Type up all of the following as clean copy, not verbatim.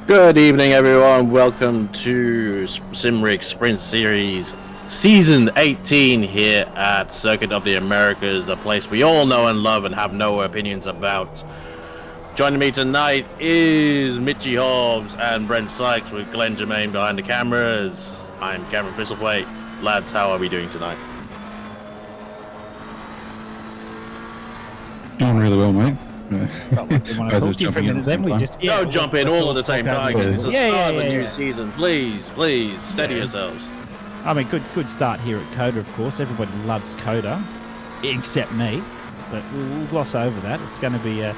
Good evening, everyone. Welcome to Simrigs Sprint Series Season 18 here at Circuit of the Americas, the place we all know and love and have no opinions about. Joining me tonight is Mitchie Hobbs and Brent Sykes with Glenn Germain behind the cameras. I'm Cameron Thistlethwaite. Lads, how are we doing tonight? Doing really well, mate. Don't jump in all at the same time. It's the start of the new season. Please, steady yourselves. I mean, good start here at COTA, of course. Everybody loves COTA, except me. But we'll gloss over that. It's going to be an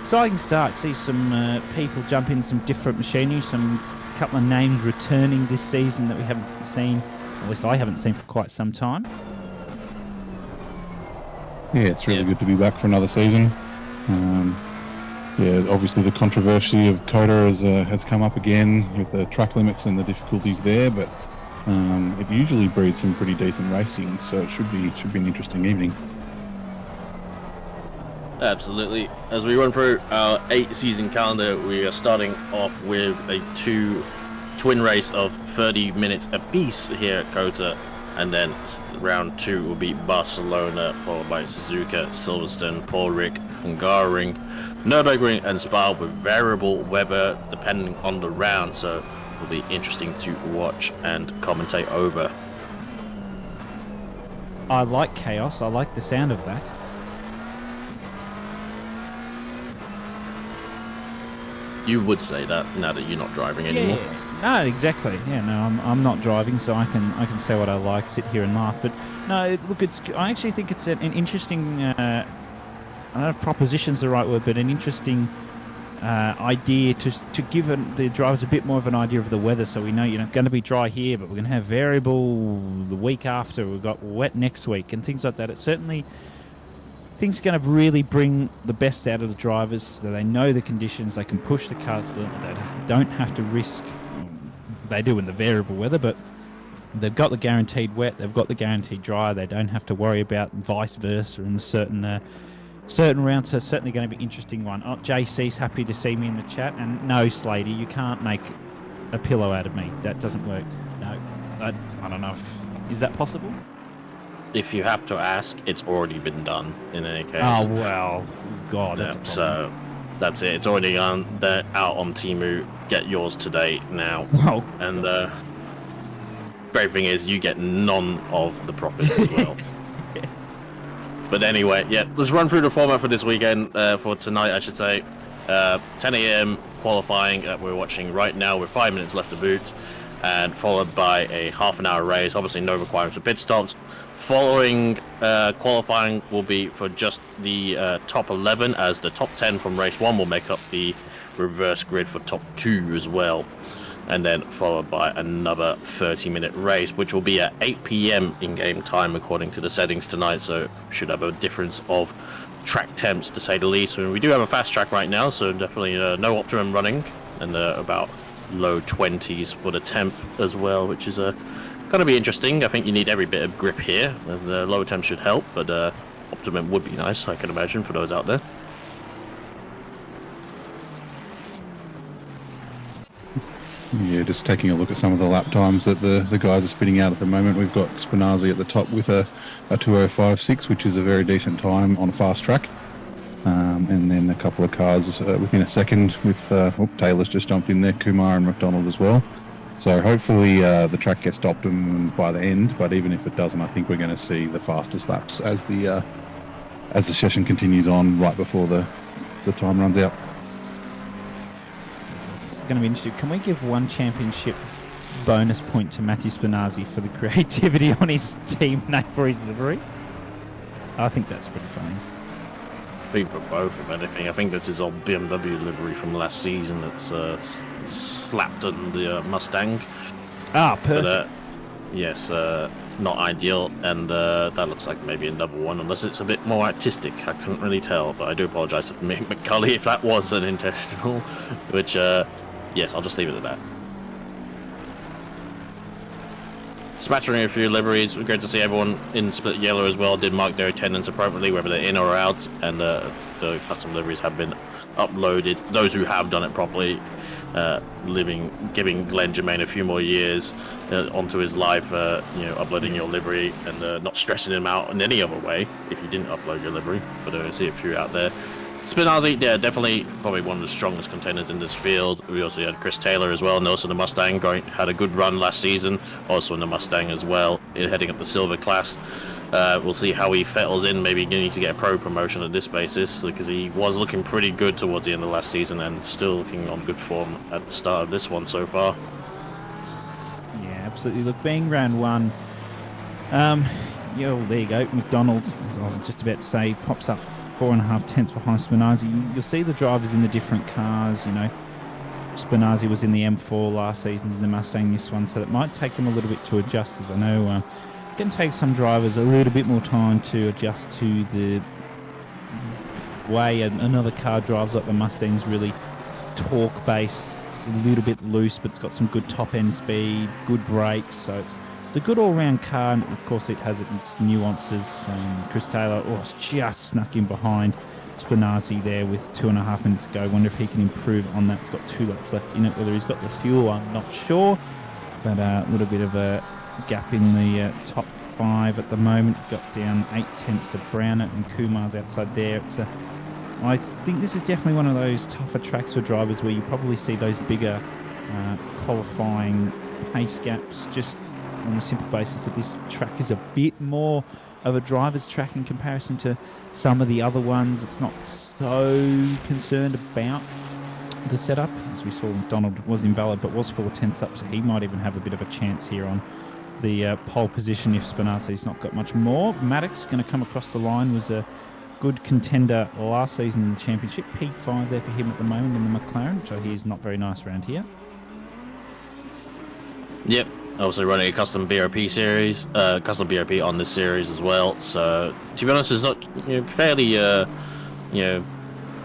exciting start. See some people jump in some different machinery, some couple of names returning this season that we haven't seen, or at least I haven't seen for quite some time. Yeah, it's really good to be back for another season. Obviously the controversy of COTA has come up again with the track limits and the difficulties there, but it usually breeds some pretty decent racing, so it should be an interesting evening. Absolutely. As we run through our 8-season calendar, we are starting off with a twin race of 30 minutes apiece here at COTA, and then round 2 will be Barcelona, followed by Suzuka, Silverstone, Paul-Rick, Hungaroring, Nürburgring and Spa with variable weather depending on the round, so it will be interesting to watch and commentate over. I like chaos. I like the sound of that. You would say that now that you're not driving anymore. Yeah. No, exactly. Yeah, no, I'm not driving, so I can say what I like, sit here and laugh. But no, look, I actually think it's an interesting. I don't know if proposition's the right word, but an interesting idea to give the drivers a bit more of an idea of the weather, so we know going to be dry here, but we're going to have variable the week after. We've got wet next week and things like that. It certainly. I think it's going to really bring the best out of the drivers, so they know the conditions, they can push the cars, they don't have to risk. They do in the variable weather, but they've got the guaranteed wet, they've got the guaranteed dry, they don't have to worry about vice versa in the certain rounds, so it's certainly going to be an interesting one. JC's happy to see me in the chat, and no, Slady, you can't make a pillow out of me. That doesn't work. No, I don't know is that possible? If you have to ask, it's already been done in any case. Oh, well, God, that's so that's it. It's already out on Temu. Get yours today now. Oh. And great thing is you get none of the profits as well. Yeah. But anyway, let's run through the format for this weekend, for tonight, I should say. 10 a.m. qualifying that we're watching right now with 5 minutes left to boot, and followed by a half-an-hour race. Obviously, no requirements for pit stops. Following qualifying will be for just the top 11, as the top 10 from race 1 will make up the reverse grid for top 2 as well. And then followed by another 30-minute race, which will be at 8 p.m. in-game time according to the settings tonight, so should have a difference of track temps to say the least. And we do have a fast track right now, so definitely no optimum running, and about low 20s for the temp as well, which is going to be interesting. I think you need every bit of grip here, and the lower temp should help, but optimum would be nice, I can imagine, for those out there. Yeah, just taking a look at some of the lap times that the guys are spitting out at the moment. We've got Spinazzi at the top with a 2:05.6, which is a very decent time on a fast track. And then a couple of cars within a second with Taylor's just jumped in there, Kumar and McDonald as well. So hopefully the track gets to optimum by the end, but even if it doesn't, I think we're going to see the fastest laps as the session continues on right before the time runs out. It's going to be interesting. Can we give one championship bonus point to Matthew Spinazzi for the creativity on his team name for his livery? I think that's pretty funny. I think for both, if anything. I think that's his old BMW livery from last season that's slapped on the Mustang. Ah, perfect. But, yes, not ideal, and that looks like maybe a double one, unless it's a bit more artistic. I couldn't really tell, but I do apologise to Mick McCulley if that was an intentional, which, yes, I'll just leave it at that. Smattering a few liveries. Great to see everyone in split yellow as well did mark their attendance appropriately, whether they're in or out, and the custom liveries have been uploaded. Those who have done it properly, giving Glenn Germain a few more years onto his life, uploading your livery and not stressing him out in any other way if you didn't upload your livery. But I see a few out there. Spinazi, yeah, definitely probably one of the strongest contenders in this field. We also had Chris Taylor as well, and also the Mustang had a good run last season, also in the Mustang as well, heading up the silver class. We'll see how he settles in, maybe getting to get a pro promotion at this basis, because he was looking pretty good towards the end of last season and still looking on good form at the start of this one so far. Yeah, absolutely. Look, being round one, there you go. McDonald, as I was just about to say, pops up 4.5 tenths behind Spinazi. You'll see the drivers in the different cars. Spinazi was in the M4 last season, in the Mustang this one, so it might take them a little bit to adjust, because I know it can take some drivers a little bit more time to adjust to the way another car drives. Like the Mustang's really torque based, it's a little bit loose, but it's got some good top end speed, good brakes, so it's a good all-round car, and of course it has its nuances. Chris Taylor just snuck in behind Spinazi there with 2.5 minutes to go. Wonder if he can improve on that. It's got 2 laps left in it. Whether he's got the fuel, I'm not sure, but a little bit of a gap in the top 5 at the moment. Got down 8 tenths to Brownett, and Kumar's outside there. I think this is definitely one of those tougher tracks for drivers where you probably see those bigger qualifying pace gaps, just on the simple basis that this track is a bit more of a driver's track in comparison to some of the other ones. It's not so concerned about the setup. As we saw, McDonald was invalid but was 4 tenths up, so he might even have a bit of a chance here on the pole position if Spinazi's not got much more. Maddox going to come across the line, was a good contender last season in the championship. P5 there for him at the moment in the McLaren, which I hear is not very nice around here. Yep. Also running a custom BRP series, custom BRP on this series as well. So to be honest, there's not fairly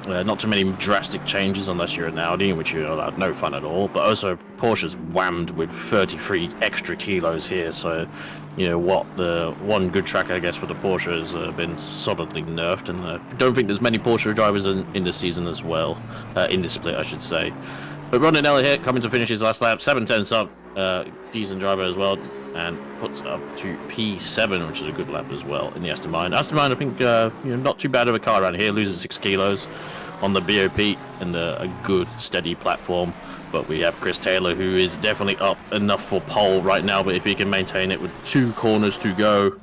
not too many drastic changes unless you're an Audi, in which you're allowed no fun at all. But also Porsche's whammed with 33 extra kilos here. So the one good track I guess with the Porsche has been solidly nerfed, and I don't think there's many Porsche drivers in this season as well, in this split I should say. But Rondinelli here coming to finish his last lap, 7 tenths up. Decent driver as well, and puts up to P7, which is a good lap as well in the Aston Martin. Aston Martin, I think, not too bad of a car around here. Loses 6 kilos on the BOP and a good steady platform. But we have Chris Taylor, who is definitely up enough for pole right now. But if he can maintain it with 2 corners to go,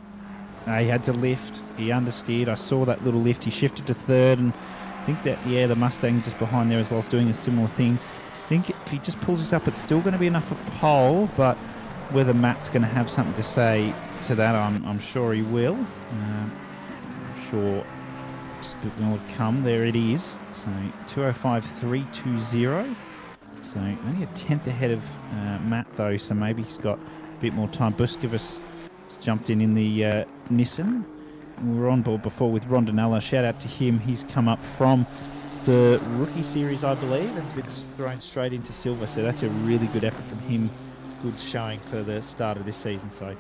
he had to lift. He understeered. I saw that little lift. He shifted to 3rd, and I think that the Mustang just behind there as well is doing a similar thing. I think if he just pulls this up, it's still going to be enough for pole, but whether Matt's going to have something to say to that, I'm sure he will. I'm sure just a bit more to come. There it is. So 2:05.320. So only a tenth ahead of Matt though, so maybe he's got a bit more time. Busquevas has jumped in the Nissan. We were on board before with Rondinella. Shout out to him. He's come up from the rookie series, I believe, and has been thrown straight into silver, so that's a really good effort from him. Good showing for the start of this season, so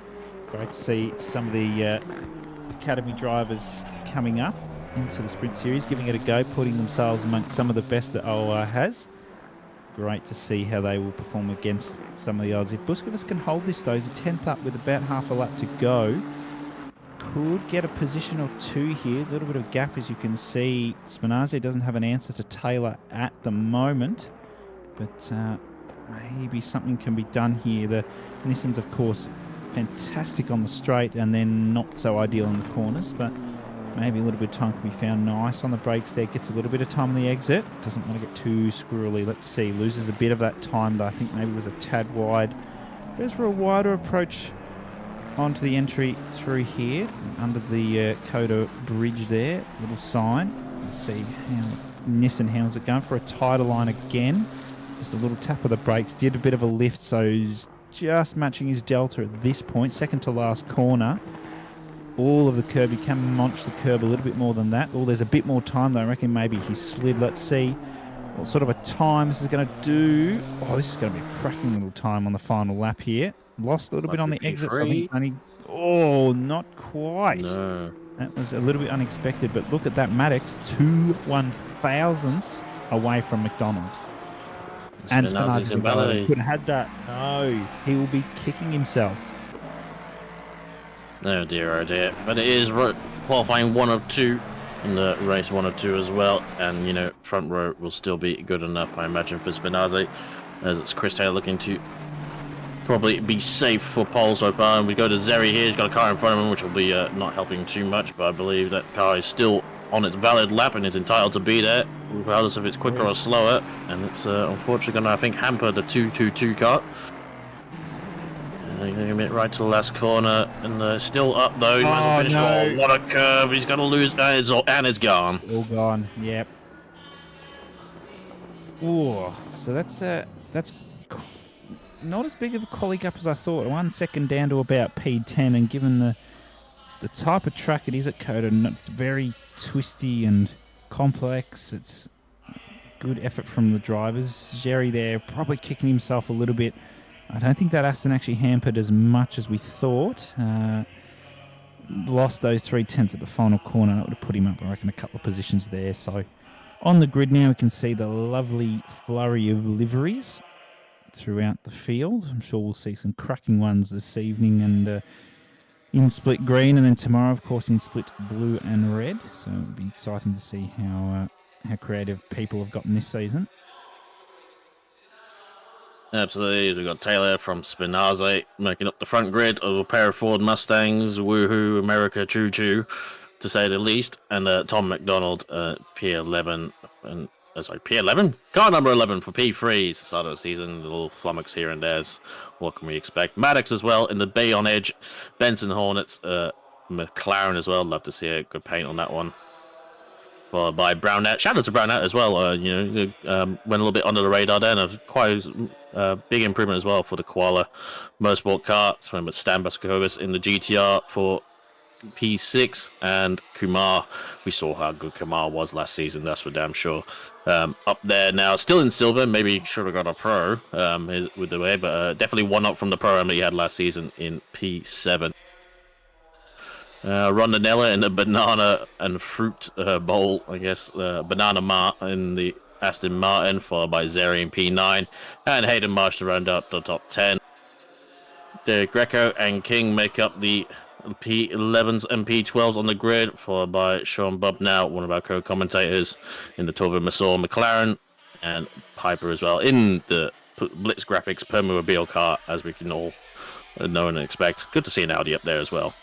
great to see some of the academy drivers coming up into the Sprint Series, giving it a go, putting themselves amongst some of the best that OR has. Great to see how they will perform against some of the odds. If Busquevas can hold this though, he's a 10th up with about half a lap to go. Could get a position or 2 here. A little bit of gap, as you can see. Spinazi doesn't have an answer to Taylor at the moment, but maybe something can be done here. The Nissans, of course, fantastic on the straight and then not so ideal in the corners, but maybe a little bit of time can be found. Nice on the brakes there. Gets a little bit of time on the exit. Doesn't want to get too squirrely. Let's see. Loses a bit of that time, though. I think maybe it was a tad wide. Goes for a wider approach onto the entry through here, under the COTA bridge there, little sign. Let's see how Nissan handles it, going for a tighter line again. Just a little tap of the brakes, did a bit of a lift, so he's just matching his delta at this point, second to last corner. All of the curb, he can munch the curb a little bit more than that. Oh, there's a bit more time though, I reckon maybe he slid. Let's see what sort of a time this is going to do. Oh, this is going to be a cracking little time on the final lap here. Lost a little bit on the exits. I think P3? it's only... Oh, not quite. No. That was a little bit unexpected, but look at that Maddox, 2 1,000ths away from McDonald. And Spinazzi's invalid. Could have had that. No, he will be kicking himself. Oh dear. But it is qualifying 1 of 2 in the race 1 of 2 as well. And, you know, front row will still be good enough, I imagine, for Spinazzi. As it's Chris Taylor looking to probably be safe for pole so far. And we go to Zeri here. He's got a car in front of him, which will be not helping too much. But I believe that car is still on its valid lap and is entitled to be there, regardless if it's quicker or slower. And it's unfortunately going to, I think, hamper the 222 car. Going to get right to the last corner, and still up though. He hasn't finished. Oh, what a curve! He's going to lose, and it's gone. All gone. Yep. Oh, so that's not as big of a collie gap as I thought. 1 second down to about P10, and given the type of track it is at COTA, it's very twisty and complex. It's good effort from the drivers. Jerry there probably kicking himself a little bit. I don't think that Aston actually hampered as much as we thought. Lost those 3/10 at the final corner. That would have put him up, I reckon, a couple of positions there. So on the grid now, we can see the lovely flurry of liveries throughout the field. I'm sure we'll see some cracking ones this evening and in split green, and then tomorrow, of course, in split blue and red. So it'll be exciting to see how creative people have gotten this season. Absolutely. We've got Taylor from Spinazzi making up the front grid of a pair of Ford Mustangs. Woohoo, America, choo-choo, to say the least. And Tom McDonald, P11. And P11? Car number 11 for P3. It's the start of the season. A little flummox here and there. What can we expect? Maddox as well in the B on edge. Benson Hornets, McLaren as well. Love to see a good paint on that one. Followed by Brownette. Shout out to Brownette as well. Went a little bit under the radar there, and quite a big improvement as well for the Koala Motorsport car. So Stan Baskovis in the GTR for P6, and Kumar. We saw how good Kumar was last season. That's for damn sure. Up there now, still in silver. Maybe should have got a pro with the way, but definitely one up from the pro that he had last season in P7. Rondinella in the banana and fruit bowl, I guess. Banana Mart in the Aston Martin, followed by Zeri in P9, and Hayden Marsh to round up the top 10. The Greco and King make up the P11s and P12s on the grid, followed by Sean Bubnow, one of our co-commentators, in the Torvo Masor McLaren, and Piper as well in the Blitz Graphics Permobile car, as we can all know and expect. Good to see an Audi up there as well.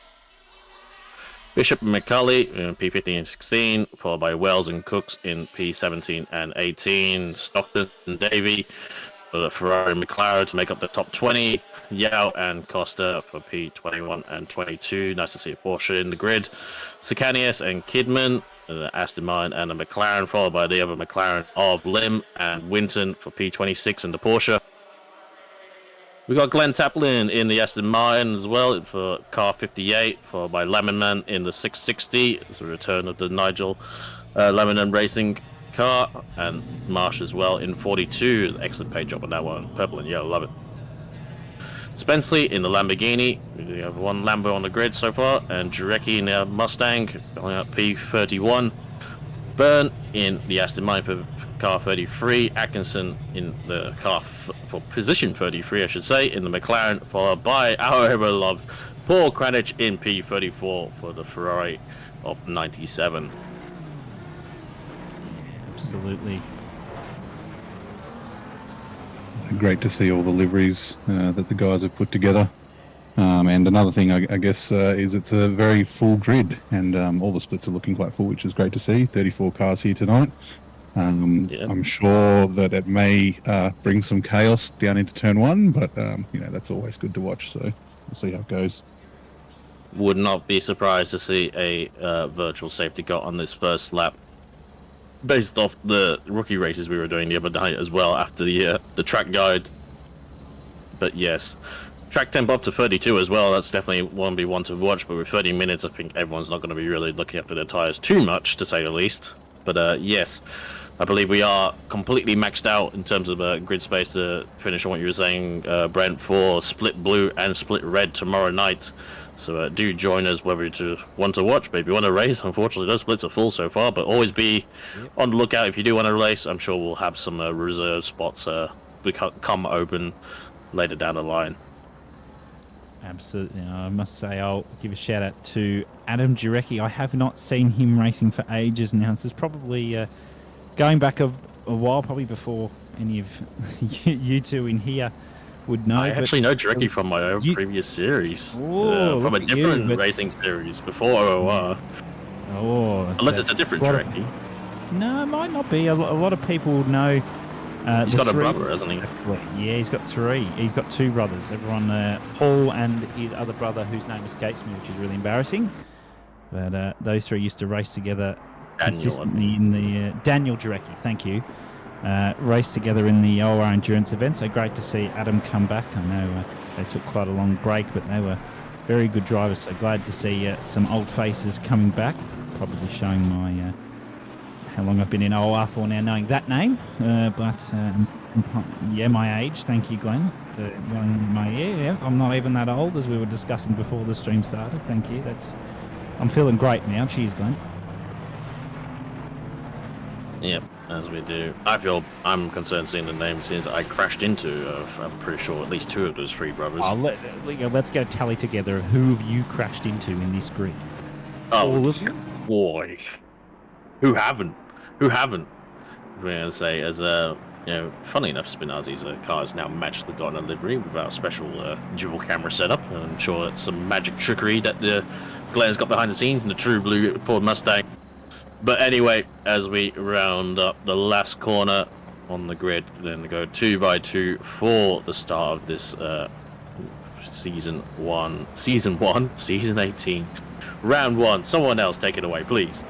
Bishop and McCulley in P15 and 16, followed by Wells and Cooks in P17 and 18. Stockton and Davey for the Ferrari and McLaren to make up the top 20. Yao and Costa for P21 and 22. Nice to see a Porsche in the grid. Sakanias and Kidman, the Aston Martin and the McLaren, followed by the other McLaren of Lim and Winton for P26 and the Porsche. We got Glenn Taplin in the Aston Martin as well for car 58, followed by Lemonman in the 660. It's a return of the Nigel Lemonman Racing car, and Marsh as well in 42. Excellent paint job on that one. Purple and yellow, love it. Spenceley in the Lamborghini. We have one Lambo on the grid so far, and Jurecki in the Mustang going up P31. Byrne in the Aston Martin for car 33. Atkinson in the car for position 33, I should say, in the McLaren, followed by our ever-loved Paul Kranich in P34 for the Ferrari of 97. Absolutely. Great to see all the liveries that the guys have put together. And another thing, I guess, is it's a very full grid, and all the splits are looking quite full, which is great to see. 34 cars here tonight. I'm sure that it may bring some chaos down into turn one, but that's always good to watch. So we'll see how it goes. Would not be surprised to see a virtual safety car on this first lap, based off the rookie races we were doing the other night as well after the track guide. But yes, track tempo up to 32 as well. That's definitely one to watch. But with 30 minutes, I think everyone's not going to be really looking after their tires too much, to say the least. But yes, I believe we are completely maxed out in terms of grid space to finish on what you were saying, Brent, for split blue and split red tomorrow night. So do join us whether you want to watch, maybe you want to race. Unfortunately, those splits are full so far, but always be on the lookout if you do want to race. I'm sure we'll have some reserve spots come open later down the line. Absolutely. I must say I'll give a shout out to Adam Jurecki. I have not seen him racing for ages now. So it's probably going back a while, probably before any of you two in here would know. I actually know Jurecki from my own previous series, from a different racing series before OOR. Oh, unless it's a different Jurecki. No, it might not be. A lot of people know. He's got a brother, hasn't he? Yeah, he's got 3. He's got 2 brothers. Everyone, Paul and his other brother, whose name escapes me, which is really embarrassing. But those 3 used to race together consistently in the Daniel Jurecki. Thank you. Race together in the OR endurance event. So great to see Adam come back. I know they took quite a long break, but they were very good drivers. So glad to see some old faces coming back. Probably showing my how long I've been in OR for now, knowing that name. But yeah, my age. Thank you, Glenn, for yelling in my ear. Yeah, I'm not even that old, as we were discussing before the stream started. Thank you. I'm feeling great now. Cheers, Glenn. Yep, as we do. I'm concerned seeing the names since I crashed into, I'm pretty sure, at least 2 of those 3 brothers. Let's get a tally together of who have you crashed into in this grid. All of you? Boy. Who haven't? We're going to say, as funny enough, Spinazi's car has now matched the Donna livery with our special dual camera setup. And I'm sure it's some magic trickery that Glenn's got behind the scenes in the true blue Ford Mustang. But anyway, as we round up the last corner on the grid, then go 2 by 2 for the start of this season 18, round 1. Someone else take it away, please.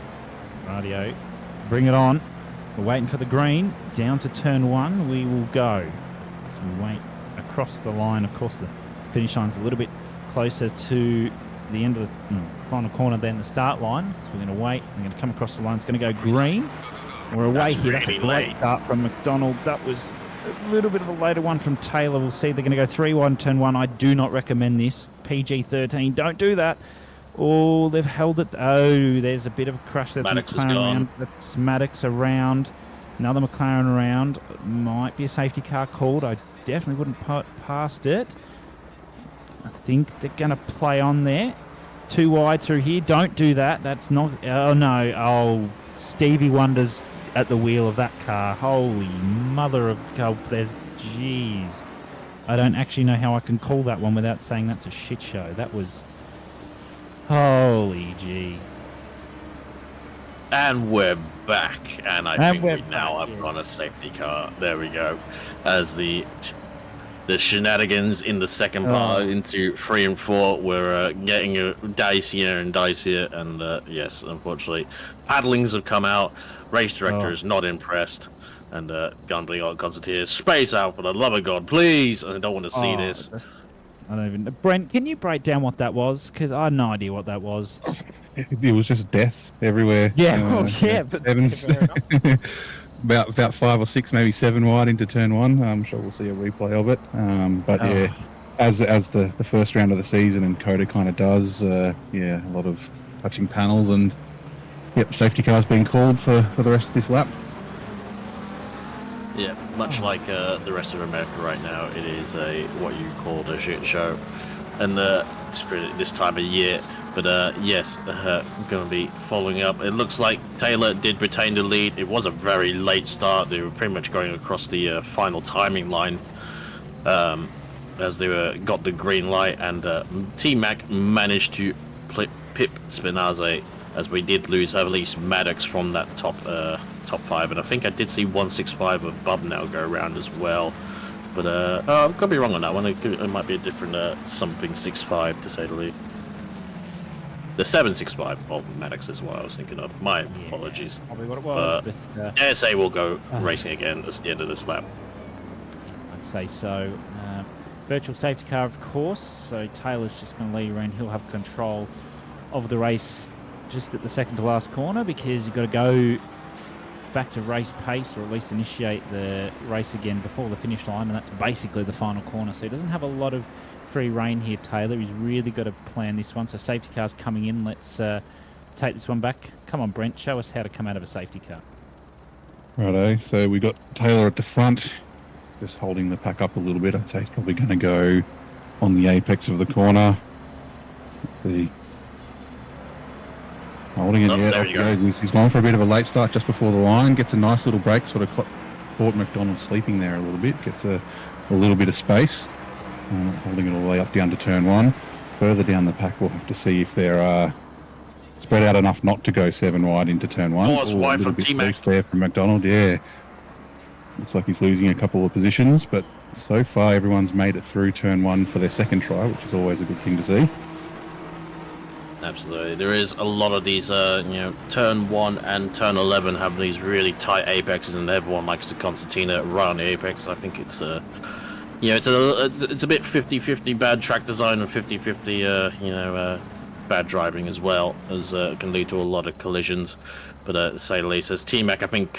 Radio, bring it on. We're waiting for the green. Down to turn 1 we will go. So we wait across the line. Of course, the finish line's a little bit closer to the end of the final corner than the start line. So we're going to wait. We're going to come across the line. It's going to go green. We're away here. That's a great start from McDonald. That was a little bit of a later one from Taylor. We'll see. They're going to go 3-1, turn 1. I do not recommend this. PG-13. Don't do that. Oh, they've held it. Oh, there's a bit of a crash. That's McLaren around. That's Maddox around. Another McLaren around. Might be a safety car called. I definitely wouldn't put past it. I think they're going to play on there. 2 wide through here. Don't do that. That's not... Oh, no. Oh, Stevie Wonder's at the wheel of that car. Holy mother of... Oh, there's... Jeez. I don't actually know how I can call that one without saying that's a shit show. That was... Holy gee. And we're back. And I think we now have got a safety car. There we go. As the shenanigans in the second part into 3 and 4 were getting dicier and dicier. And yes, unfortunately, paddlings have come out. Race director is not impressed. And Gunbling on Concertier, space out for the love of God, please. I don't want to see this. I don't even... Brent, can you break down what that was? Because I had no idea what that was. It was just death everywhere. Yeah, Sevens. about 5 or 6, maybe 7 wide into turn 1. I'm sure we'll see a replay of it. But yeah, as the first round of the season and COTA kind of does, a lot of touching panels and safety cars being called for the rest of this lap. Yeah, much like the rest of America right now, it is what you called a shit show, and this time of year. But yes, going to be following up. It looks like Taylor did retain the lead. It was a very late start. They were pretty much going across the final timing line as they got the green light, and T-Mac managed to pip Spinazi, as we did lose at least Maddox from that top 5, and I think I did see 165 of Bub now go around as well. But I could be wrong on that one. It might be a different something 65 to say the least. The 765 of Maddox is what I was thinking of. My apologies. Probably what it was. ASA will go racing again at the end of this lap. I'd say so. Virtual safety car, of course. So Taylor's just going to lead around. He'll have control of the race just at the second to last corner, because you've got to go back to race pace, or at least initiate the race again before the finish line, and that's basically the final corner. So he doesn't have a lot of free rein here, Taylor. He's really got to plan this one. So safety car's coming in. Let's take this one back. Come on, Brent, show us how to come out of a safety car. Righto, so we got Taylor at the front, just holding the pack up a little bit. I'd say he's probably going to go on the apex of the corner. Holding it, yeah, off he goes. He's gone for a bit of a late start just before the line, gets a nice little break, sort of caught McDonald sleeping there a little bit, gets a little bit of space, holding it all the way up down to turn 1. Further down the pack, we'll have to see if they're spread out enough not to go 7 wide into turn 1. Oh, it's wide from T-Mac. There from McDonald, yeah. Looks like he's losing a couple of positions, but so far everyone's made it through turn 1 for their second try, which is always a good thing to see. Absolutely. There is a lot of these, turn 1 and turn 11 have these really tight apexes, and everyone likes to concertina right on the apex. I think it's, it's a bit 50-50 bad track design and 50-50, bad driving as well, as can lead to a lot of collisions. But to say the least, as T-Mac, I think,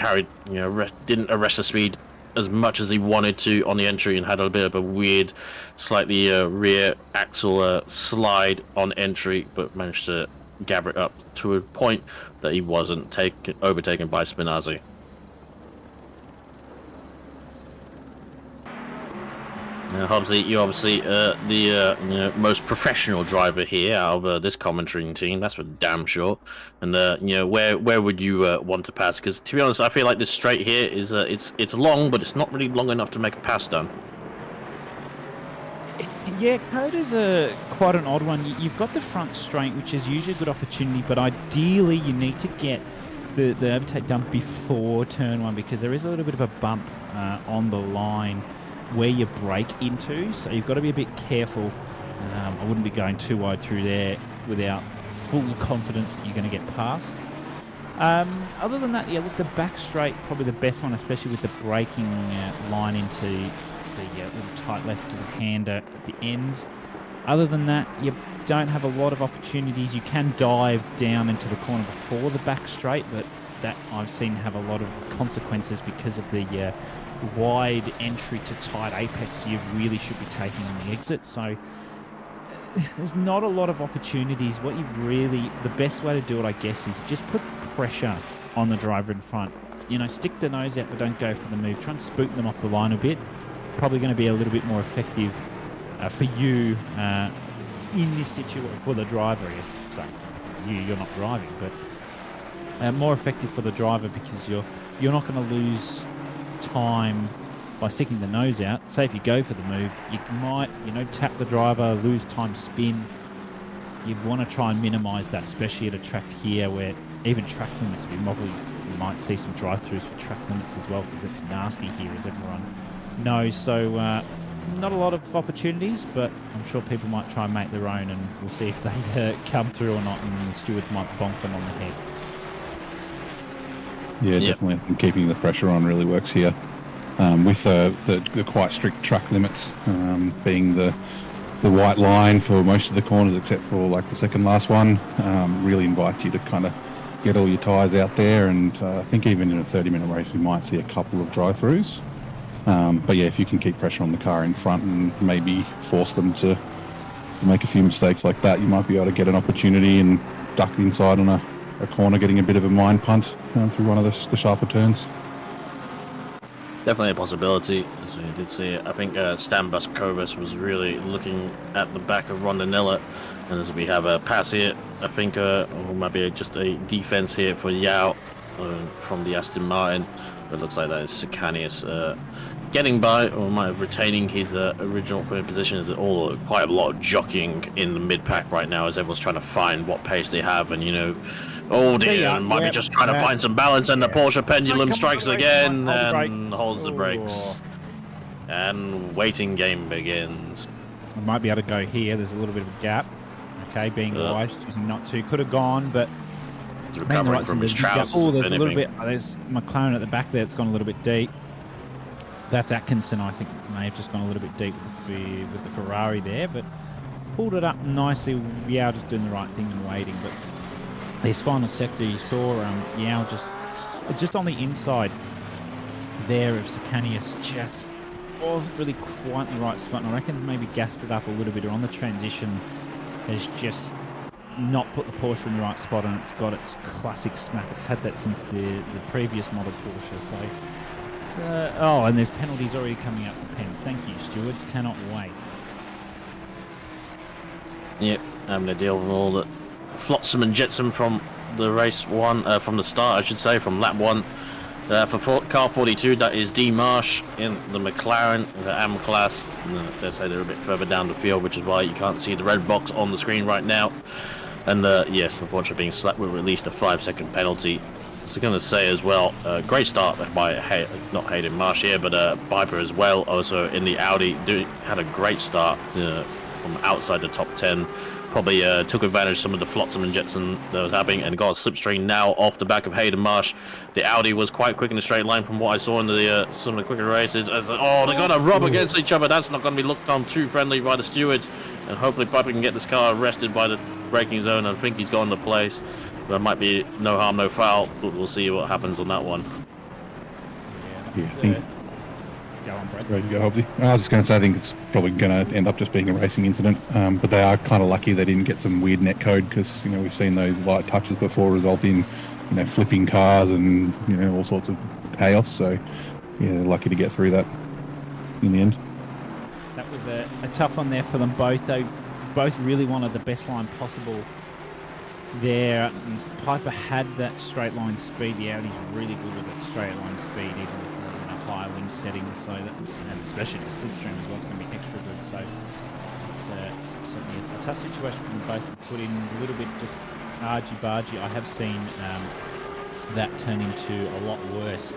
didn't arrest the speed as much as he wanted to on the entry, and had a bit of a weird, slightly rear axle slide on entry, but managed to gather it up to a point that he wasn't overtaken by Spinazzi. Now, you're obviously the most professional driver here out of this commentating team. That's for damn sure. And where would you want to pass? Because to be honest, I feel like this straight here is it's long, but it's not really long enough to make a pass done. Yeah, COTA's quite an odd one. You've got the front straight, which is usually a good opportunity, but ideally you need to get the overtake done before turn 1, because there is a little bit of a bump on the line where you break into, so you've got to be a bit careful. I wouldn't be going too wide through there without full confidence that you're going to get past. Other than that, yeah, look, the back straight, probably the best one, especially with the braking line into the little tight left-hander at the end. Other than that, you don't have a lot of opportunities. You can dive down into the corner before the back straight, but that I've seen have a lot of consequences because of the wide entry to tight apex you really should be taking on the exit. So there's not a lot of opportunities. What the best way to do it, I guess, is just put pressure on the driver in front. Stick the nose out, but don't go for the move. Try and spook them off the line a bit. Probably going to be a little bit more effective for you in this situation, for the driver, I guess. So you're not driving, but more effective for the driver, because you're not going to lose time by sticking the nose out. Say if you go for the move, you might tap the driver, lose time spin. You want to try and minimize that, especially at a track here where even track limits, we might see some drive-throughs for track limits as well, because it's nasty here, as everyone knows. So not a lot of opportunities, but I'm sure people might try and make their own, and we'll see if they come through or not, and the stewards might bonk them on the head. Yeah, definitely. I think keeping the pressure on really works here. With the quite strict track limits, being the white line for most of the corners except for like the second last one, really invites you to kind of get all your tyres out there. And I think even in a 30-minute race, we might see a couple of drive-throughs. But yeah, if you can keep pressure on the car in front and maybe force them to make a few mistakes like that, you might be able to get an opportunity and duck inside on a corner, getting a bit of a mind punt through one of the sharper turns. Definitely a possibility, as we did see it. I think Stambus Kovas was really looking at the back of Rondinella, and as we have a pass here, I think or maybe just a defense here for Yao from the Aston Martin. It looks like that is Sicanius getting by, or retaining his original position. Is quite a lot of jockeying in the mid-pack right now, as everyone's trying to find what pace they have, and oh dear, might be just trying to find some balance, and the Porsche pendulum strikes again and holds the brakes. And waiting game begins. I might be able to go here. There's a little bit of a gap. Okay, being wise, choosing not to. Could have gone, but he's recovering from his trousers. Oh, there's a little bit. There's McLaren at the back there. It's gone a little bit deep. That's Atkinson, I think, may have just gone a little bit deep with the Ferrari there, but pulled it up nicely. Yao just doing the right thing and waiting. But this final sector, you saw Yao just just on the inside there of Sicanius, just wasn't really quite in the right spot, and I reckon maybe gassed it up a little bit, or on the transition has just not put the Porsche in the right spot, and it's got its classic snap. It's had that since the previous model Porsche. So, oh, and there's penalties already coming out for pens. Thank you, stewards. Cannot wait. Yep, having to deal with all the flotsam and jetsam from the race one, from the start, I should say, from lap one. For car 42, that is D Marsh in the McLaren, the AM class. They say they're a bit further down the field, which is why you can't see the red box on the screen right now. And yes, unfortunately being slapped with at least a 5-second penalty. So going to say as well, great start by not Hayden Marsh here, but Piper as well. Also in the Audi, had a great start from outside the top 10. Probably took advantage of some of the flotsam and jetsam that was happening, and got a slipstream now off the back of Hayden Marsh. The Audi was quite quick in the straight line from what I saw in the some of the quicker races. They're going to rub against each other. That's not going to be looked on too friendly by the stewards, and hopefully Piper can get this car arrested by the braking zone. I think he's gone to place. There might be no harm, no foul, but we'll see what happens on that one. Yeah, I think. Go on, Brad. Ready to go, Hobbsy. I was just going to say, I think it's probably going to end up just being a racing incident, but they are kind of lucky they didn't get some weird net code, because we've seen those light touches before result in flipping cars and all sorts of chaos. So yeah, they're lucky to get through that in the end. That was a tough one there for them both. They both really wanted the best line possible there. And Piper had that straight line speed. The Audi's really good with that straight line speed, even with high wing settings, so that's, and especially the slipstream as well, it's going to be extra good. So it's certainly a tough situation for them both to put in a little bit just argy-bargy. I have seen that turn into a lot worse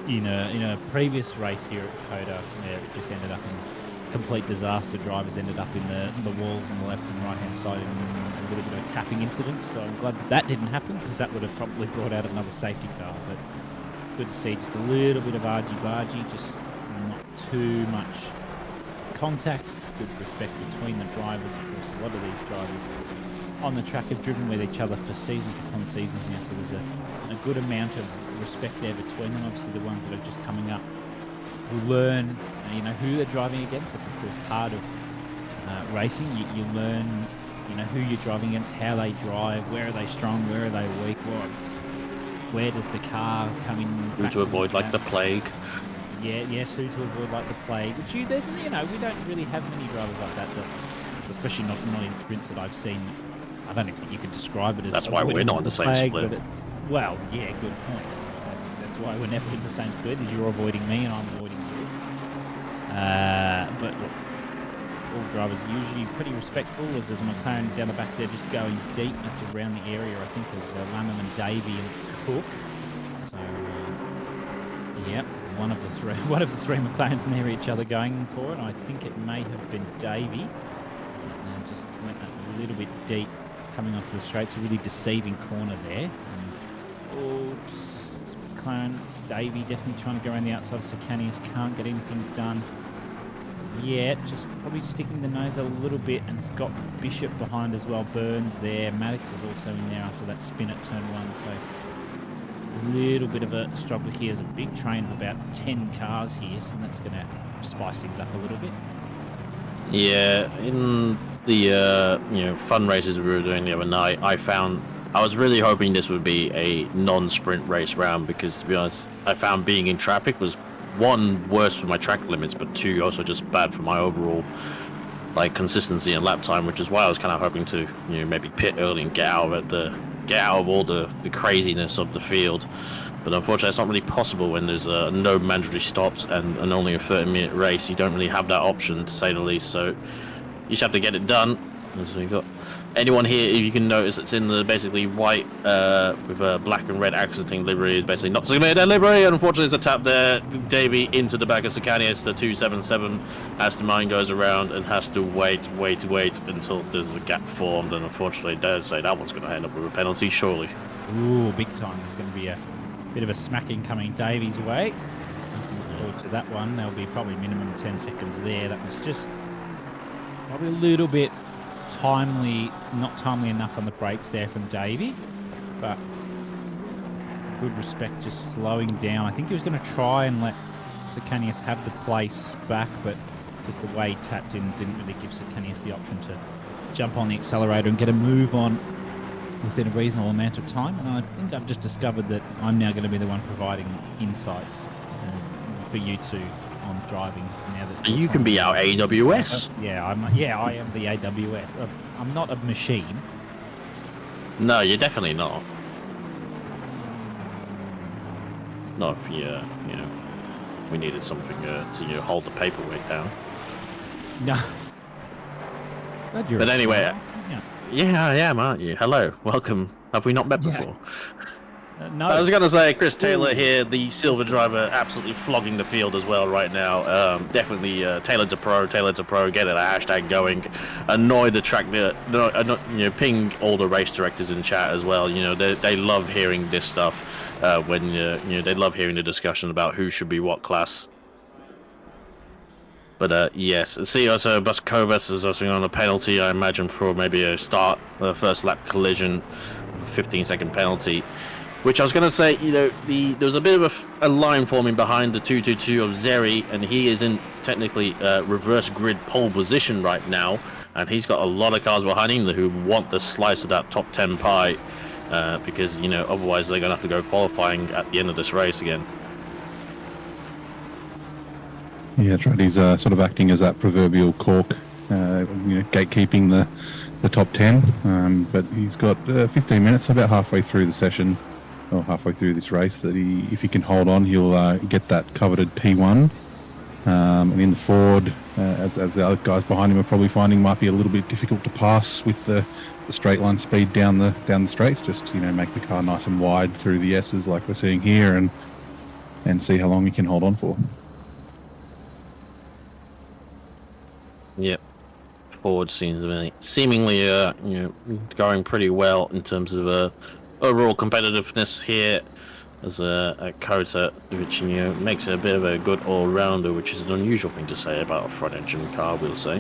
in a previous race here at COTA, where it just ended up in complete disaster. Drivers ended up in the walls on the left and right hand side, and a little bit of a tapping incident. So I'm glad that didn't happen, because that would have probably brought out another safety car. But good to see just a little bit of argy-bargy, just not too much contact. Good respect between the drivers. Of course, a lot of these drivers on the track have driven with each other for seasons upon seasons now, so there's a good amount of respect there between them. Obviously, the ones that are just coming up will learn, who they're driving against. That's of course part of racing. You learn, who you're driving against, how they drive, where are they strong, where are they weak, where does the car come in? Who to avoid, like the plague. Yeah, yes, who to avoid, like the plague. Which we don't really have many drivers like that, especially not in sprints that I've seen. I don't think you could describe it as. That's why we're not in the same split. Well, yeah, good point. That's why we're never in the same split, as you're avoiding me and I'm avoiding you. But look, all drivers are usually pretty respectful, as there's a McLaren down the back there just going deep. That's around the area, I think, of Lamham and Davey and Cook. So, yep, one of the three McLarens near each other going for it. I think it may have been Davey. Just went a little bit deep coming onto the straight. It's a really deceiving corner there. And just McLaren, it's Davey definitely trying to go around the outside of Sicanius. Can't get anything done yet. Just probably sticking the nose a little bit, and it's got Bishop behind as well. Burns there. Maddox is also in there after that spin at turn one. So a little bit of a struggle here. There's a big train of about 10 cars here, so that's going to spice things up a little bit. Yeah, in the fun races we were doing the other night, I was really hoping this would be a non-sprint race round, because to be honest, I found being in traffic was, one, worse for my track limits, but two, also just bad for my overall consistency and lap time, which is why I was kind of hoping to maybe pit early and get out of all the craziness of the field. But unfortunately, it's not really possible when there's no mandatory stops and only a 30-minute race. You don't really have that option, to say the least. So you just have to get it done. And so you've got anyone here, if you can notice, it's in the basically white with a black and red accenting livery, is basically not submitted their livery. And unfortunately, there's a tap there. Davey into the back of Sicanius. The 277 Aston Martin goes around and has to wait until there's a gap formed. And unfortunately, dare say that one's going to end up with a penalty, surely. Ooh, big time. There's going to be a bit of a smacking coming Davies' way. Looking forward to that one. There'll be probably minimum 10 seconds there. That was just probably a little bit not timely enough on the brakes there from Davey. But good respect, just slowing down. I think he was going to try and let Sicanius have the place back, but just the way he tapped in didn't really give Sicanius the option to jump on the accelerator and get a move on within a reasonable amount of time. And I think I've just discovered that I'm now going to be the one providing insights for you two on driving now that You can be our AWS. I am the AWS. I'm not a machine. No, you're definitely not. Not if we needed something to hold the paperweight down. No. But anyway, yeah, I am, aren't you? Hello, welcome. Have we not met before? No. I was going to say, Chris Taylor here, the silver driver, absolutely flogging the field as well right now. Definitely Taylor to pro, get it, a hashtag going. Annoy the track, ping all the race directors in chat as well. They love hearing this stuff when they love hearing the discussion about who should be what class. But yes, see also Buscobus is also on a penalty, I imagine, for maybe a first lap collision, 15-second penalty. Which I was going to say, there was a bit of a line forming behind the 222 of Zeri, and he is in technically reverse grid pole position right now, and he's got a lot of cars behind him who want the slice of that top 10 pie, because otherwise they're going to have to go qualifying at the end of this race again. Yeah, that's right. He's sort of acting as that proverbial cork, gatekeeping the top 10. But he's got 15 minutes, about halfway through the session, or halfway through this race, that if he can hold on, he'll get that coveted P1. And in the Ford, as the other guys behind him are probably finding, might be a little bit difficult to pass with the straight line speed down the straights. Just make the car nice and wide through the S's like we're seeing here, and see how long he can hold on for. Yep, Ford seemingly going pretty well in terms of overall competitiveness here as a COTA, which makes it a bit of a good all-rounder, which is an unusual thing to say about a front-engine car, we'll say.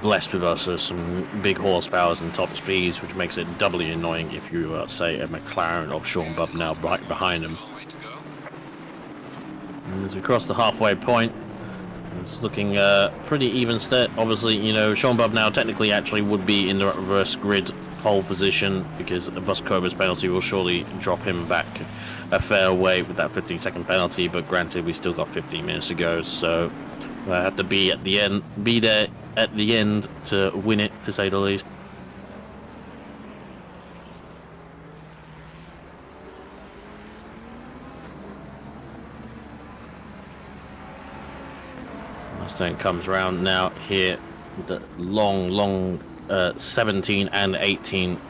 Blessed with also some big horsepowers and top speeds, which makes it doubly annoying if you say a McLaren or Sean Bubb now right behind him. And as we cross the halfway point, it's looking pretty even set. Obviously, Sean Bubb now technically actually would be in the reverse grid pole position, because a Buscover's penalty will surely drop him back a fair way with that 15-second penalty. But granted, we still got 15 minutes to go, so I have to be there at the end to win it, to say the least. Mustang comes around now here, the long 17 and 18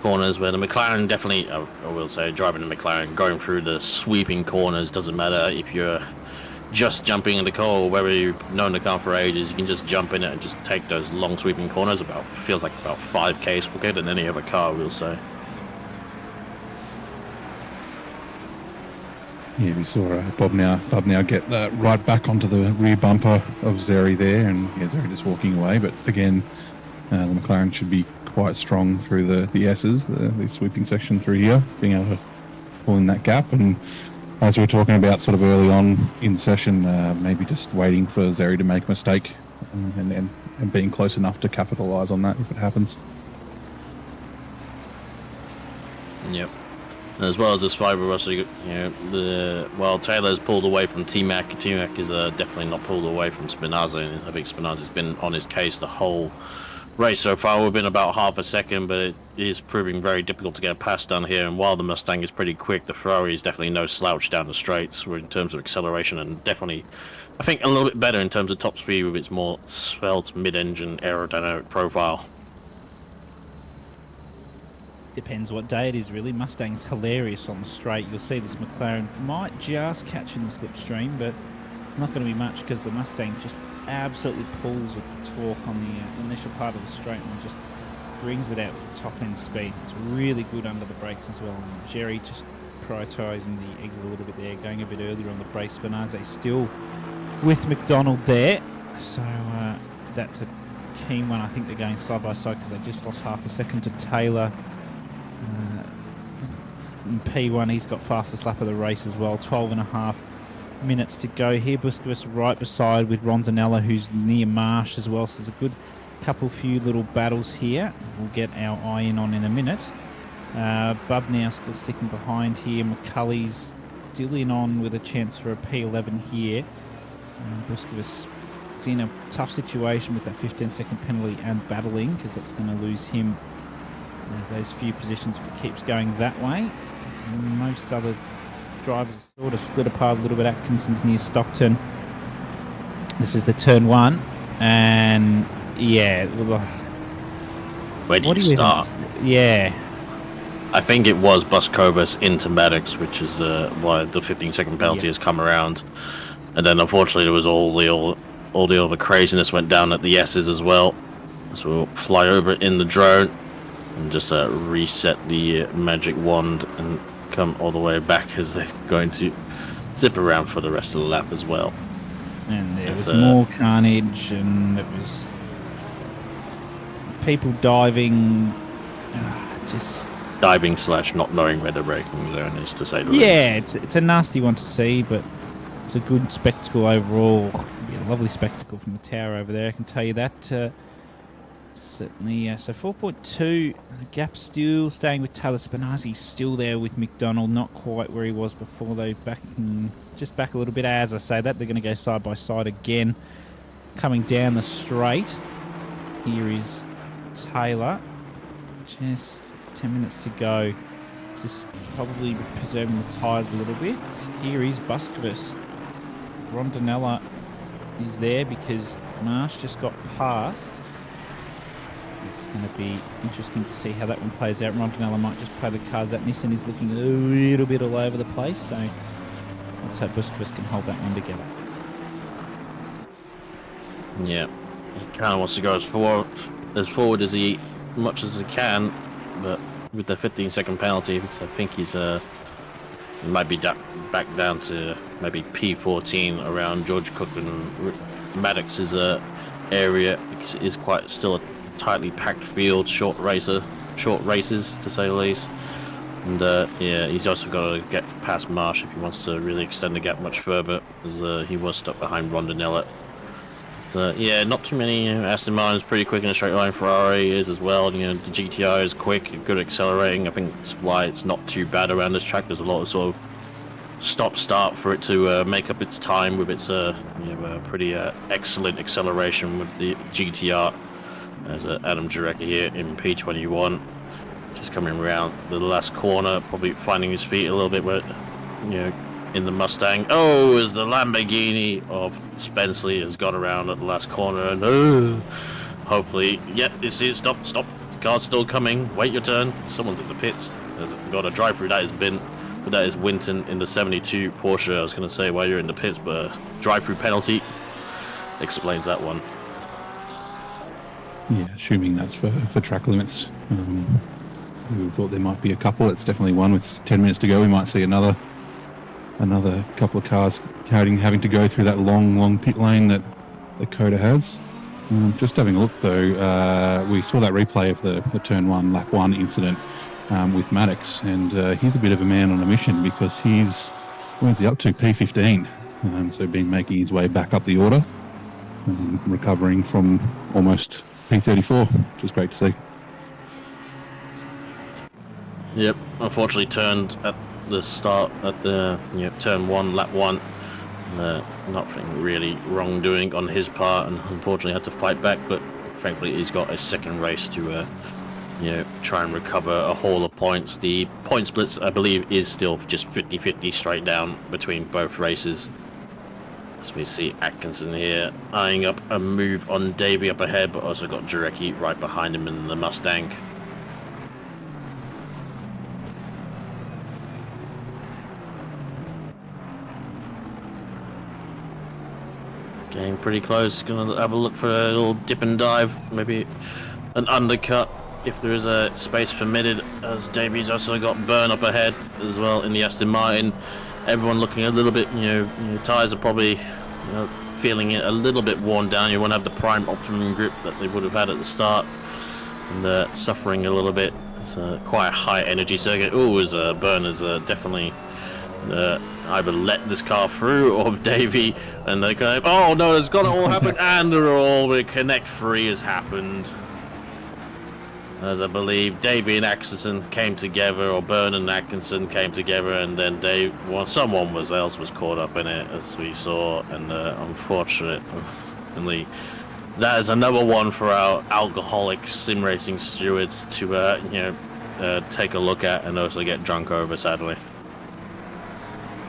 corners, where the McLaren definitely, I will say, driving the McLaren, going through the sweeping corners, doesn't matter if you're just jumping in the car or whether you've known the car for ages, you can just jump in it and just take those long sweeping corners, feels like about 5Ks quicker than any other car, we'll say. Yeah, we saw Bob now get right back onto the rear bumper of Zeri there, and Zeri just walking away. But again, the McLaren should be quite strong through the S's, the sweeping section through here, being able to pull in that gap. And as we were talking about sort of early on in the session, maybe just waiting for Zeri to make a mistake and being close enough to capitalise on that if it happens. Yep. As well as the Spider Russell, while Taylor's pulled away from T-Mac is definitely not pulled away from Spinazza, and I think Spinazza's been on his case the whole race so far. We've been about half a second, but it is proving very difficult to get a pass done here. And while the Mustang is pretty quick, the Ferrari is definitely no slouch down the straights in terms of acceleration, and definitely, I think, a little bit better in terms of top speed with its more svelte mid-engine aerodynamic profile. Depends what day it is, really. Mustang's hilarious on the straight. You'll see this McLaren might just catch in the slipstream, but not going to be much, because the Mustang just absolutely pulls with the torque on the initial part of the straight and just brings it out with the top end speed. It's really good under the brakes as well. And Jerry just prioritising the exit a little bit there, going a bit earlier on the brakes. Spinazza still with McDonald there, so that's a keen one. I think they're going side by side because they just lost half a second to Taylor. in P1. He's got fastest lap of the race as well. 12.5 minutes to go here. Busquets right beside with Rondinella, who's near Marsh as well. So there's a good few little battles here. We'll get our eye in on in a minute. Bub now still sticking behind here. McCulley's still in on with a chance for a P11 here. Busquets is in a tough situation with that 15-second penalty and battling, because that's going to lose him those few positions if it keeps going that way. Most other drivers sort of split apart a little bit. Atkinson's near Stockton. This is the turn 1, and yeah. Where do you start? Yeah. I think it was Buscobus into Maddox, which is why the 15-second penalty has come around. And then unfortunately there was all the other craziness went down at the S's as well. So we'll fly over in the drone and just reset the magic wand and come all the way back, as they're going to zip around for the rest of the lap as well. And there was more carnage, and it was people diving, just diving / not knowing where the braking zone is, to say the least. Yeah, it's a nasty one to see, but it's a good spectacle overall. It'll be a lovely spectacle from the tower over there, I can tell you that. Certainly, so 4.2, the gap still staying with Taylor. Spinazzi still there with McDonald, not quite where he was before, though, just back a little bit. As I say that, they're going to go side by side again. Coming down the straight, here is Taylor. Just 10 minutes to go. Just probably preserving the tyres a little bit. Here is Busquets. Rondinella is there because Marsh just got past. It's going to be interesting to see how that one plays out. Rondinella might just play the cards. That Nissan is looking a little bit all over the place, so let's hope Busquets can hold that one together. Yeah, he kind of wants to go as forward as he much as he can, but with the 15-second penalty, because I think he might be back down to maybe P14 around George Cook and Maddox's area. It is quite still a tightly packed field, short races to say the least. And yeah, he's also got to get past Marsh if he wants to really extend the gap much further, as he was stuck behind Rondinella. So yeah, not too many. Aston Martin's pretty quick in a straight line. Ferrari is as well. The GTI is quick, good accelerating. I think that's why it's not too bad around this track. There's a lot of sort of stop-start for it to make up its time with its pretty excellent acceleration with the GTR. There's Adam Jarecki here in P21, just coming around the last corner, probably finding his feet a little bit where, in the Mustang. Oh, as the Lamborghini of Spenceley has got around at the last corner, and hopefully, stop, the car's still coming, wait your turn, someone's at the pits, there's got a drive-through, that is Winton in the 72 Porsche. I was going to say while you're in the pits, but drive-through penalty explains that one. Yeah, assuming that's for track limits. We thought there might be a couple. It's definitely one. With 10 minutes to go, we might see another couple of cars having to go through that long pit lane that the COTA has. Just having a look though, we saw that replay of the turn 1, lap 1 incident with Maddox, and he's a bit of a man on a mission, because where's he up to? P15. So been making his way back up the order, recovering from almost P34, which is great to see. Yep, unfortunately turned at the start at the turn 1, lap 1. Nothing really wrongdoing on his part, and unfortunately had to fight back. But frankly, he's got a second race to try and recover a haul of points. The point splits, I believe, is still just 50-50 straight down between both races. As we see Atkinson here eyeing up a move on Davey up ahead, but also got Jarecki right behind him in the Mustang. It's getting pretty close. Gonna have a look for a little dip and dive, maybe an undercut if there is a space permitted, as Davey's also got Byrne up ahead as well in the Aston Martin. Everyone looking a little bit, tyres are probably feeling it a little bit worn down. You want to have the prime optimum grip that they would have had at the start. and suffering a little bit. It's quite a high energy circuit. Oh, as Berners definitely either let this car through or Davey, and they go, oh no, it's got to all happen, and they're all the connect free has happened. As I believe Davey and Atkinson came together, or Byrne and Atkinson came together, and then someone else was caught up in it, as we saw, and unfortunately, that is another one for our alcoholic sim racing stewards to take a look at and also get drunk over, sadly.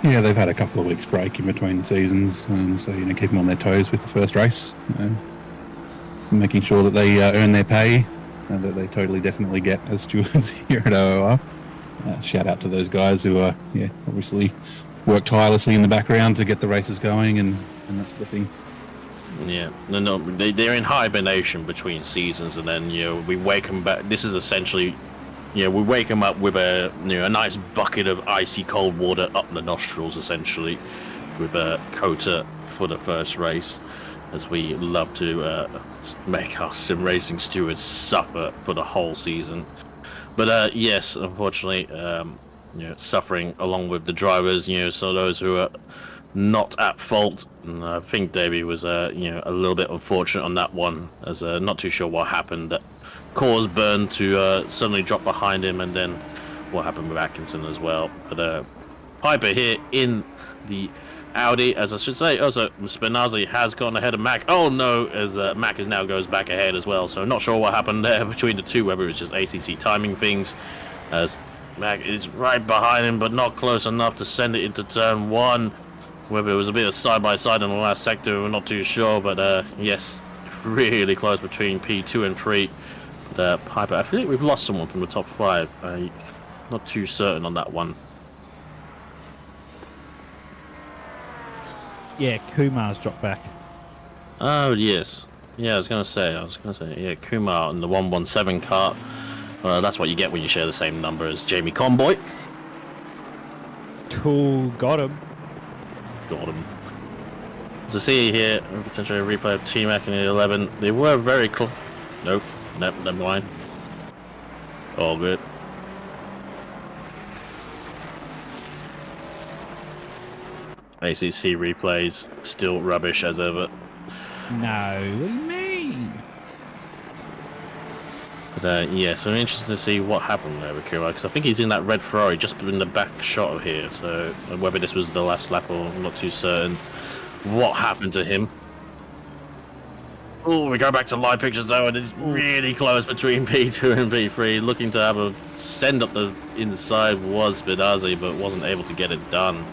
Yeah, they've had a couple of weeks break in between seasons, so keep them on their toes with the first race, making sure that they earn their pay. That they totally definitely get as stewards here at OOR. Shout out to those guys who obviously work tirelessly in the background to get the races going and that sort of thing. Yeah, no, they're in hibernation between seasons, and then we wake them back. This is essentially, we wake them up with a nice bucket of icy cold water up the nostrils, essentially, with a COTA for the first race, as we love to make our sim racing stewards suffer for the whole season. But yes, unfortunately, suffering along with the drivers, so those who are not at fault. And I think Davey was a little bit unfortunate on that one, as not too sure what happened that caused Byrne to suddenly drop behind him, and then what happened with Atkinson as well. But Piper here in the Audi, as I should say. Also, Spinazzi has gone ahead of Mac. Oh no, as Mac now goes back ahead as well. So not sure what happened there between the two, whether it's just ACC timing things, as Mac is right behind him, but not close enough to send it into turn one. Whether it was a bit of side-by-side in the last sector, we're not too sure. But yes, really close between P2 and 3. But Piper, I feel like we've lost someone from the top 5. Not too certain on that one. Yeah, Kumar's dropped back. Oh, yes. Yeah, I was going to say, yeah, Kumar in the 117 car. That's what you get when you share the same number as Jamie Conboy. Cool, got him. Got him. So see here, potentially a replay of T-Mac in the 11. They were very close. Nope, never mind. All good. ACC replays, still rubbish as ever. No, what do you mean? But yeah, so I'm interested to see what happened there with Kumar, because I think he's in that red Ferrari just in the back shot of here, so whether this was the last lap or I'm not too certain what happened to him. Oh, we go back to live pictures though, and it's really close between P2 and P3. Looking to have a send up the inside was Spinazzi, but wasn't able to get it done.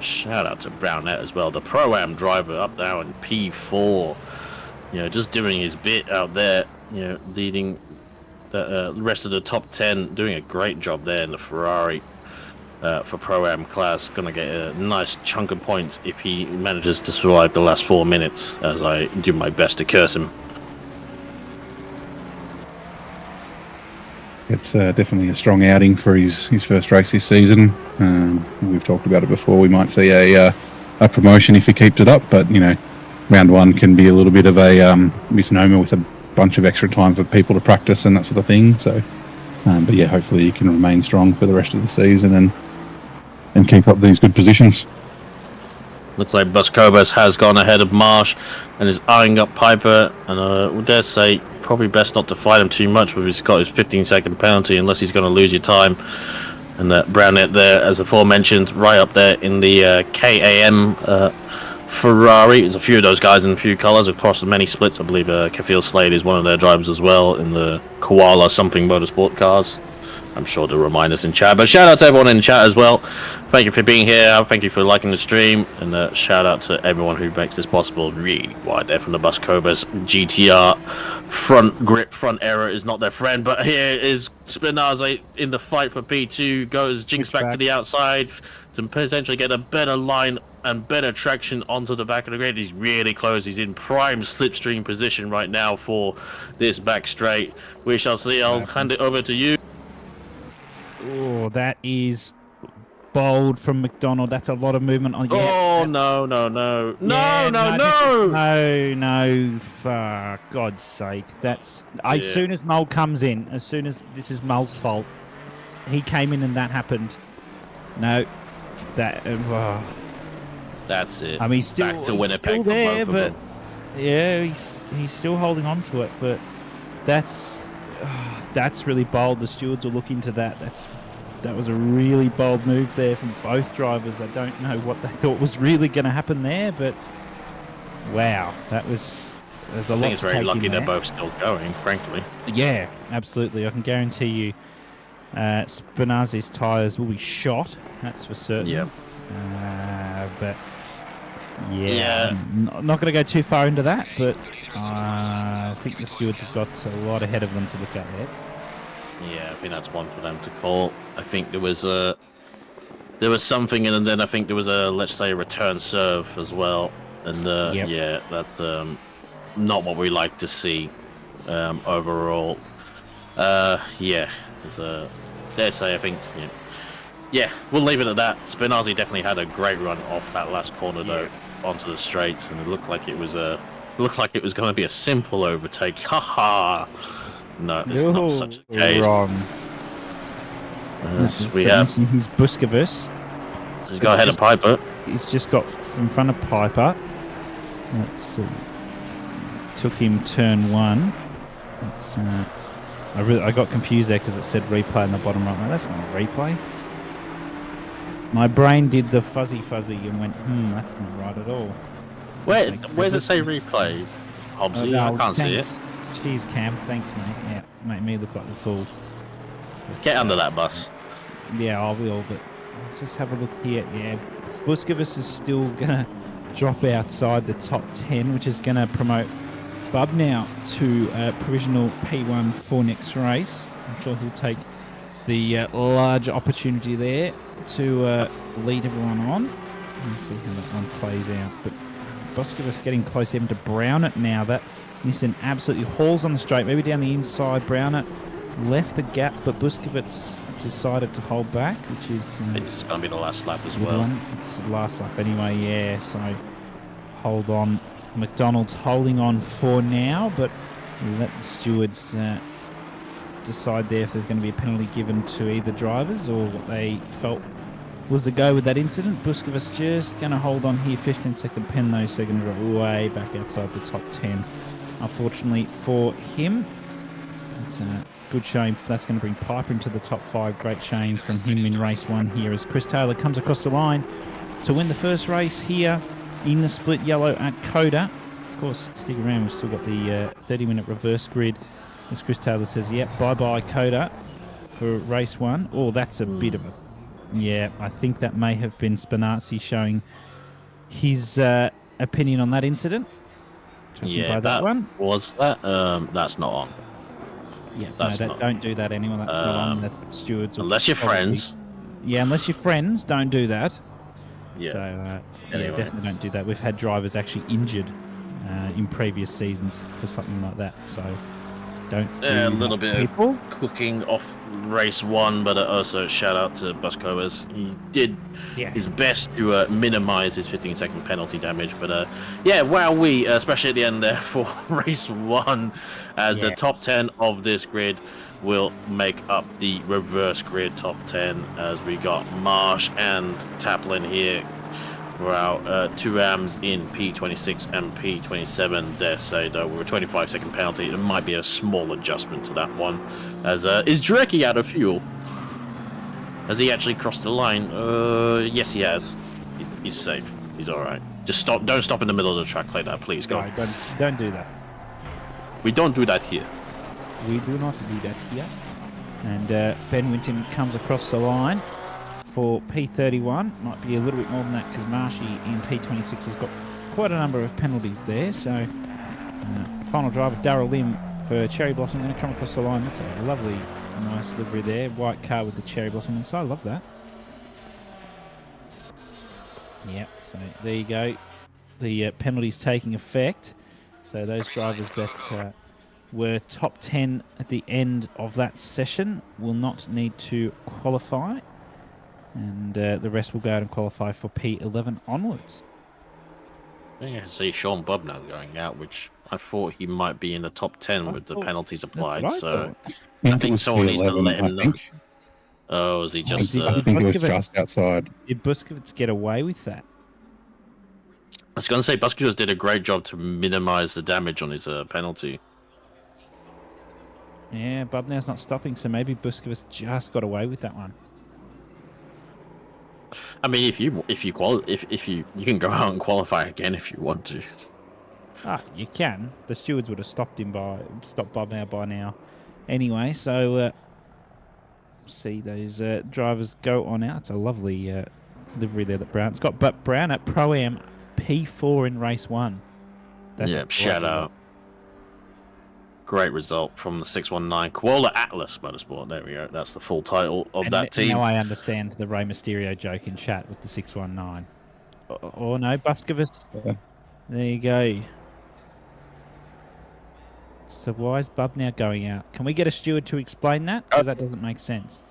Shout out to Brownette as well, the Pro-Am driver up now in P4, just doing his bit out there, leading the rest of the top 10, doing a great job there in the Ferrari for Pro-Am class. Gonna get a nice chunk of points if he manages to survive the last 4 minutes, as I do my best to curse him. It's definitely a strong outing for his first race this season. We've talked about it before. We might see a promotion if he keeps it up, but round one can be a little bit of a misnomer with a bunch of extra time for people to practice and that sort of thing. So, but yeah, hopefully he can remain strong for the rest of the season and keep up these good positions. Looks like Buscobas has gone ahead of Marsh and is eyeing up Piper, and I would dare say probably best not to fight him too much with he's got his 15-second penalty, unless he's going to lose your time. And Brownette there, as aforementioned, right up there in the KAM Ferrari. There's a few of those guys in a few colours across the many splits. I believe Kafil Slade is one of their drivers as well in the Koala something motorsport cars. I'm sure to remind us in chat. But shout out to everyone in chat as well. Thank you for being here. Thank you for liking the stream. And shout out to everyone who makes this possible. Really wide there from the Buscobas GTR. Front grip, front error is not their friend. But here is Spinazzi in the fight for P2. Goes Jinx back to the outside to potentially get a better line and better traction onto the back of the grid. He's really close. He's in prime slipstream position right now for this back straight. We shall see. I'll hand it over to you. Oh, that is bold from McDonald. That's a lot of movement on. Oh, no. No, for God's sake. That's as soon as Mull comes in, as soon as this is Mull's fault, he came in and that happened. No, that. That's it. I mean, he's back to Winnipeg still there, for both of but them. yeah, he's still holding on to it. But that's really bold. The stewards will look into that. That was a really bold move there from both drivers. I don't know what they thought was really going to happen there, but wow, there's a lot. I think it's very lucky they're both still going, frankly. Yeah, absolutely. I can guarantee you, Spinazzi's tyres will be shot. That's for certain. Yeah. But yeah, I'm not going to go too far into that, but I think the stewards have got a lot ahead of them to look at there. Yeah, I think that's one for them to call. I think there was something, and then I think there was a, let's say, a return serve as well. And yeah, that's not what we like to see overall. Yeah, dare say, I think. Yeah, we'll leave it at that. Spinazzi definitely had a great run off that last corner though, onto the straights, and it looked like it was going to be a simple overtake. Haha. No, it's not such a case. Wrong. We have. He's Buskovus. So he's got ahead of Piper. He's just got in front of Piper. Let's see. Took him turn one. I got confused there because it said replay in the bottom right. No, that's not a replay. My brain did the fuzzy and went, that's not right at all. Where's it say replay? Hobbsy, I can't see it. Cheers, Cam. Thanks, mate. Yeah, make me look like the fool. Get under that bus. Yeah, I will, but let's just have a look here. Yeah, Buskovus is still going to drop outside the top 10, which is going to promote Bub now to provisional P1 for next race. I'm sure he'll take the large opportunity there to lead everyone on. Let's see how that one plays out. But Buskovus getting close even to Brownett now. That Nissan absolutely hauls on the straight, maybe down the inside. Brownett left the gap, but Buskovus decided to hold back, which is... it's going to be the last lap as well. It's the last lap anyway, yeah, so hold on. McDonald's holding on for now, but we'll let the stewards decide there if there's going to be a penalty given to either drivers or what they felt was the go with that incident. Buskovus just going to hold on here, 15-second pen though, so going to drop way back outside the top 10. Unfortunately for him, it's a good showing. That's going to bring Piper into the top 5. Great showing from him in race 1 here as Chris Taylor comes across the line to win the first race here in the split yellow at COTA. Of course, stick around, we've still got the 30-minute reverse grid. As Chris Taylor says, yep, bye-bye COTA for race 1. Oh, that's a bit of a... Yeah, I think that may have been Spinazzi showing his opinion on that incident. Yeah, that one. Was that? That's not on. Yeah, don't do that anymore. That's not on. The stewards. Unless you're friends. Yeah, unless you're friends, don't do that. Yeah. So, anyway. Definitely don't do that. We've had drivers actually injured in previous seasons for something like that. So, don't. A little bit of cooking off race 1, but also shout out to Busco as he did his best to minimize his 15-second penalty damage. But we especially at the end there for race 1, as the top 10 of this grid will make up the reverse grid top 10, as we got Marsh and Taplin here for our 2 AMs in P26 and P27. Dare say, though, with a 25-second penalty, there might be a small adjustment to that one. As is Drekkie out of fuel? Has he actually crossed the line? Yes, he has. He's safe. He's all right. Just stop. Don't stop in the middle of the track like that, please. Go. No, don't do that. We don't do that here. We do not do that here. And Ben Winton comes across the line for P31. Might be a little bit more than that because Marshy in P26 has got quite a number of penalties there. So final driver Darryl Lim for Cherry Blossom going to come across the line. That's a lovely, nice livery there. White car with the Cherry Blossom inside. I love that. Yep, so there you go. The penalties taking effect. So those drivers that were top 10 at the end of that session will not need to qualify. And the rest will go out and qualify for P11 onwards. I think I can see Sean Bob now going out, which I thought he might be in the top 10 with the penalties applied. That's what I So thought. I think someone needs to let him know. think. Oh, is he just? I think it was just outside. Did Buskovitz get away with that? I was going to say Buskovitz did a great job to minimise the damage on his penalty. Yeah, Bubnow's not stopping, so maybe Buskovitz just got away with that one. I mean, if you can go out and qualify again if you want to. Ah, you can. The stewards would have stopped Bubnow by now. Anyway, so see those drivers go on out. It's a lovely livery there that Brown's got. But Brown at Pro-Am P4 in race 1. Yeah, shout out. Great result from the 619 Koala Atlas Motorsport. There we go. That's the full title of that team. Now I understand the Rey Mysterio joke in chat with the 619. Oh no, Buskovitz. Yeah. There you go. So why is Bubnow going out? Can we get a steward to explain that? Because that doesn't make sense.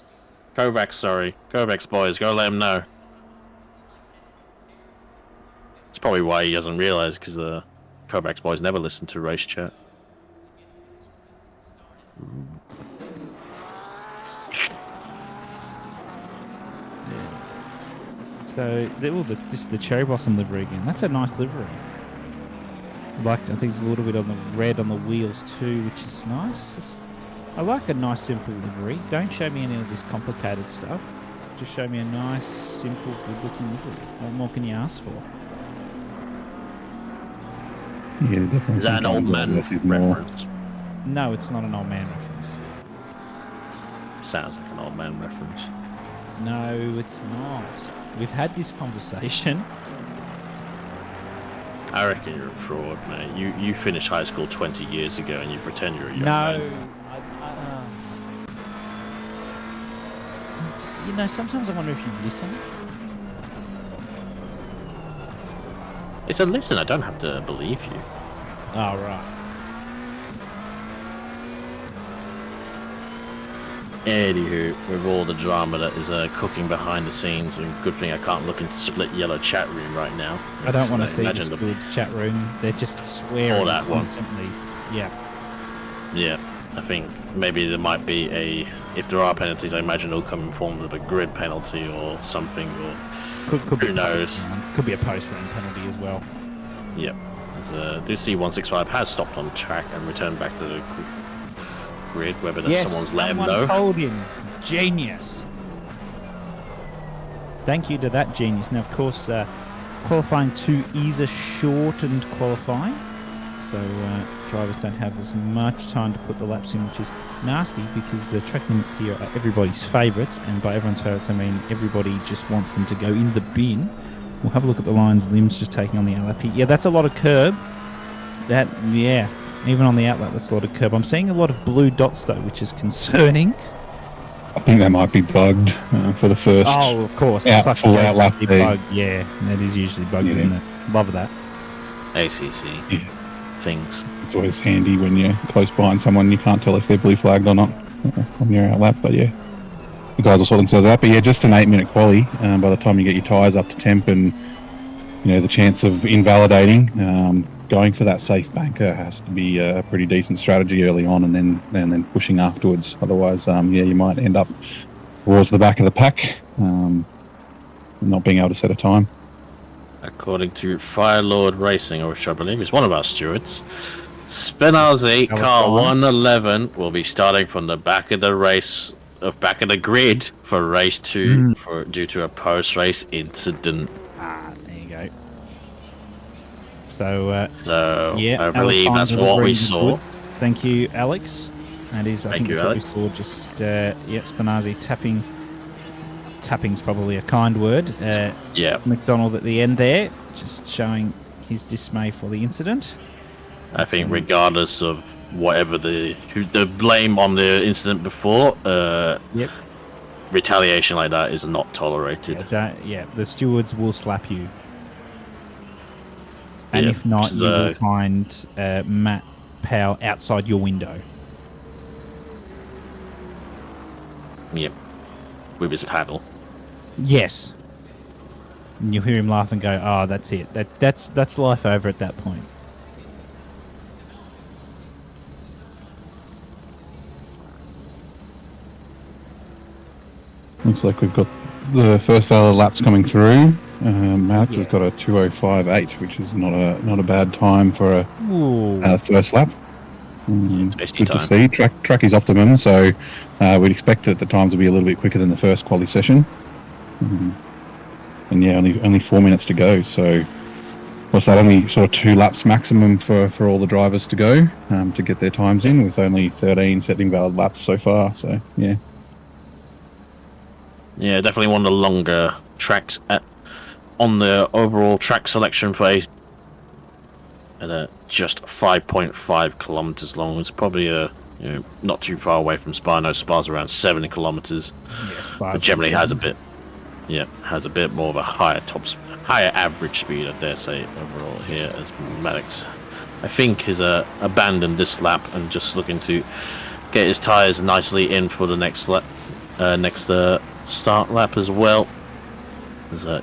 Kovacs, sorry. Kovacs boys, go let him know. That's probably why he doesn't realise, because the Kovacs boys never listen to race chat. So this is the Cherry Blossom livery again. That's a nice livery. I think it's a little bit on the red on the wheels too, which is nice. I like a nice simple livery. Don't show me any of this complicated stuff. Just show me a nice, simple, good-looking livery. What more can you ask for? Yeah, definitely. Is that an old man reference? No, it's not an old man reference. Sounds like an old man reference. No, it's not. We've had this conversation. I reckon you're a fraud, mate. You finished high school 20 years ago and you pretend you're a young man. You know, sometimes I wonder if you listen. It's a listen. I don't have to believe you. Oh, right. Anywho, with all the drama that is cooking behind the scenes, and good thing I can't look into split yellow chat room right now. I don't want to see the school's chat room. They're just swearing that constantly. Yeah. Yeah, I think maybe there might be if there are penalties, I imagine it'll come in form of a grid penalty or something, or could be who knows. Could be a post-run penalty as well. Yep. Do see 165 has stopped on track and returned back to the grid, whether someone's let him know. Told him. Genius. Thank you to that genius. Now, of course, qualifying 2 is a shortened qualifying, so drivers don't have as much time to put the laps in, which is nasty because the track limits here are everybody's favourites, and by everyone's favourites I mean everybody just wants them to go in the bin. We'll have a look at the lines. Lim's just taking on the LRP. Yeah, that's a lot of curb. Yeah. Even on the outlet, that's a lot of curb. I'm seeing a lot of blue dots, though, which is concerning. I think they might be bugged for the first. Oh, of course. Full out lap. Yeah, that is usually bugged, isn't it? Love that. ACC things. It's always handy when you're close behind someone, you can't tell if they're blue flagged or not on your out lap. But yeah, the guys will sort themselves out. But yeah, just an 8-minute quali. By the time you get your tyres up to temp, and the chance of invalidating. Going for that safe banker has to be a pretty decent strategy early on, and then pushing afterwards. Otherwise, you might end up towards the back of the pack, not being able to set a time. According to Firelord Racing, which I believe is one of our stewards, Spinazzi car 111 will be starting from the back of the back of the grid for race 2 due to a post-race incident. There you go. So I believe that's what we saw. Thank you, Alex. That is, I think that's what we saw. Just Spinazzi tapping. Tapping's probably a kind word. McDonald at the end there, just showing his dismay for the incident. I think regardless of whatever the blame on the incident before, retaliation like that is not tolerated. The stewards will slap you. And if not, you will find Matt Powell outside your window. Yep. With his paddle. Yes. And you'll hear him laugh and go, "Oh, that's it. That's life over at that point." Looks like we've got the first valid laps coming through. Max has got a 2:05.8, which is not a bad time for a first lap. Good to see. Track is optimum, so we'd expect that the times will be a little bit quicker than the first quali session. And yeah, only 4 minutes to go. So what's that? Only sort of 2 laps maximum for all the drivers to go to get their times in, with only 13 setting valid laps so far. So yeah. Yeah, definitely one of the longer tracks on the overall track selection phase. And just 5.5 kilometers long. It's probably not too far away from Spa. No, Spa's around 70 kilometers. Yes, but generally has a bit more of a higher average speed, I dare say, overall here, as Maddox, I think, has abandoned this lap and just looking to get his tyres nicely in for the next start lap as well.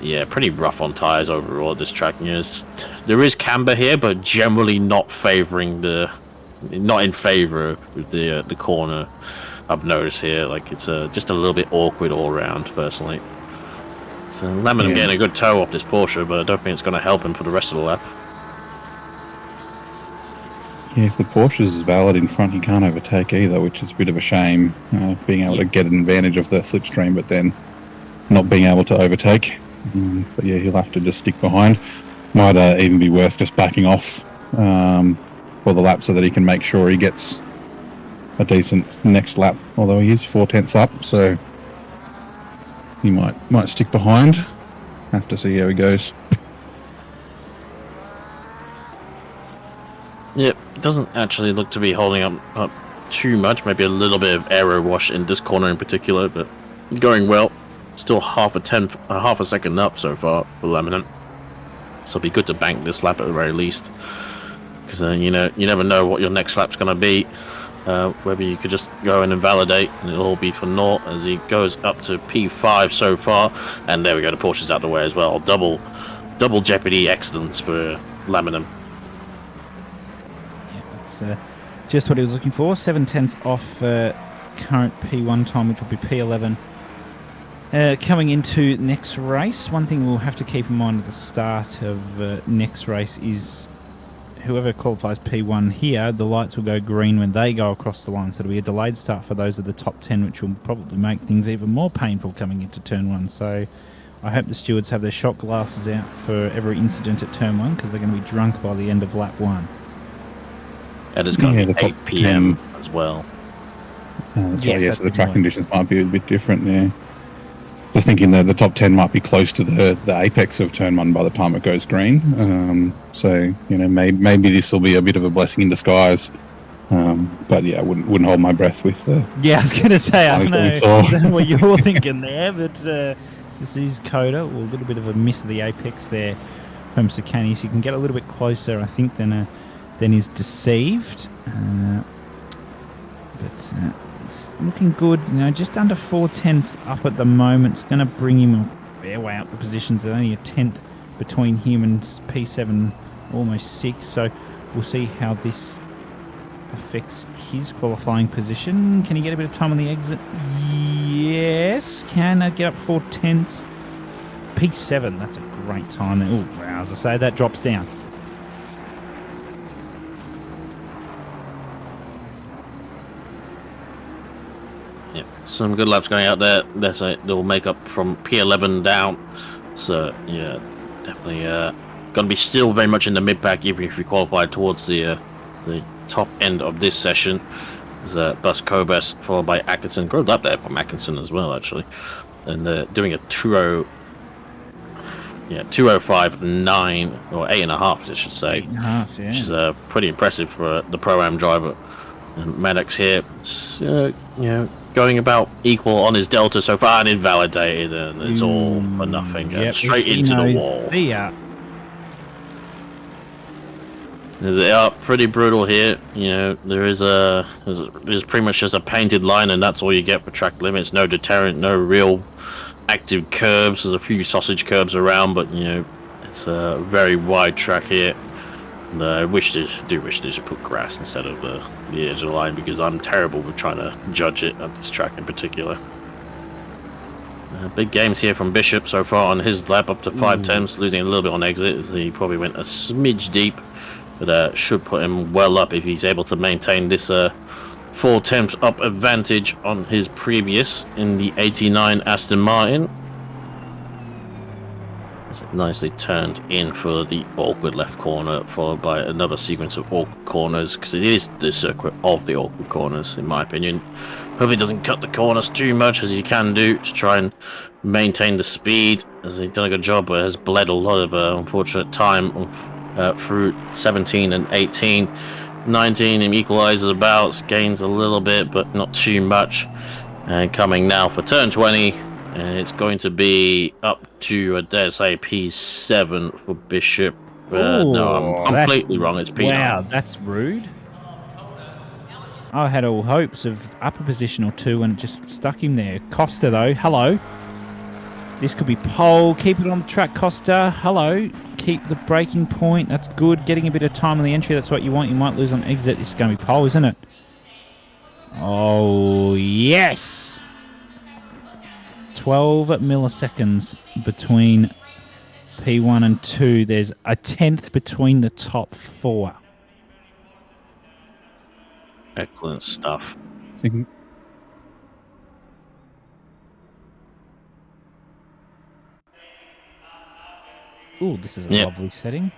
Yeah, pretty rough on tyres overall at this track. There is camber here, but generally not in favour of the corner. I've noticed here, like it's just a little bit awkward all around, personally. So Laminum getting a good toe off this Porsche, but I don't think it's going to help him for the rest of the lap. Yeah, if the Porsche is valid in front, he can't overtake either, which is a bit of a shame. Being able to get an advantage of the slipstream, but then not being able to overtake. But yeah, he'll have to just stick behind. Might even be worth just backing off for the lap so that he can make sure he gets a decent next lap. Although he is 4/10 up, so he might stick behind. Have to see how he goes. Yep, doesn't actually look to be holding up too much. Maybe a little bit of aero wash in this corner in particular, but going well. Still half a second up so far for Laminant. So it'll be good to bank this lap at the very least, because you never know what your next lap's going to be. Whether you could just go in and validate, and it'll all be for naught as he goes up to P5 so far. And there we go, the Porsche's out the way as well. Double jeopardy excellence for Laminant. Yeah, that's just what he was looking for. 7/10 off current P1 time, which will be P11. Coming into next race, one thing we'll have to keep in mind at the start of next race is whoever qualifies P1 here, the lights will go green when they go across the line. So it'll be a delayed start for those of the top 10, which will probably make things even more painful coming into turn 1. So I hope the stewards have their shot glasses out for every incident at turn 1, because they're going to be drunk by the end of lap 1. And it's going to be 8 PM as well. That's right, yeah, so the track conditions might be a bit different there. Just thinking that the top 10 might be close to the apex of turn 1 by the time it goes green. So maybe this will be a bit of a blessing in disguise. But yeah, I wouldn't hold my breath with. Yeah, I was going to say, I don't know what you're thinking there, but this is COTA. Well, a little bit of a miss of the apex there from Sakani. So you can get a little bit closer, I think, than is deceived. But it's looking good, just under 4/10 up at the moment. It's going to bring him a fair way up the positions. There's only a 10th between him and P7, almost 6. So we'll see how this affects his qualifying position. Can he get a bit of time on the exit? Yes. Can I get up 4/10? P7, that's a great time there. Oh, wow, as I say, that drops down. Some good laps going out there. They'll make up from P11 down. So yeah, definitely gonna be still very much in the mid pack, even if we qualify towards the top end of this session. There's Bus Kobes followed by Atkinson. Good up there from Atkinson as well, actually, and doing a 2:05.9 or 8.5, I should say. 8.5, yeah. Which is pretty impressive for the Pro-Am driver. And Maddox here, going about equal on his delta so far and invalidated, and it's all for nothing. Straight into the wall. Yeah. Pretty brutal here. There's pretty much just a painted line, and that's all you get for track limits. No deterrent, no real active curbs. There's a few sausage curbs around, but you know, it's a very wide track here. And I do wish to just put grass instead of the edge of the line, because I'm terrible with trying to judge it at this track in particular. Big games here from Bishop so far on his lap, up to 5 tenths, losing a little bit on exit as he probably went a smidge deep, but should put him well up if he's able to maintain this 4 tenths up advantage on his previous in the 89 Aston Martin. As it nicely turned in for the awkward left corner, followed by another sequence of awkward corners, because it is the circuit of the awkward corners, in my opinion. Hope he doesn't cut the corners too much, as he can do, to try and maintain the speed, as he's done a good job, but has bled a lot of unfortunate time through 17 and 18. 19 in equalizes about, gains a little bit, but not too much. And coming now for turn 20, and it's going to be up to, I dare say, P7 for Bishop. No, I'm completely wrong. It's P9. Wow, that's rude. I had all hopes of upper position or two and just stuck him there. Costa, though, hello. This could be pole. Keep it on the track, Costa. Hello. Keep the braking point. That's good. Getting a bit of time on the entry. That's what you want. You might lose on exit. This is going to be pole, isn't it? Oh, yes. 12 milliseconds between P1 and 2. There's a 10th between the top 4. Excellent stuff. Ooh, this is a lovely setting.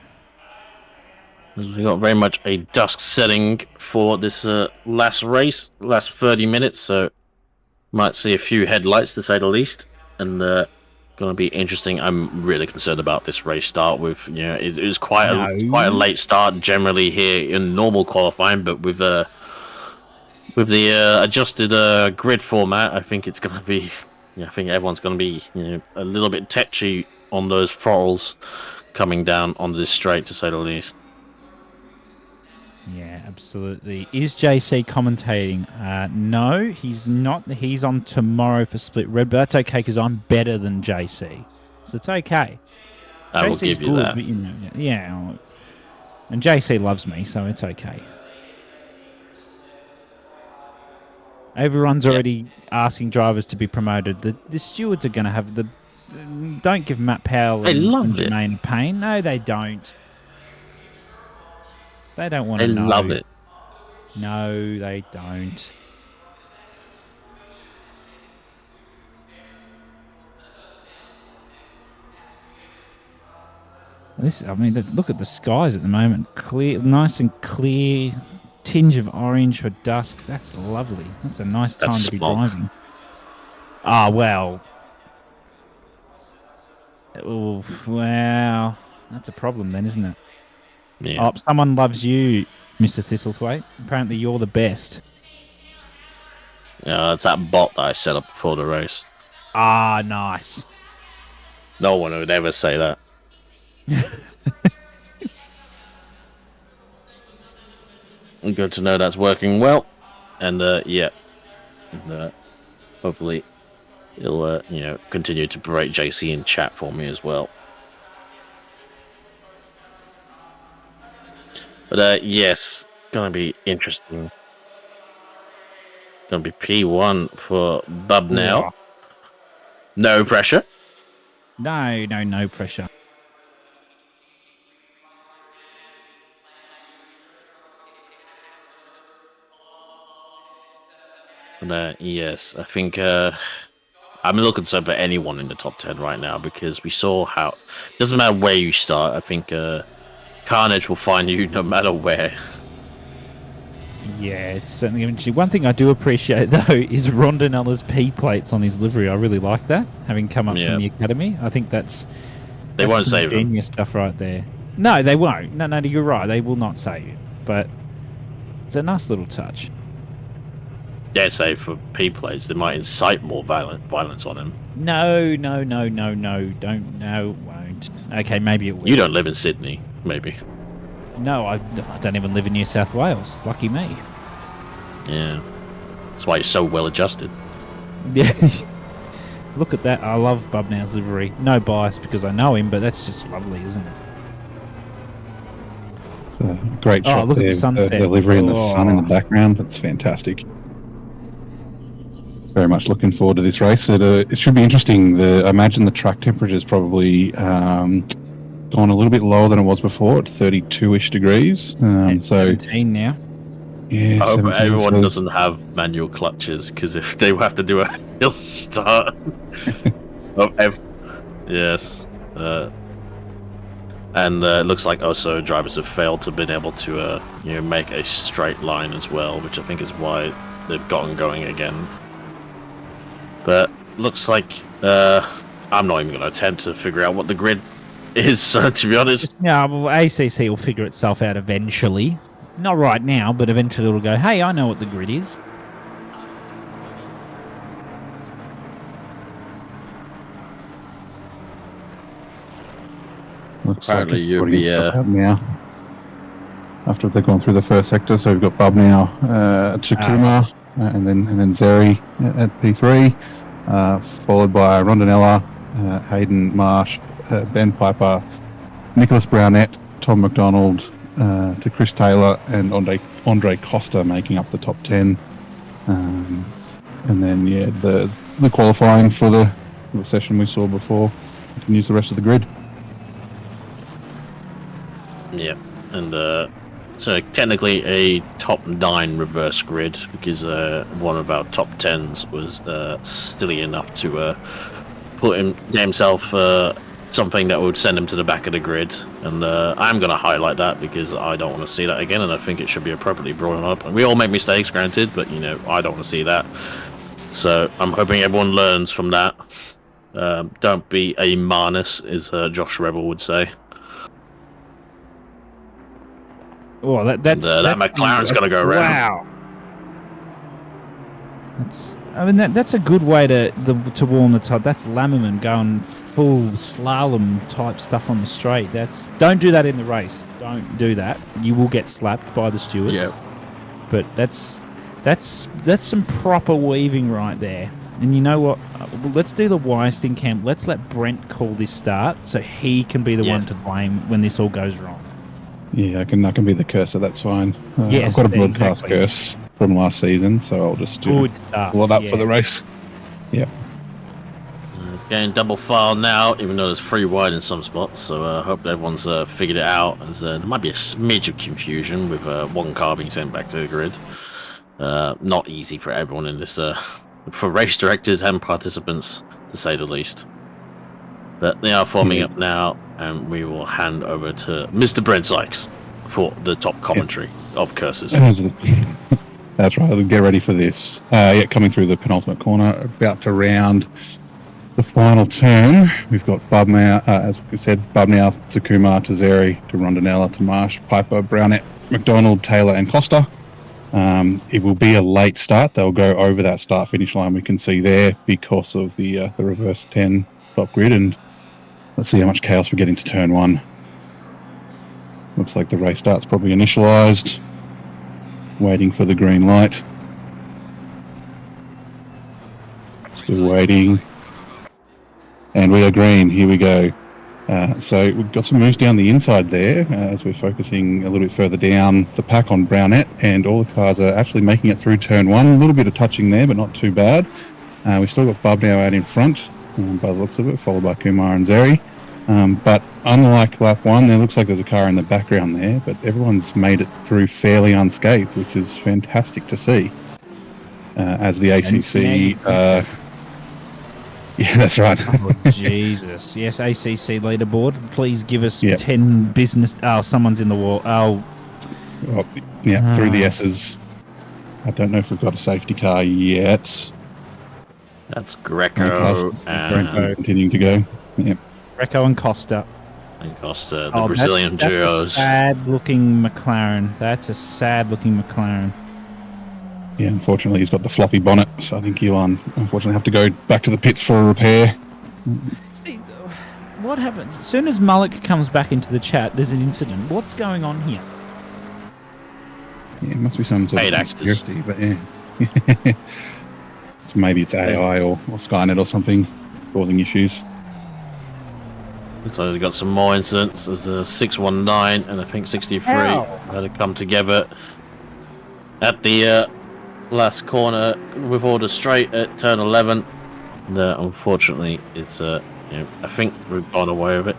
We got very much a dusk setting for this last race, last 30 minutes, so might see a few headlights to say the least, and going to be interesting. I'm really concerned about this race start. With it was quite a late start generally here in normal qualifying, but with the adjusted grid format, I think it's going to be. I think everyone's going to be a little bit tetchy on those throttles coming down on this straight, to say the least. Yeah, absolutely. Is JC commentating? No, he's not. He's on tomorrow for Split Red, but that's okay because I'm better than JC, so it's okay. I will give you that. But, yeah, and JC loves me, so it's okay. Everyone's already asking drivers to be promoted. The stewards are going to have the. Don't give Matt Powell and Jermaine a pain. No, they don't. They don't want to know. They love it. No, they don't. Look at the skies at the moment. Clear, nice and clear. Tinge of orange for dusk. That's lovely. That's a nice time to be driving. Ah, well. Oh, wow. That's a problem then, isn't it? Yeah. Oh, someone loves you, Mr. Thistlethwaite. Apparently you're the best. Yeah, it's that bot that I set up before the race. Ah, nice. No one would ever say that. Good to know that's working well. And, hopefully it'll, continue to berate JC in chat for me as well. But, yes, gonna be interesting. Gonna be P1 for Bub now. Yeah. No pressure. No pressure. But, yes, I think I'm looking for anyone in the top 10 right now, because we saw how it doesn't matter where you start. I think Carnage will find you no matter where. Yeah, it's certainly interesting. One thing I do appreciate, though, is Rondinella's P plates on his livery. I really like that, having come up from the academy. I think that's won't save genius stuff right there. No, they won't. No, you're right. They will not save it. But it's a nice little touch. Dare say for P plates, they might incite more violence on him. No, don't. No, won't. Okay, maybe it will. You don't live in Sydney, maybe. No, I don't even live in New South Wales. Lucky me. Yeah. That's why you're so well adjusted. Yeah. Look at that. I love Bubnow's livery. No bias because I know him, but that's just lovely, isn't it? It's a great shot look at there. the sunset. The livery and the sun in the Oh. background. It's fantastic. Very much looking forward to this race. It should be interesting. I imagine the track temperature is probably gone a little bit lower than it was before, at 32-ish degrees. So 17 now. yeah, I hope 17, everyone so- doesn't have manual clutches, because if they have to do a hill start, yes, and it looks like also drivers have failed to been able to make a straight line as well, which I think is why they've gotten going again. But looks like I'm not even going to attempt to figure out what the grid is. So to be honest, Yeah, well, ACC will figure itself out eventually. Not right now, but eventually it'll go, hey, I know what the grid is. Looks Apparently like it's you'll putting be, itself out now. After they've gone through the first sector, so we've got Bubnow, Takuma, and then Zeri at P3, followed by Rondinella, Hayden Marsh, Ben Piper, Nicholas Brownette, Tom McDonald, to Chris Taylor, and Andre Costa making up the top 10. And then the qualifying for the session we saw before continues the rest of the grid. yeah, and so technically a top 9 reverse grid, because one of our top 10s was silly enough to get himself something that would send him to the back of the grid, and I'm going to highlight that because I don't want to see that again, and I think it should be appropriately brought up. And we all make mistakes, granted, but I don't want to see that. So I'm hoping everyone learns from that. Don't be a Marnus, as Josh Rebel would say. Oh, that McLaren's going to go around. Wow. That's a good way to warm the tide. That's Lammerman going full slalom type stuff on the straight. Don't do that in the race. Don't do that. You will get slapped by the stewards. Yeah. But that's some proper weaving right there. And you know what? Let's do the wise thing, Cam. Let's let Brent call this start so he can be the one to blame when this all goes wrong. Yeah, I can be the cursor. That's fine. Yes, I've got a broadcast exactly. curse from last season, so I'll just Good stuff. pull it up for the race. Yeah. Getting double file now, even though there's 3 wide in some spots. So I hope everyone's figured it out. As there might be a smidge of confusion with one car being sent back to the grid. Not easy for everyone in this, for race directors and participants, to say the least. But they are forming up now, and we will hand over to Mr. Brent Sykes for the top commentary of curses. That's right. Get ready for this. Coming through the penultimate corner, about to round the final turn. We've got Bubnow, as we said, Bubnow, Takuma, Tazeri, to Rondinella, to Marsh, Piper, Brownette, McDonald, Taylor, and Costa. It will be a late start. They'll go over that start-finish line we can see there because of the reverse 10 top grid, and let's see how much chaos we get into turn 1. Looks like the race start's probably initialized. Waiting for the green light. Still waiting. And we are green. Here we go. So we've got some moves down the inside there as we're focusing a little bit further down the pack on Brownette, and all the cars are actually making it through turn 1. A little bit of touching there, but not too bad. We've still got Bubnow out in front, by the looks of it, followed by Kumar and Zeri. But unlike lap 1, there looks like there's a car in the background there, but everyone's made it through fairly unscathed, which is fantastic to see. As the ACC... yeah, that's right. Oh, Jesus. Yes, ACC leaderboard. Please give us 10 business... Oh, someone's in the wall. Through the S's. I don't know if we've got a safety car yet. That's Greco. Greco continuing to go. Yep. Greco and Costa. And Costa, the Brazilian duos. That's a sad-looking McLaren. That's a sad-looking McLaren. Yeah, unfortunately, he's got the floppy bonnet, so I think he'll unfortunately have to go back to the pits for a repair. See, what happens? As soon as Mullock comes back into the chat, there's an incident. What's going on here? Yeah, it must be some sort of conspiracy, but yeah. So maybe it's AI or Skynet or something. causing issues. Looks like we've got some more incidents. There's a 619 and I think 63 had to come together at the last corner with order straight at turn 11. And, unfortunately, it's I think we've gone away with it.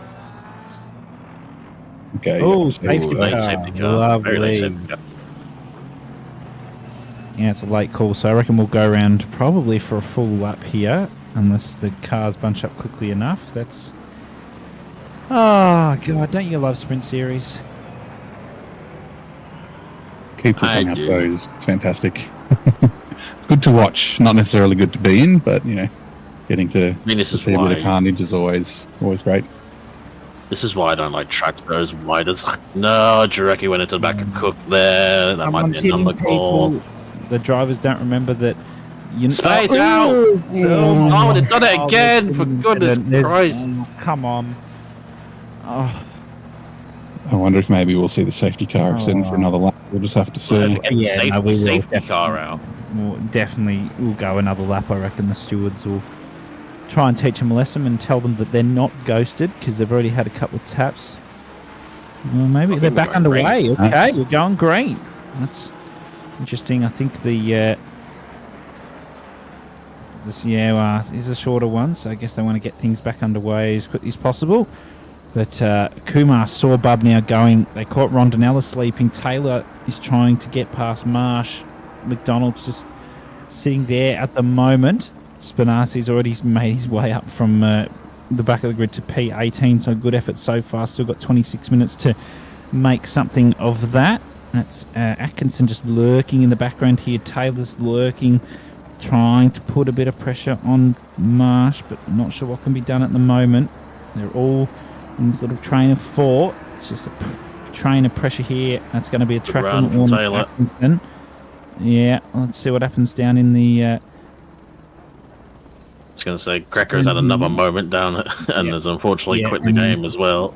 Okay. Oh, safety Late car. safety car. Very late Lovely. safety car. Yeah, it's a late call, so I reckon we'll go around probably for a full lap here, unless the cars bunch up quickly enough. That's... Oh, God, don't you love Sprint Series? Keeps us I on our do. toes. It's fantastic. It's good to watch, not necessarily good to be in, but, getting to, this to is see a bit of why- carnage is always great. This is why I don't like tracks that are as wide as... No, Jarecki went into the back of Cook there. That might be a number call. The drivers don't remember that... Space out! Oh, they've done it again! For goodness Christ! Come on. Oh, I wonder if maybe we'll see the safety car extend for another lap. We'll just have to see. Get the no, we will safety definitely. car out. we'll go another lap. I reckon the stewards will try and teach them a lesson and tell them that they're not ghosted because they've already had a couple of taps. Well, maybe I they're think back we're underway. green. Okay, we're going green. That's interesting. I think the is a shorter one, so I guess they want to get things back underway as quickly as possible. But Kumar saw Bub now going. They caught Rondinella sleeping. Taylor is trying to get past Marsh. McDonald's just sitting there at the moment. Spinassi's already made his way up from the back of the grid to P18, so good effort so far. Still got 26 minutes to make something of that. That's Atkinson just lurking in the background here. Taylor's lurking, trying to put a bit of pressure on Marsh, but not sure what can be done at the moment. They're all in this little train of four. It's just a train of pressure here. That's going to be a track run from on Taylor. Atkinson. Yeah, let's see what happens down in the... I was going to say, Cracker's had another moment down and has unfortunately quit the game as well.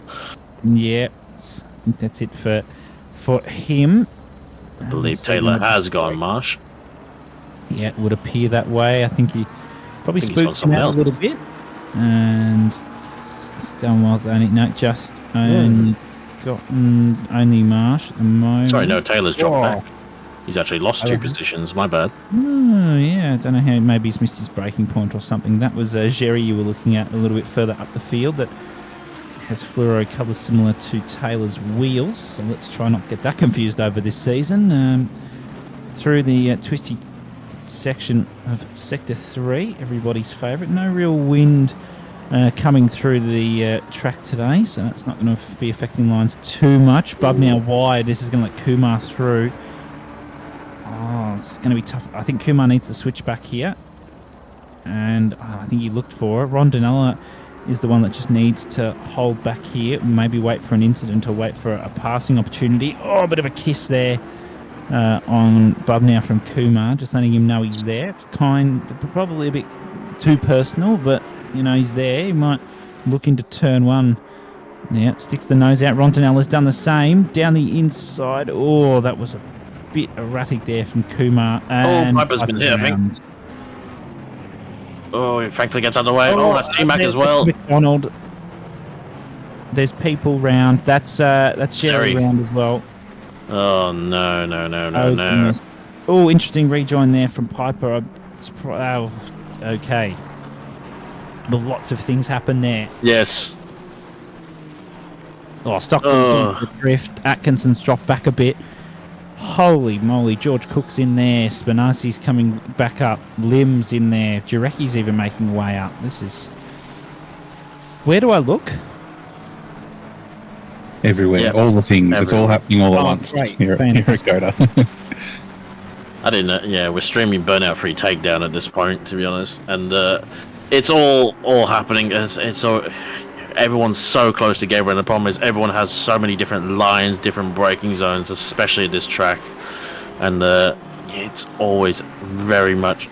Yeah, I think that's it for him. I believe Taylor has gone, Marsh. Yeah, it would appear that way. I think he probably I think he's got spooked him out someone a little bit. And Stonewall's only only Marsh at the moment. Sorry, no, Taylor's dropped Oh. back. He's actually lost two positions, my bad. Oh, yeah, I don't know how. Maybe he's missed his braking point or something. That was Jerry you were looking at a little bit further up the field that has fluoro colours similar to Taylor's wheels. So let's try not get that confused over this season. Through the twisty section of Sector 3, everybody's favourite. No real wind coming through the track today, so that's not going to be affecting lines too much. Bub now wide. This is going to let Kumar through. Oh, it's going to be tough. I think Kumar needs to switch back here. And I think he looked for it. Rondinella is the one that just needs to hold back here. Maybe wait for an incident or wait for a passing opportunity. Oh, a bit of a kiss there on Bub now from Kumar. Just letting him know he's there. It's probably a bit too personal, but, he's there. He might look into turn one. Yeah, sticks the nose out. Rondinella's done the same. Down the inside. Oh, that was a bit erratic there from Kumar. And Piper's been hit, I think. Oh, he frankly gets underway. Oh, that's T-Mac as well. McDonald. There's people round. That's Jerry round as well. Oh, no. Goodness. Oh, interesting rejoin there from Piper. Okay. But lots of things happen there. Yes. Oh, Stockton's going to drift. Atkinson's dropped back a bit. Holy moly, George Cook's in there. Spinassi's coming back up. Lim's in there. Jarecki's even making a way up. This is... Where do I look? Everywhere, Yeah. all the things. It's all happening all at Oh, once great. here at COTA. I didn't know. Yeah, we're streaming Burnout Free Takedown at this point, to be honest. And it's all happening. Everyone's so close together, and the problem is everyone has so many different lines, different braking zones, especially at this track. And it's always very much,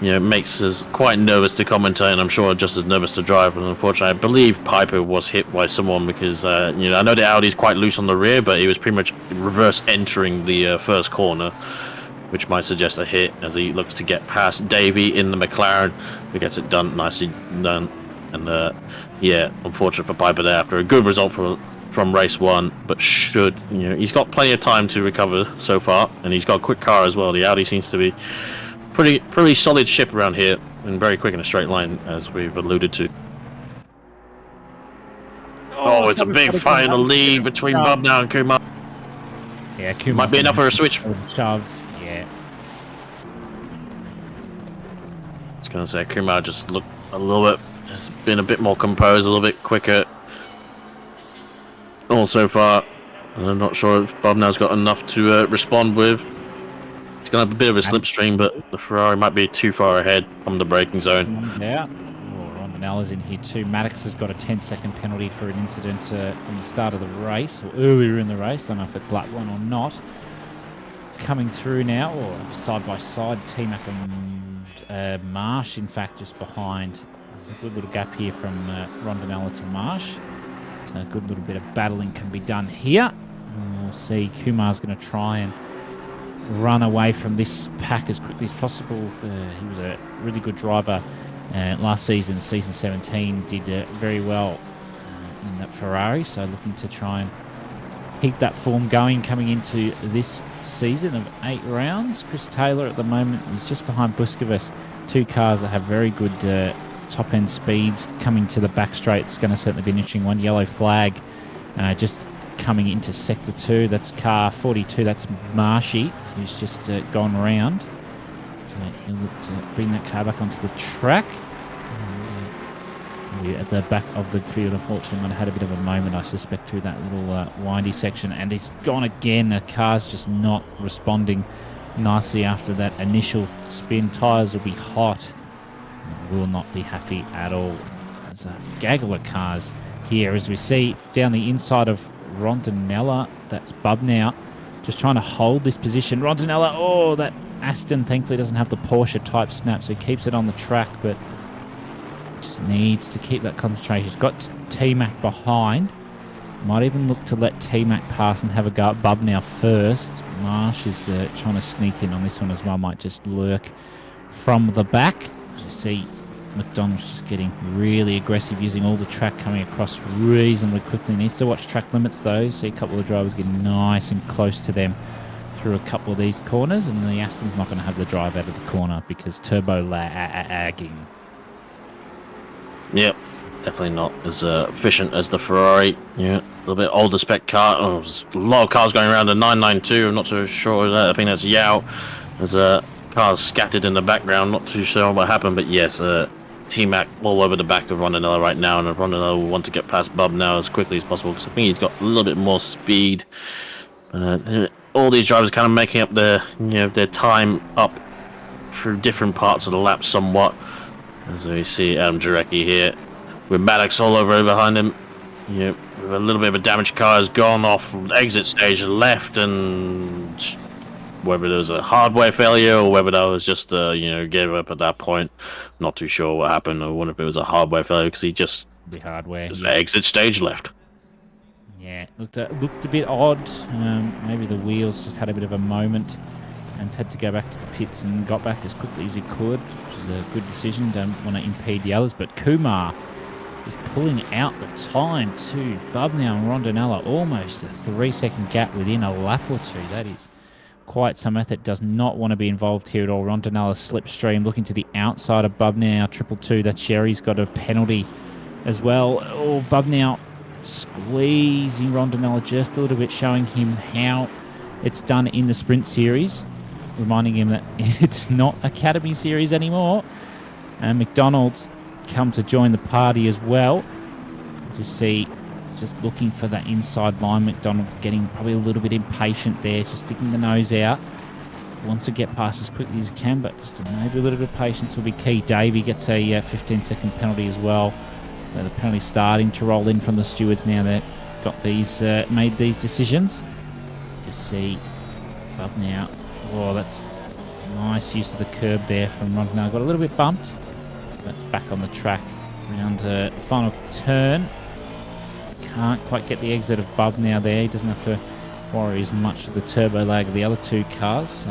makes us quite nervous to commentate, and I'm sure just as nervous to drive. And unfortunately, I believe Piper was hit by someone because, I know the Audi's quite loose on the rear, but he was pretty much reverse entering the first corner. which might suggest a hit as he looks to get past Davey in the McLaren. He gets it done, nicely done. And yeah, unfortunate for Piper there after a good result from race 1, but he's got plenty of time to recover so far, and he's got a quick car as well. The Audi seems to be pretty solid ship around here, and very quick in a straight line, as we've alluded to. Oh, it's a big final lead between Bubnow and Kumar. Yeah, Kumar might be enough for a switch. Shove, yeah. I was gonna say Kumar just looked a little bit, just been a bit more composed, a little bit quicker. All so far, I'm not sure if Bubnow's got enough to respond with. He's gonna have a bit of a slipstream, but the Ferrari might be too far ahead from the braking zone. Yeah. Rondanella's in here too. Maddox has got a 10-second penalty for an incident from the start of the race, or earlier in the race. I don't know if it's lap 1 or not. Coming through now, or side by side, T-Mac and Marsh, in fact, just behind. There's a good little gap here from Rondanella to Marsh. So a good little bit of battling can be done here. And we'll see Kumar's going to try and run away from this pack as quickly as possible. He was a really good driver last season, season 17, did very well in that Ferrari. So looking to try and keep that form going coming into this season of 8 rounds. Chris Taylor at the moment is just behind Buskovas. 2 cars that have very good top end speeds coming to the back straight. It's going to certainly be an interesting one. Yellow flag just coming into sector 2. That's car 42. That's Marshy, who's just gone round. So he'll look to bring that car back onto the track. At the back of the field, unfortunately, might have had a bit of a moment, I suspect, through that little windy section. And it's gone again. The car's just not responding nicely after that initial spin. Tyres will be hot. Will not be happy at all. There's a gaggle of cars here, as we see down the inside of Rondanella. That's Bubnow just trying to hold this position. Rondanella, oh, that Aston thankfully doesn't have the Porsche type snap, so he keeps it on the track, but just needs to keep that concentration. He's got T-Mac behind. Might even look to let T-Mac pass and have a go at Bubnow first. Marsh is trying to sneak in on this one as well. Might just lurk from the back. As you see, McDonald's just getting really aggressive, using all the track coming across reasonably quickly. Needs to watch track limits though. See a couple of drivers getting nice and close to them through a couple of these corners, and the Aston's not going to have the drive out of the corner because turbo lagging. Yep, definitely not as efficient as the Ferrari. Yeah, a little bit older spec car. Oh, there's a lot of cars going around the 992. I'm not so sure. I think that's Yao. There's cars scattered in the background. Not too sure what happened, but yes, T-Mac all over the back of Rondanella right now, and Rondanella will want to get past Bubnow as quickly as possible because I think he's got a little bit more speed. All these drivers kind of making up their time up through different parts of the lap somewhat. As we see Adam Jarecki here with Maddox all over behind him. With a little bit of a damaged car has gone off exit stage left, and whether there was a hardware failure or whether that was just gave up at that point, not too sure what happened. I wonder if it was a hardware failure because he just exit stage left. Yeah, looked a bit odd. Maybe the wheels just had a bit of a moment and had to go back to the pits and got back as quickly as he could, which is a good decision. Don't want to impede the others, but Kumar is pulling out the time to Bubnow and Rondanella, almost a 3-second gap within a lap or two. That is quite some effort. Does not want to be involved here at all. Rondanella's slipstream looking to the outside of Bubnow. 222. That Sherry's got a penalty as well. Oh, Bubnow squeezing Rondanella just a little bit, showing him how it's done in the Sprint Series, reminding him that it's not Academy Series anymore. And McDonald's come to join the party as well. Just looking for that inside line. McDonald getting probably a little bit impatient there, just sticking the nose out. Wants to get past as quickly as he can, but just maybe a little bit of patience will be key. Davey gets a 15-second penalty as well. So the penalty starting to roll in from the stewards now. They've got these made these decisions. Just see Bubnow. Oh, that's nice use of the curb there from Rondanella. Got a little bit bumped. That's back on the track. Around final turn. Can't quite get the exit of Bubnow there. He doesn't have to worry as much of the turbo lag of the other 2 cars. So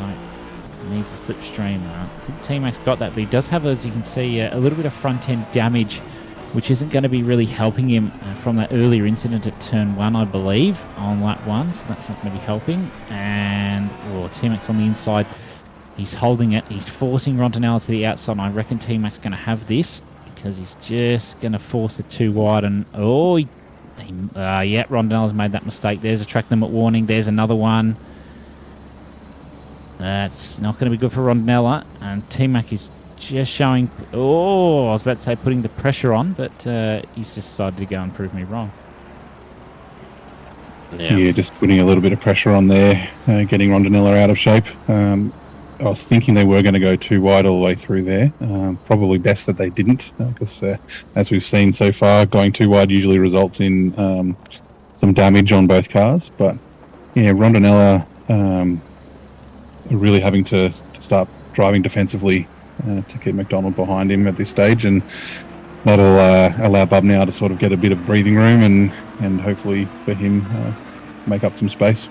Needs the slipstream. I think T-Mac's got that, but he does have, as you can see, a little bit of front-end damage, which isn't going to be really helping him from that earlier incident at turn 1, I believe, on lap 1. So that's not going to be helping. And T-Mac's on the inside. He's holding it. He's forcing Rondinella to the outside. And I reckon T-Mac's going to have this because he's just going to force it too wide. And yeah, Rondinella's made that mistake. There's a track limit warning. There's another one. That's not going to be good for Rondinella. And T-Mac is just showing... I was about to say putting the pressure on, but he's just decided to go and prove me wrong. Yeah, just putting a little bit of pressure on there, getting Rondinella out of shape. I was thinking they were going to go too wide all the way through there. Probably best that they didn't, because as we've seen so far, going too wide usually results in some damage on both cars. But yeah, Rondinella really having to start driving defensively to keep McDonald behind him at this stage, and that'll allow Bub now to sort of get a bit of breathing room and hopefully for him make up some space.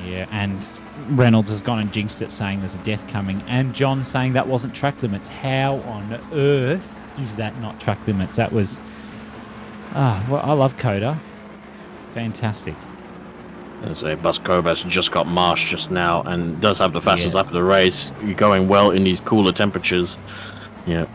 Yeah, and Reynolds has gone and jinxed it, saying there's a death coming, and John saying that wasn't track limits. How on earth is that not track limits? That was... well, I love COTA. Fantastic. As a Buscobas just got marsh just now and does have the fastest lap of the race. You're going well in these cooler temperatures.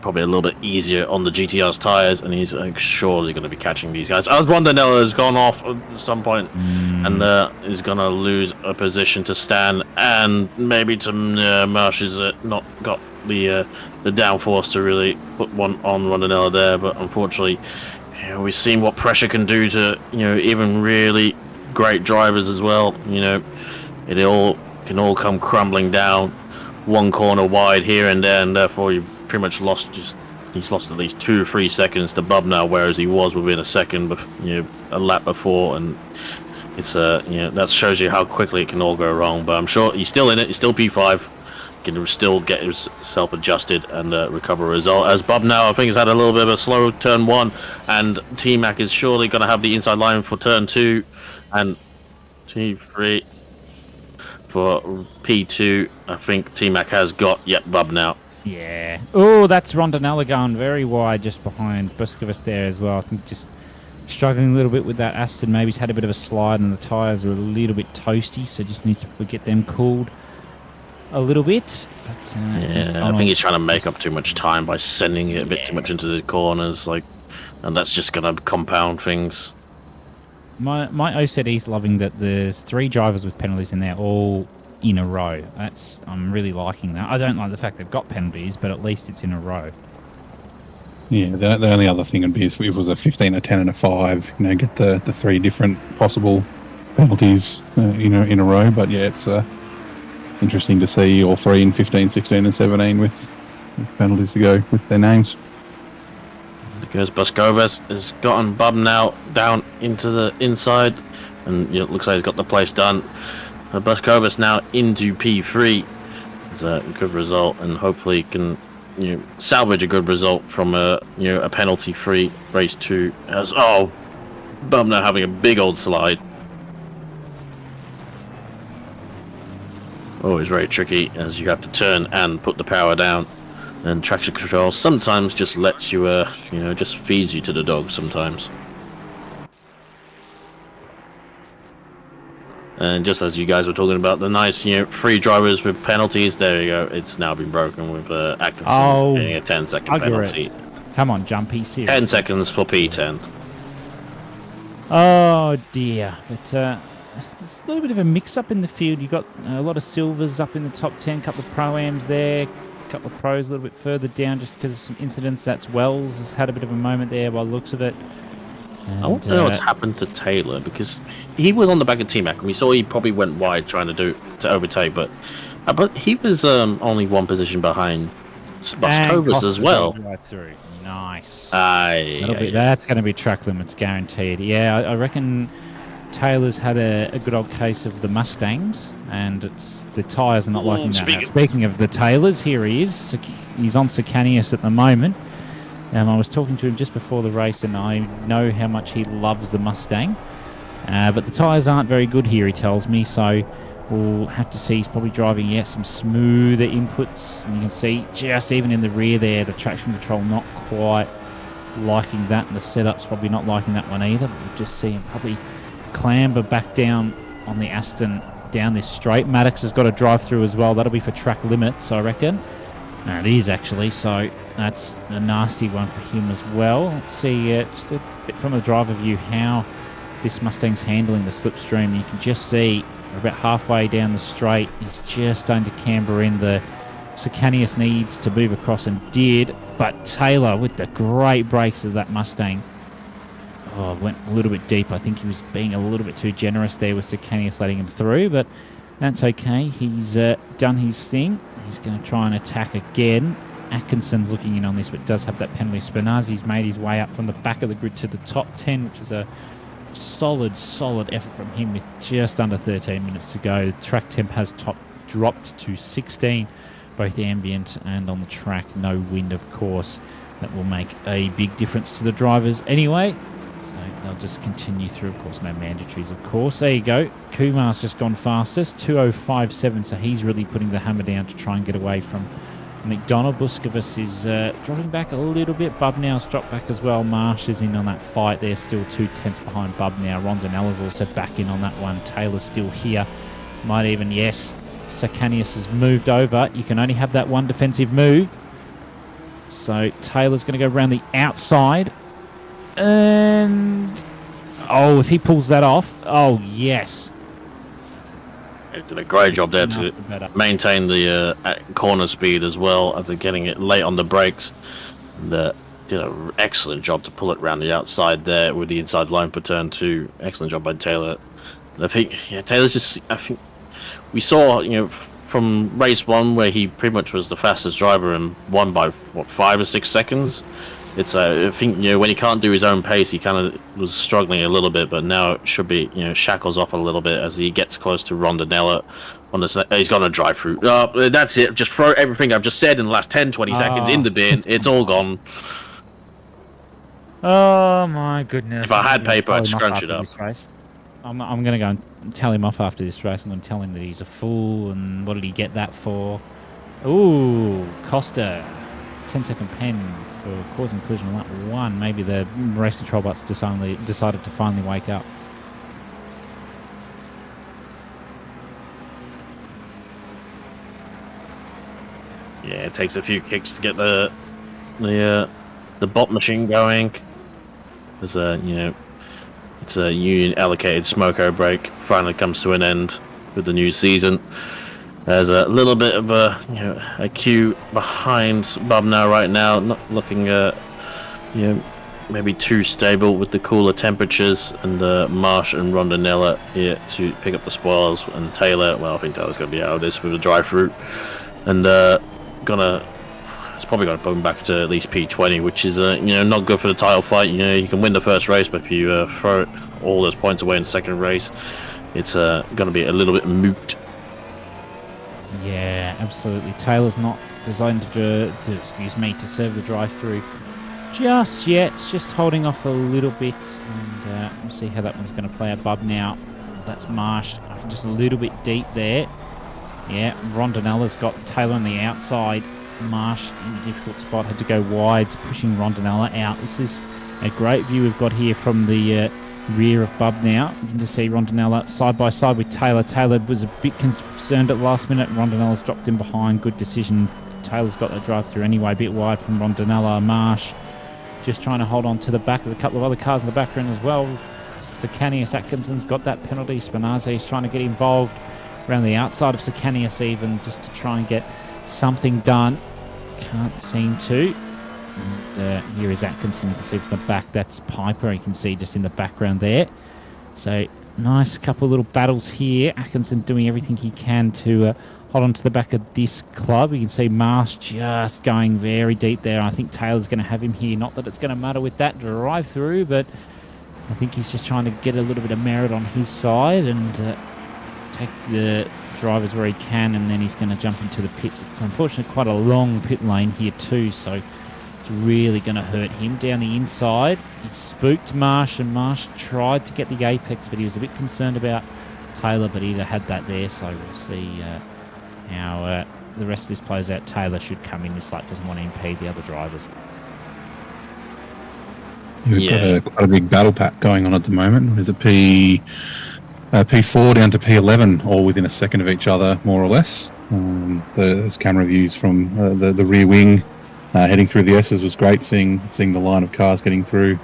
Probably a little bit easier on the GTR's tyres, and he's surely going to be catching these guys. As Rondinella has gone off at some point, and is going to lose a position to Stan, and maybe to Marsh has not got the downforce to really put one on Rondinella there, but unfortunately, we've seen what pressure can do to even really great drivers as well. It all can all come crumbling down one corner wide here and there, and therefore you pretty much he's lost at least 2 or 3 seconds to Bub now, whereas he was within a second a lap before, and it's that shows you how quickly it can all go wrong. But I'm sure he's still in it. He's still P5, can still get himself adjusted and recover a result. As Bub now, I think, has had a little bit of a slow turn 1, and T-Mac is surely going to have the inside line for turn 2 and T3 for P2. I think T-Mac has got Bub now. Yeah. Oh, that's Rondinella going very wide just behind Buscovas there as well. I think just struggling a little bit with that Aston. Maybe he's had a bit of a slide and the tyres are a little bit toasty, so just needs to get them cooled a little bit. But, I think he's trying to make up too much time by sending it a bit too much into the corners, and that's just going to compound things. My OCD's loving that there's 3 drivers with penalties in there, all in a row. I'm really liking that. I don't like the fact they've got penalties, but at least it's in a row. Yeah, the only other thing would be if it was a 15, a 10, and a 5, get the 3 different possible penalties, in a row. But yeah, it's interesting to see all 3 in 15, 16, and 17 with penalties to go with their names. Because Buscovas has gotten Bub now down into the inside, and it looks like he's got the place done. Buscovas now into P3. It's a good result, and hopefully can salvage a good result from a penalty-free race 2. As Bub now having a big old slide. Always very tricky, as you have to turn and put the power down. And traction control sometimes just lets you, just feeds you to the dogs sometimes. And just as you guys were talking about the nice, 3 drivers with penalties, there you go. It's now been broken with Atkinson getting a 10-second penalty. Come on, Jumpy, seriously. 10 seconds for P10. Oh dear, but there's a little bit of a mix-up in the field. You've got a lot of silvers up in the top 10, couple of pro-ams there, a couple of pros a little bit further down just because of some incidents. That's Wells has had a bit of a moment there by the looks of it. And, I want to know what's happened to Taylor, because he was on the back of T-Mac, and we saw he probably went wide trying to overtake, but he was only 1 position behind Buscovas as well. Right through. Nice. That's going to be track limits guaranteed. Yeah, I reckon Taylor's had a good old case of the Mustangs, and the tyres are not liking that. Speaking of the Taylors, here he is. He's on Sicanius at the moment. I was talking to him just before the race, and I know how much he loves the Mustang. But the tyres aren't very good here, he tells me, so we'll have to see. He's probably driving, some smoother inputs. And you can see just even in the rear there, the traction control not quite liking that, and the setup's probably not liking that one either. But we'll just see him probably clamber back down on the Aston down this straight. Maddox has got a drive through as well. That'll be for track limits, I reckon. No, it is actually, so that's a nasty one for him as well. Let's see just a bit from a driver view how this Mustang's handling the slipstream. You can just see we're about halfway down the straight. He's just starting to camber in. The Sicanius needs to move across and did, but Taylor with the great brakes of that Mustang went a little bit deep. I think he was being a little bit too generous there with Sicanius letting him through, but that's okay. He's done his thing. He's going to try and attack again. Atkinson's looking in on this, but does have that penalty. Spinazzi's made his way up from the back of the grid to the top 10, which is a solid effort from him with just under 13 minutes to go. Track temp has dropped to 16, both ambient and on the track. No wind, of course. That will make a big difference to the drivers anyway. So they'll just continue through. Of course, no mandatories, of course. There you go. Kumar's just gone fastest, 2:05.7, so he's really putting the hammer down to try and get away from McDonald. Buskovas is dropping back a little bit. Bubnow's dropped back as well. Marsh is in on that fight. They're still 2 tenths behind Bubnow. Rondonella's also back in on that one. Taylor's still here. Might even, Sicanius has moved over. You can only have that one defensive move. So Taylor's going to go around the outside. And if he pulls that off, yes. He did a great job there to maintain the corner speed as well after getting it late on the brakes. Did an excellent job to pull it around the outside there with the inside line for turn 2. Excellent job by Taylor. And I think Taylor's just. I think we saw from race 1 where he pretty much was the fastest driver and won by 5 or 6 seconds. It's I think when he can't do his own pace, he kind of was struggling a little bit, but now it should be shackles off a little bit as he gets close to Rondonella. He's got a drive through. That's it. Just throw everything I've just said in the last 10-20 seconds in the bin. It's all gone. Oh my goodness! If I had paper, I'd scrunch it up. I'm going to go and tell him off after this race. I'm going to tell him that he's a fool, and what did he get that for? Ooh, Costa, 10-second pen for causing collision on lap 1. Maybe the race control bots decided to finally wake up. Yeah, it takes a few kicks to get the bot machine going. There's it's a union allocated smoko break. Finally comes to an end with the new season. There's a little bit of a queue behind Bubnow right now, not looking maybe too stable with the cooler temperatures, and Marsh and Rondonella here to pick up the spoils, and Taylor, I think Taylor's going to be out of this with a drive through, and it's probably going to put him back to at least P20, which is not good for the title fight. You can win the first race, but if you throw all those points away in the second race, it's going to be a little bit moot. Yeah, absolutely. Taylor's not designed to serve the drive-through just yet. It's just holding off a little bit, and we'll see how that one's going to play out. Bubnow, that's Marsh. Just a little bit deep there. Yeah, Rondonella's got Taylor on the outside. Marsh in a difficult spot, had to go wide, pushing Rondonella out. This is a great view we've got here from the rear of Bubnow. You can just see Rondonella side by side with Taylor. Taylor was a bit concerned at the last minute. Rondonella's dropped in behind. Good decision. Taylor's got the drive through anyway, a bit wide from Rondonella. Marsh just trying to hold on to the back of a couple of other cars in the background as well. Sicanius Atkinson's got that penalty. Spinazzi's trying to get involved around the outside of Sicanius even, just to try and get something done. Can't seem to. And here is Atkinson. You can see from the back, that's Piper. You can see just in the background there. So nice couple of little battles here. Atkinson doing everything he can to hold on to the back of this club. You can see Marsh just going very deep there. I think Taylor's going to have him here. Not that it's going to matter with that drive through, but I think he's just trying to get a little bit of merit on his side and take the drivers where he can, and then he's going to jump into the pits. It's unfortunately quite a long pit lane here too, so it's really going to hurt him. Down the inside, he spooked Marsh, and Marsh tried to get the apex, but he was a bit concerned about Taylor, but he'd have had that there, so we'll see how the rest of this plays out. Taylor should come in this lap, doesn't want to impede the other drivers. We've got quite a big battle pack going on at the moment. Is it P4 down to P11, all within a second of each other, more or less. There's camera views from the rear wing heading through the S's was great. Seeing the line of cars getting through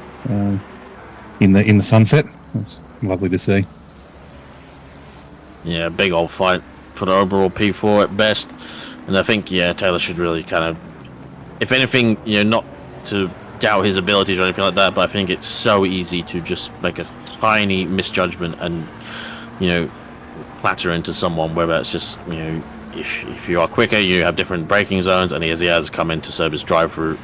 in the sunset. That's lovely to see. Yeah, big old fight for the overall P4 at best, and I think Taylor should really kind of, if anything, not to doubt his abilities or anything like that, but I think it's so easy to just make a tiny misjudgment and clatter into someone, whether it's just if you are quicker, you have different braking zones, and as he has come into service drive through,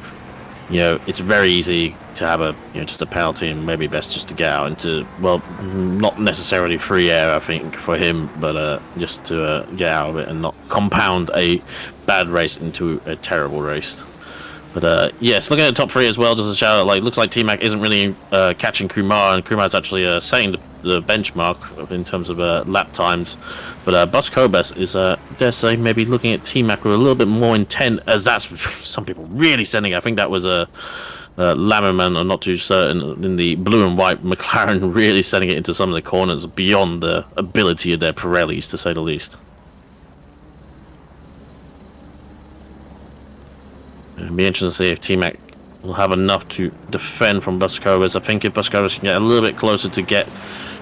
it's very easy to have a just a penalty, and maybe best just to get out into, well, not necessarily free air, I think, for him, but just to get out of it and not compound a bad race into a terrible race. But yes, looking at the top three as well, just a shout out, looks like T-Mac isn't really catching Kumar, and Kumar's actually setting the benchmark in terms of lap times. But Bus Kobes is, dare say, maybe looking at T-Mac with a little bit more intent, as that's some people really sending. I think that was a Lammerman, I'm not too certain, in the blue and white McLaren, really sending it into some of the corners beyond the ability of their Pirellis, to say the least. It'll be interesting to see if T-Mac will have enough to defend from Buscovas. I think if Buscovas can get a little bit closer to get,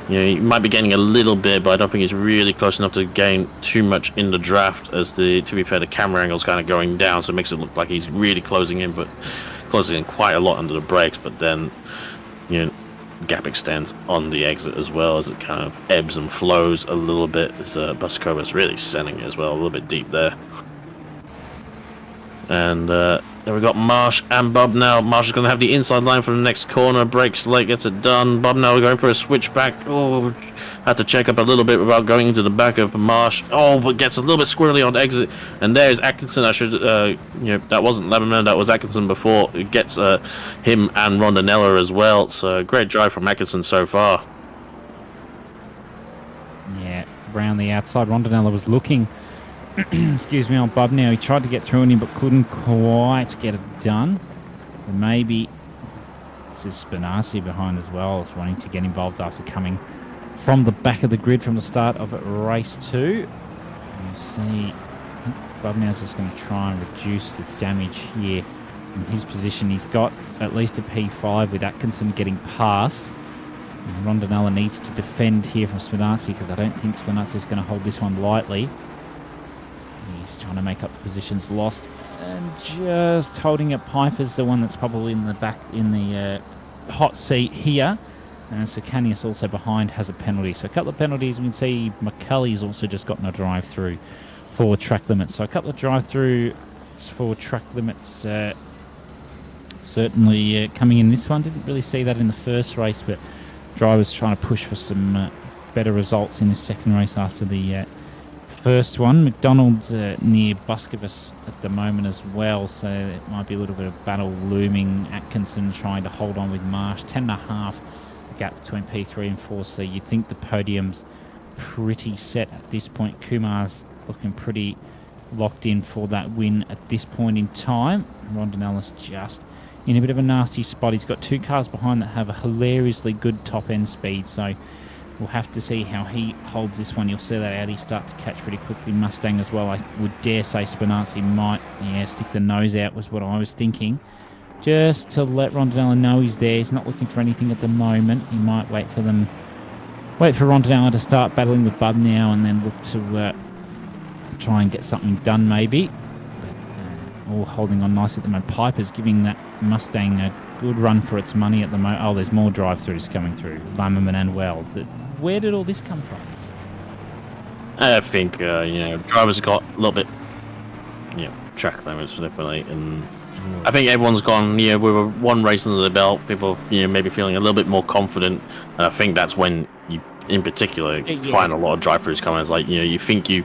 he might be gaining a little bit, but I don't think he's really close enough to gain too much in the draft, as to be fair, the camera angle's kind of going down, so it makes it look like he's really closing in, but closing in quite a lot under the brakes. But then, gap extends on the exit as well, as it kind of ebbs and flows a little bit, as Buscovas really sending it as well, a little bit deep there. And then we've got Marsh and Bob now. Marsh is going to have the inside line for the next corner. Brakes late, gets it done. Bob now going for a switchback. Oh, had to check up a little bit without going into the back of Marsh. Oh, but gets a little bit squirrely on exit. And there's Atkinson. I should, that wasn't Lemonman, that was Atkinson before. It gets him and Rondinella as well. So great drive from Atkinson so far. Yeah, round the outside. Rondinella was looking excuse me, on Bub now. He tried to get through on him but couldn't quite get it done. And maybe this is Spinazzi behind as well, is wanting to get involved after coming from the back of the grid from the start of race 2. You see, I think Bub now is just going to try and reduce the damage here in his position. He's got at least a P5 with Atkinson getting past. And Rondinella needs to defend here from Spinazzi, because I don't think Spinazzi is going to hold this one lightly. He's trying to make up the positions lost, and just holding up Piper's the one that's probably in the back, in the hot seat here. And Sakanius also behind has a penalty. So a couple of penalties. We can see McCulley's also just gotten a drive-through for track limits. So a couple of drive-throughs for track limits certainly coming in this one. Didn't really see that in the first race, but drivers trying to push for some better results in the second race after the first one. McDonald's near Buscovas at the moment as well, so it might be a little bit of battle looming. Atkinson trying to hold on with Marsh. 10.5 gap between P3 and 4, so you'd think the podium's pretty set at this point. Kumar's looking pretty locked in for that win at this point in time. Rondinella's just in a bit of a nasty spot. He's got 2 cars behind that have a hilariously good top end speed, so we'll have to see how he holds this one. You'll see that Audi start to catch pretty quickly. Mustang as well. I would dare say Spinazzi might stick the nose out, was what I was thinking. Just to let Rondinella know he's there. He's not looking for anything at the moment. He might wait for Rondinella to start battling with Bub now, and then look to try and get something done maybe. But all holding on nicely at the moment. Piper's giving that Mustang a good run for its money at the moment. Oh, there's more drive-throughs coming through. Lammerman and Wells. Where did all this come from? I think, drivers got a little bit, track limits, definitely. And I think everyone's gone, we were one race under the belt. People, maybe feeling a little bit more confident. And I think that's when you, in particular, find a lot of drive-throughs coming. It's like, you think you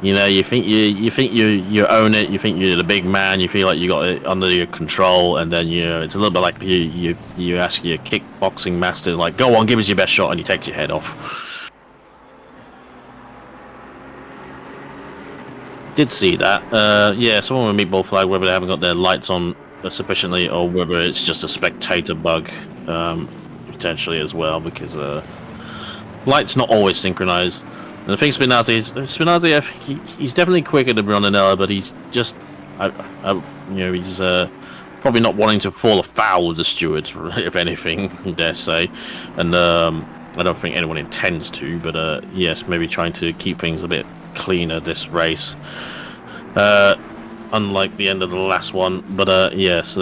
own it. You think you're the big man. You feel like you got it under your control, and then it's a little bit like you ask your kickboxing master, like, go on, give us your best shot, and he takes your head off. Did see that. Yeah, someone with meatball flag, whether they haven't got their lights on sufficiently or whether it's just a spectator bug, potentially as well, because lights not always synchronized. And the thing Spinazzi, he's definitely quicker than Rondinella, but he's just, he's probably not wanting to fall afoul of the stewards, if anything, I dare say. And I don't think anyone intends to, but yes, maybe trying to keep things a bit cleaner this race, unlike the end of the last one. But yes,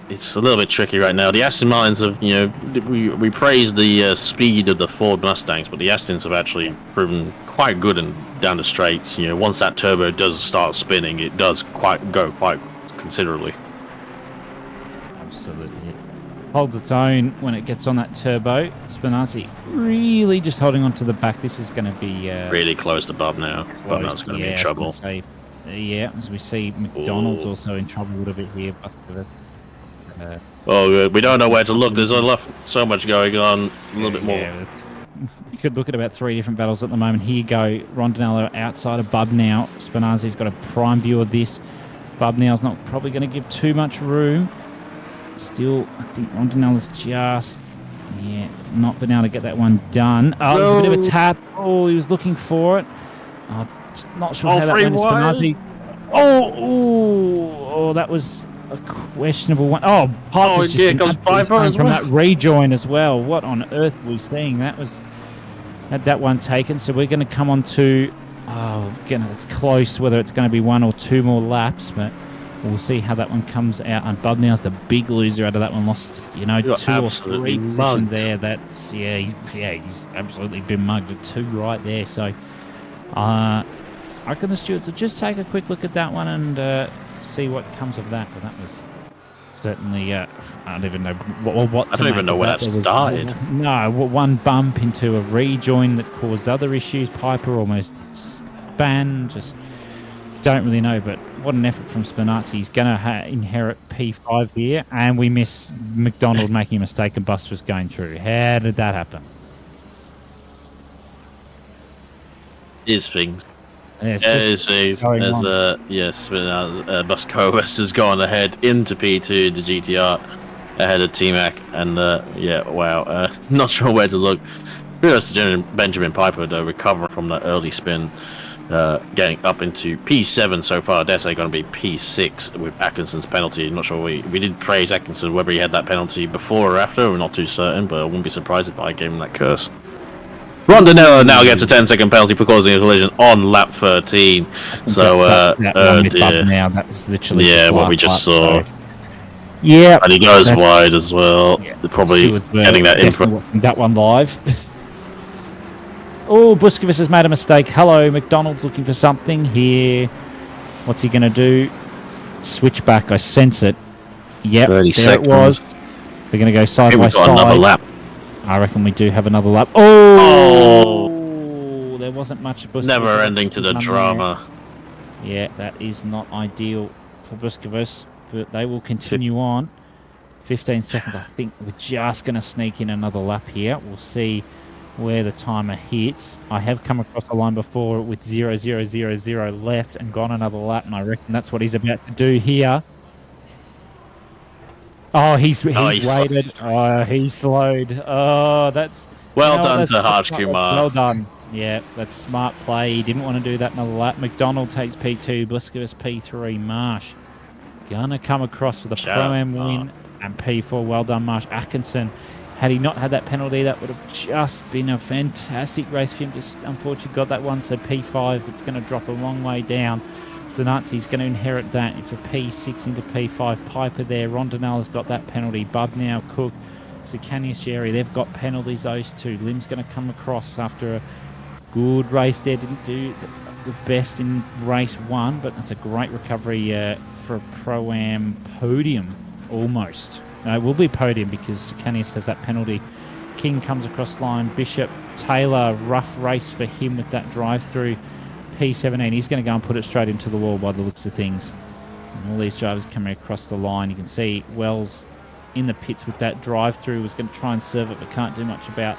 it's a little bit tricky right now. The Aston Martins have, we praise the speed of the Ford Mustangs, but the Astons have actually proven quite good and down the straights. Once that turbo does start spinning, it does go quite considerably. Absolutely. Holds its own when it gets on that turbo. Spinazzi really just holding on to the back. This is going to be really close to Bob now. Bob now's going to be in trouble. As we see, McDonald's also in trouble a little bit here. We don't know where to look. There's so much going on. A little bit more. You could look at about 3 different battles at the moment. Here you go. Rondinello outside of Bub now. Spinazzi's got a prime view of this. Bub now's not probably going to give too much room. Still, I think Rondinella's just, not been able to get that one done. Oh, there's a bit of a tap. Oh, he was looking for it. Not sure how that went to Spinazzi. Oh, that was a questionable one. Oh, Piper's just goes Piper as from well. That rejoin as well. What on earth were we seeing? Had that one taken. So we're going to come on to, again, it's close whether it's going to be 1 or 2 more laps, but we'll see how that one comes out. And Bub now's the big loser out of that one. Lost, 2 or 3 positions there. That's he's absolutely been mugged at 2 right there. So I reckon the stewards will just take a quick look at that one and see what comes of that. But that was certainly I don't even know what. I don't even know where that started. No, one bump into a rejoin that caused other issues. Piper almost span. Just don't really know, but what an effort from Spinazzi. He's going to inherit P5 here, and we miss McDonald making a mistake and Bus was going through. How did that happen? Is things. Yes, Buscovas has gone ahead into P2, the GTR, ahead of T-Mac, and wow, not sure where to look. Kudos to Benjamin Piper, though, recovering from that early spin, getting up into P7 so far. I dare say going to be P6 with Atkinson's penalty. Not sure we did praise Atkinson, whether he had that penalty before or after, we're not too certain, but I wouldn't be surprised if I gave him that curse. Rondinella now gets a 10-second penalty for causing a collision on lap 13. So, now that was literally what we just saw. So. Yeah, and he goes wide as well. Yeah, they're probably getting that in for that one live. Oh, Buskovich has made a mistake. Hello, McDonald's looking for something here. What's he going to do? Switch back. I sense it. Yep, there seconds. It was. They're going to go side by side. Another lap. I reckon we do have another lap. Oh! There wasn't much Buskovich. Never ending to the drama. Yeah, that is not ideal for Buskovich, but they will continue on. 15 seconds. I think we're just going to sneak in another lap here. We'll see where the timer hits. I have come across a line before with 0:0:0:0 left and gone another lap, and I reckon that's what he's about to do here. Oh, he's waited. Oh, he slowed. Oh, that's... Well done to Harsh Kumar. Well done. Yeah, that's smart play. He didn't want to do that another lap. McDonald takes P2, Bliskovas P3, Marsh gonna come across with a Pro-Am win, and P4. Well done, Marsh. Atkinson, had he not had that penalty, that would have just been a fantastic race for him. Just unfortunately got that one, so P5, it's going to drop a long way down. Spinazzi's going to inherit that for P6 into P5. Piper there. Rondinella's got that penalty. Bub now, Cook, Sakaniasheri, they've got penalties, those two. Lim's going to come across after a good race there. Didn't do the best in race 1, but that's a great recovery for a Pro-Am podium, almost. No, it will be podium because Sakanias has that penalty. King comes across the line. Bishop, Taylor, rough race for him with that drive-through. P17, he's going to go and put it straight into the wall by the looks of things. And all these drivers coming across the line. You can see Wells in the pits with that drive-through, was going to try and serve it, but can't do much about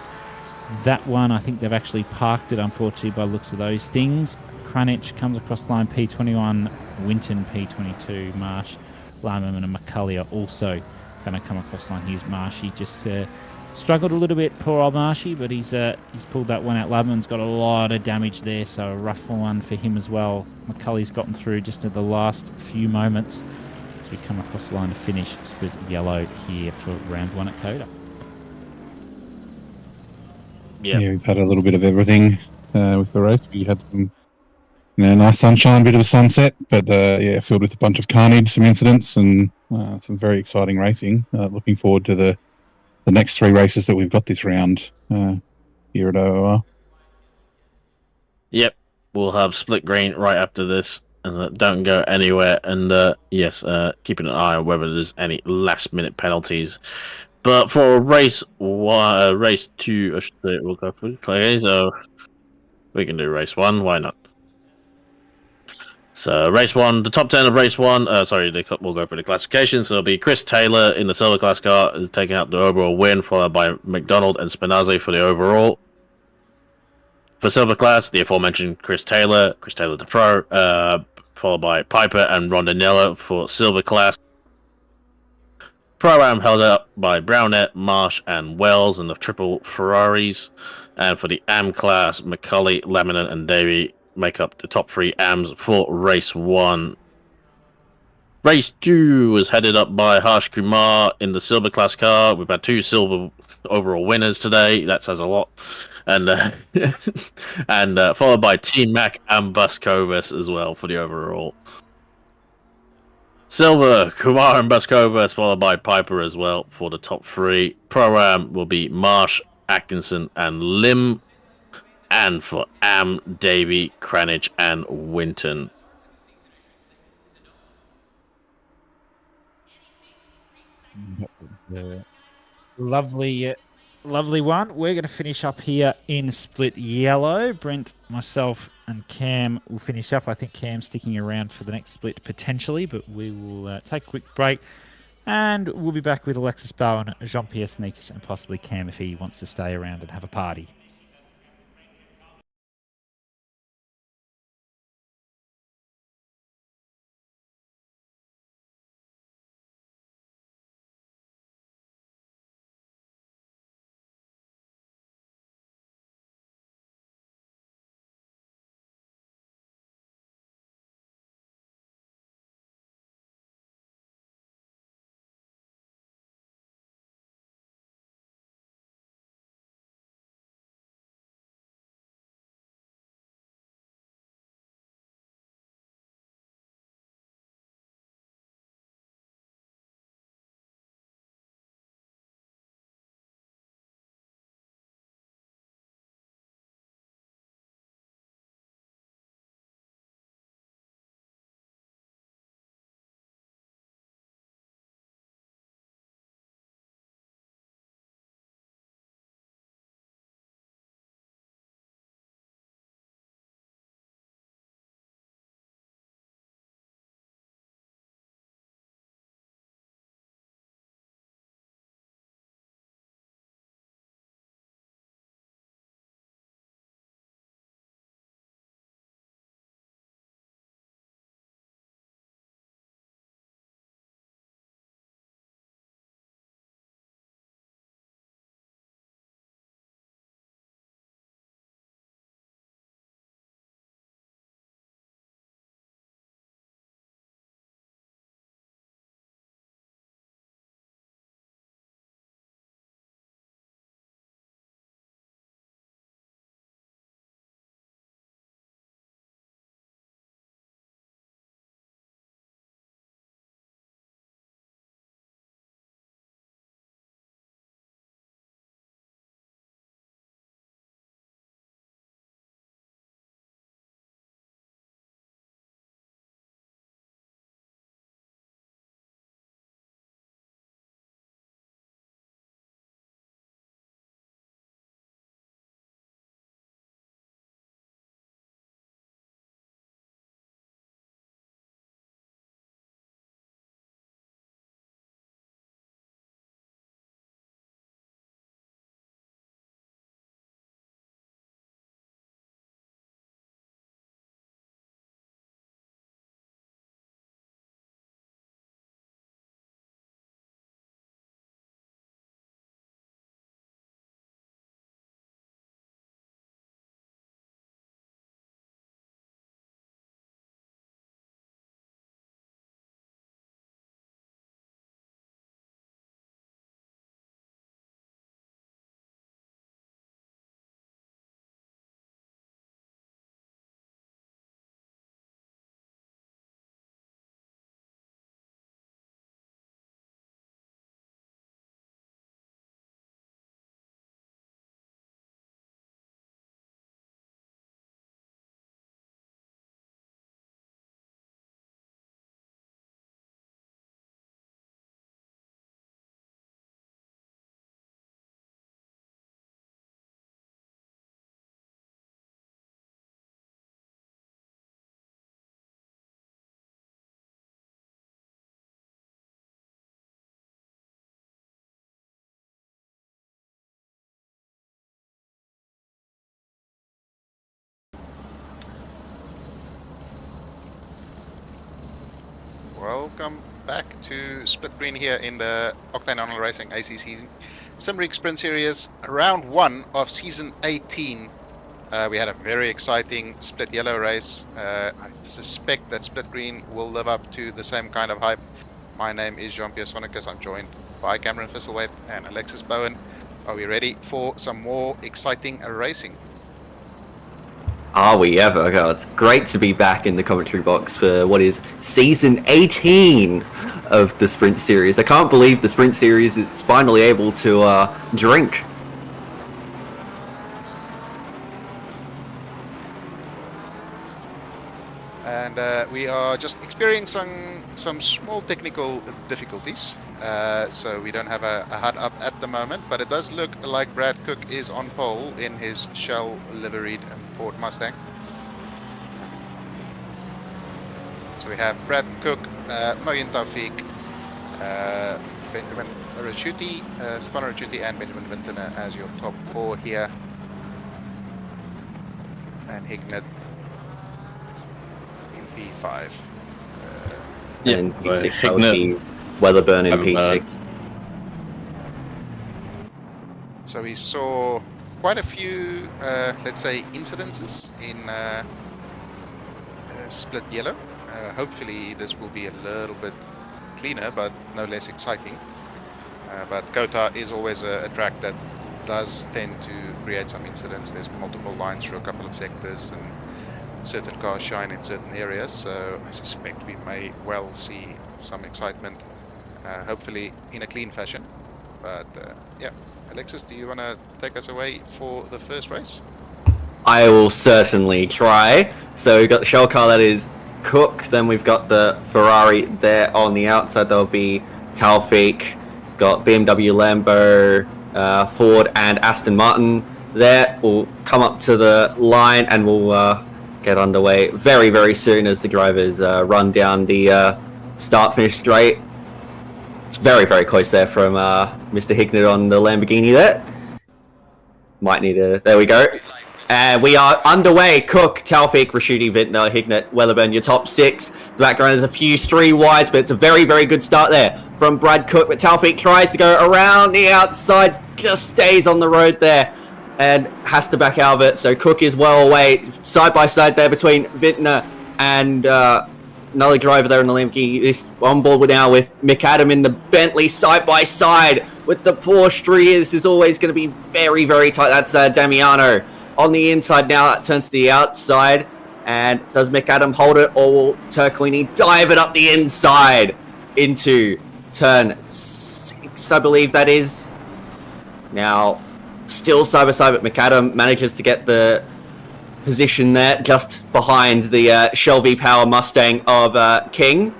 that one. I think they've actually parked it, unfortunately, by the looks of those things. Cranich comes across line P21, Winton P22, Marsh, Lyman and McCulley are also going to come across line. Here's Marshy, just struggled a little bit, poor old Marshy, but he's pulled that one out. Labman's got a lot of damage there, so a rough one for him as well. McCulley's gotten through just at the last few moments as we come across the line to finish split yellow here for round 1 at COTA. Yeah. We've had a little bit of everything with the race. We had some nice sunshine, bit of a sunset, but filled with a bunch of carnage, some incidents, and some very exciting racing. Looking forward to the next 3 races that we've got this round here at OOR. Yep, we'll have split green right after this, and don't go anywhere. And yes, keeping an eye on whether there's any last-minute penalties. But for race 2, I should say, we'll go for okay, so we can do race 1. Why not? So race 1, the top 10 of race 1. We'll go for the classification. So it'll be Chris Taylor in the silver class car is taking out the overall win, followed by McDonald and Spinazzi for the overall. For silver class, the aforementioned Chris Taylor the pro, followed by Piper and Rondinella for silver class. Pro-Am held up by Brownette, Marsh, and Wells in the triple Ferraris. And for the AM class, McCulley, Laminin, and Davey make up the top 3 AMs for race 1. Race 2 was headed up by Harsh Kumar in the silver class car. We've had 2 silver overall winners today. That says a lot. And followed by Team Mac and Buskovas as well for the overall. Silver, Kumar and Buskovas, followed by Piper as well for the top 3. Pro-Am will be Marsh, Atkinson, and Lim. And for Am, Davey, Cranich, and Winton. Lovely one. We're going to finish up here in split yellow. Brent, myself, and Cam will finish up. I think Cam's sticking around for the next split potentially, but we will take a quick break. And we'll be back with Alexis Bowen, Jean-Pierre Sneakers, and possibly Cam if he wants to stay around and have a party. Welcome back to Split Green here in the Octane Online Racing ACC Simrigs Sprint Series, round 1 of season 18. We had a very exciting split yellow race. I suspect that Split Green will live up to the same kind of hype. My name is Jean-Pierre Sonicus. I'm joined by Cameron Fisselwaite and Alexis Bowen. Are we ready for some more exciting racing? Are we ever? Oh, it's great to be back in the commentary box for what is season 18 of the Sprint Series. I can't believe the Sprint Series is finally able to drink. And we are just experiencing some small technical difficulties. So we don't have a HUD up at the moment, but it does look like Brad Cook is on pole in his Shell liveried Ford Mustang. So we have Brad Cook, Moyen Taufik, Benjamin Rachuti, Stefano Rachuti and Benjamin Vintner as your top 4 here. And Hignett in P5. And P6 that would be Weatherburn in P6. So we saw quite a few, let's say, incidences in split yellow. Hopefully this will be a little bit cleaner, but no less exciting. But COTA is always a track that does tend to create some incidents. There's multiple lines through a couple of sectors and certain cars shine in certain areas, so I suspect we may well see some excitement, hopefully in a clean fashion. But yeah, Alexis, do you want to take us away for the first race? I will certainly try. So we've got the Shell car that is Cook, then we've got the Ferrari there on the outside. There'll be Taufik, got BMW, Lambo, Ford and Aston Martin there. We'll come up to the line and we'll get underway very, very soon as the drivers run down the start-finish straight. It's very, very close there from Mr. Hignett on the Lamborghini there. Might need a... There we go. And we are underway. Cook, Taufik, Rachuti, Vintner, Hignett, Weatherburn, your top 6. The background is a few 3 wides, but it's a very, very good start there from Brad Cook. But Taufik tries to go around the outside, just stays on the road there and has to back out of it. So Cook is well away, side by side there between Vintner and another driver there in the Lamborghini. Is on board now with McAdam in the Bentley side by side with the Porsche 3. This is always going to be very, very tight. That's Damiano on the inside now. That turns to the outside. And does McAdam hold it, or will Turcolini dive it up the inside into turn 6, I believe that is. Now, still side by side, but McAdam manages to get the position there just behind the Shell V-Power Mustang of King.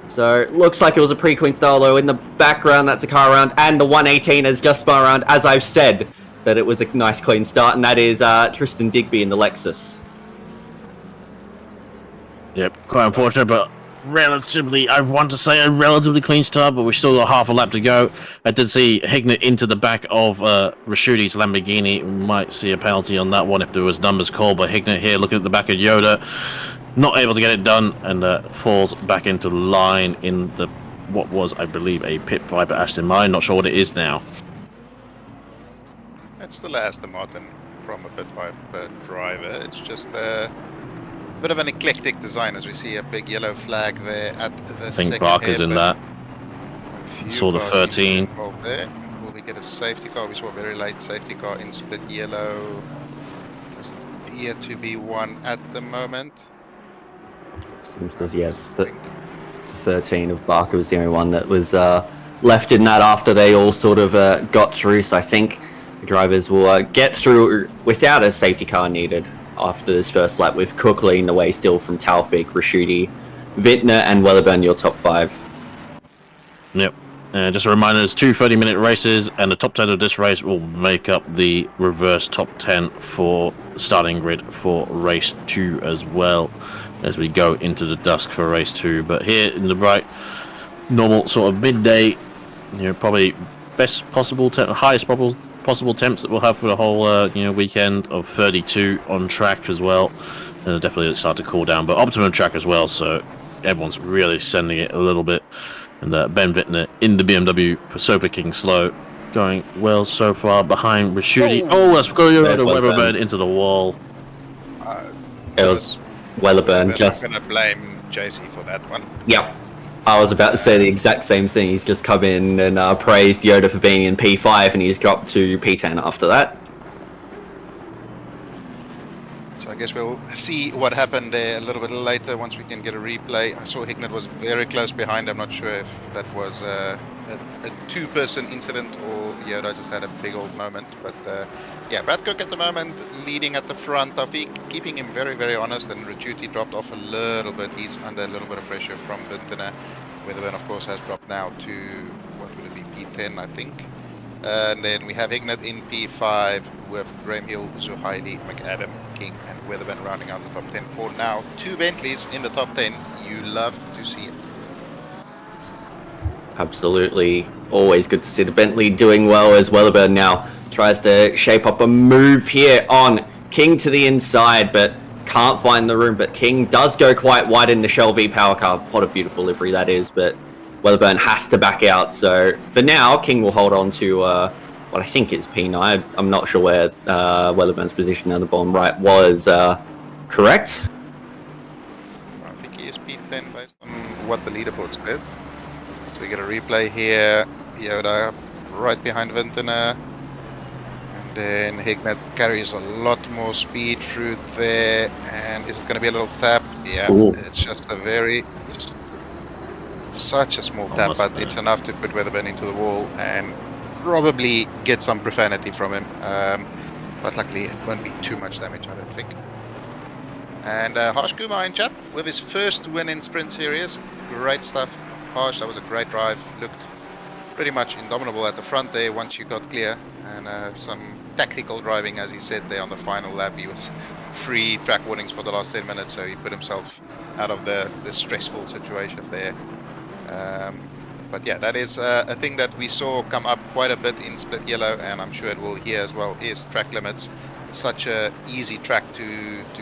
So looks like it was a pre-clean start, though. In the background, that's a car around, and the 118 has just spun around. As I've said, that it was a nice clean start, and that is Tristan Digby in the Lexus. Yep, quite unfortunate, but relatively, I want to say a relatively clean start, but we've still got half a lap to go. I did see Hignett into the back of Rachuti's Lamborghini. We might see a penalty on that one if there was numbers called, but Hignett here looking at the back of Yoda, not able to get it done, and falls back into line in the what was, I believe, a Pit Viper Aston Martin. Not sure what it is now. It's the Aston Martin from a Pit Viper driver. It's just a bit of an eclectic design, as we see a big yellow flag there at the I think Barker's in that. Saw the 13. There. Will we get a safety car? We saw a very late safety car in split yellow. Doesn't appear to be one at the moment. Seems that, yes, the 13 of Barker was the only one that was left in that after they all sort of got through. So I think the drivers will get through without a safety car needed after this first lap, with Cook leading the way still from Taufik, Rachuti, Vintner and Weatherburn, your top 5. Yep. Just a reminder, there's 2 30-minute races, and the top 10 of this race will make up the reverse top 10 for starting grid for race 2 as well, as we go into the dusk for race 2. But here in the bright, normal sort of midday, probably best possible, highest possible temps that we'll have for the whole weekend of 32 on track as well. And definitely start to cool down, but optimum track as well. So everyone's really sending it a little bit. And Ben Wittner in the BMW for Super King slow, going well so far behind Raschuti. Oh, let's go to Weberburn into the wall. It was Wellerburn. Just I'm gonna blame JC for that one. Yep. I was about to say the exact same thing. He's just come in and praised Yoda for being in P5, and he's dropped to P10 after that. So I guess we'll see what happened there a little bit later once we can get a replay. I saw Hignett was very close behind. I'm not sure if that was a two-person incident or Yoda just had a big old moment. But yeah, Brad Cook at the moment leading at the front. Taufik keeping him very, very honest, and Rajuti dropped off a little bit. He's under a little bit of pressure from Vintner. Weatherburn, of course, has dropped now to, what would it be, P10, I think. And then we have Hignett in P5 with Graham Hill, Zuhaili, McAdam, King, and Weatherburn rounding out the top 10 for now. 2 Bentleys in the top 10. You love to see it. Absolutely. Always good to see the Bentley doing well as Weatherburn now tries to shape up a move here on King to the inside, but can't find the room. But King does go quite wide in the Shell V power car. What a beautiful livery that is, but Weatherburn has to back out. So for now, King will hold on to what I think is P9. I'm not sure where Weatherburn's position on the bottom right was correct. I think he is P10 based on what the leaderboard says. So we get a replay here. Yoda right behind Vintner. And then Hignett carries a lot more speed through there. And is it going to be a little tap? Yeah, Ooh. It's just a very... such a small tap, but it's enough to put Weatherburn into the wall and probably get some profanity from him. But luckily it won't be too much damage, I don't think. And Harsh Kumar in chat with his first win in Sprint Series. Great stuff, Harsh. That was a great drive. Looked pretty much indomitable at the front there once you got clear. And some tactical driving, as he said there on the final lap. He was free track warnings for the last 10 minutes, so he put himself out of the stressful situation there. But yeah, that is a thing that we saw come up quite a bit in Split Yellow, and I'm sure it will here as well, is track limits. Such a easy track to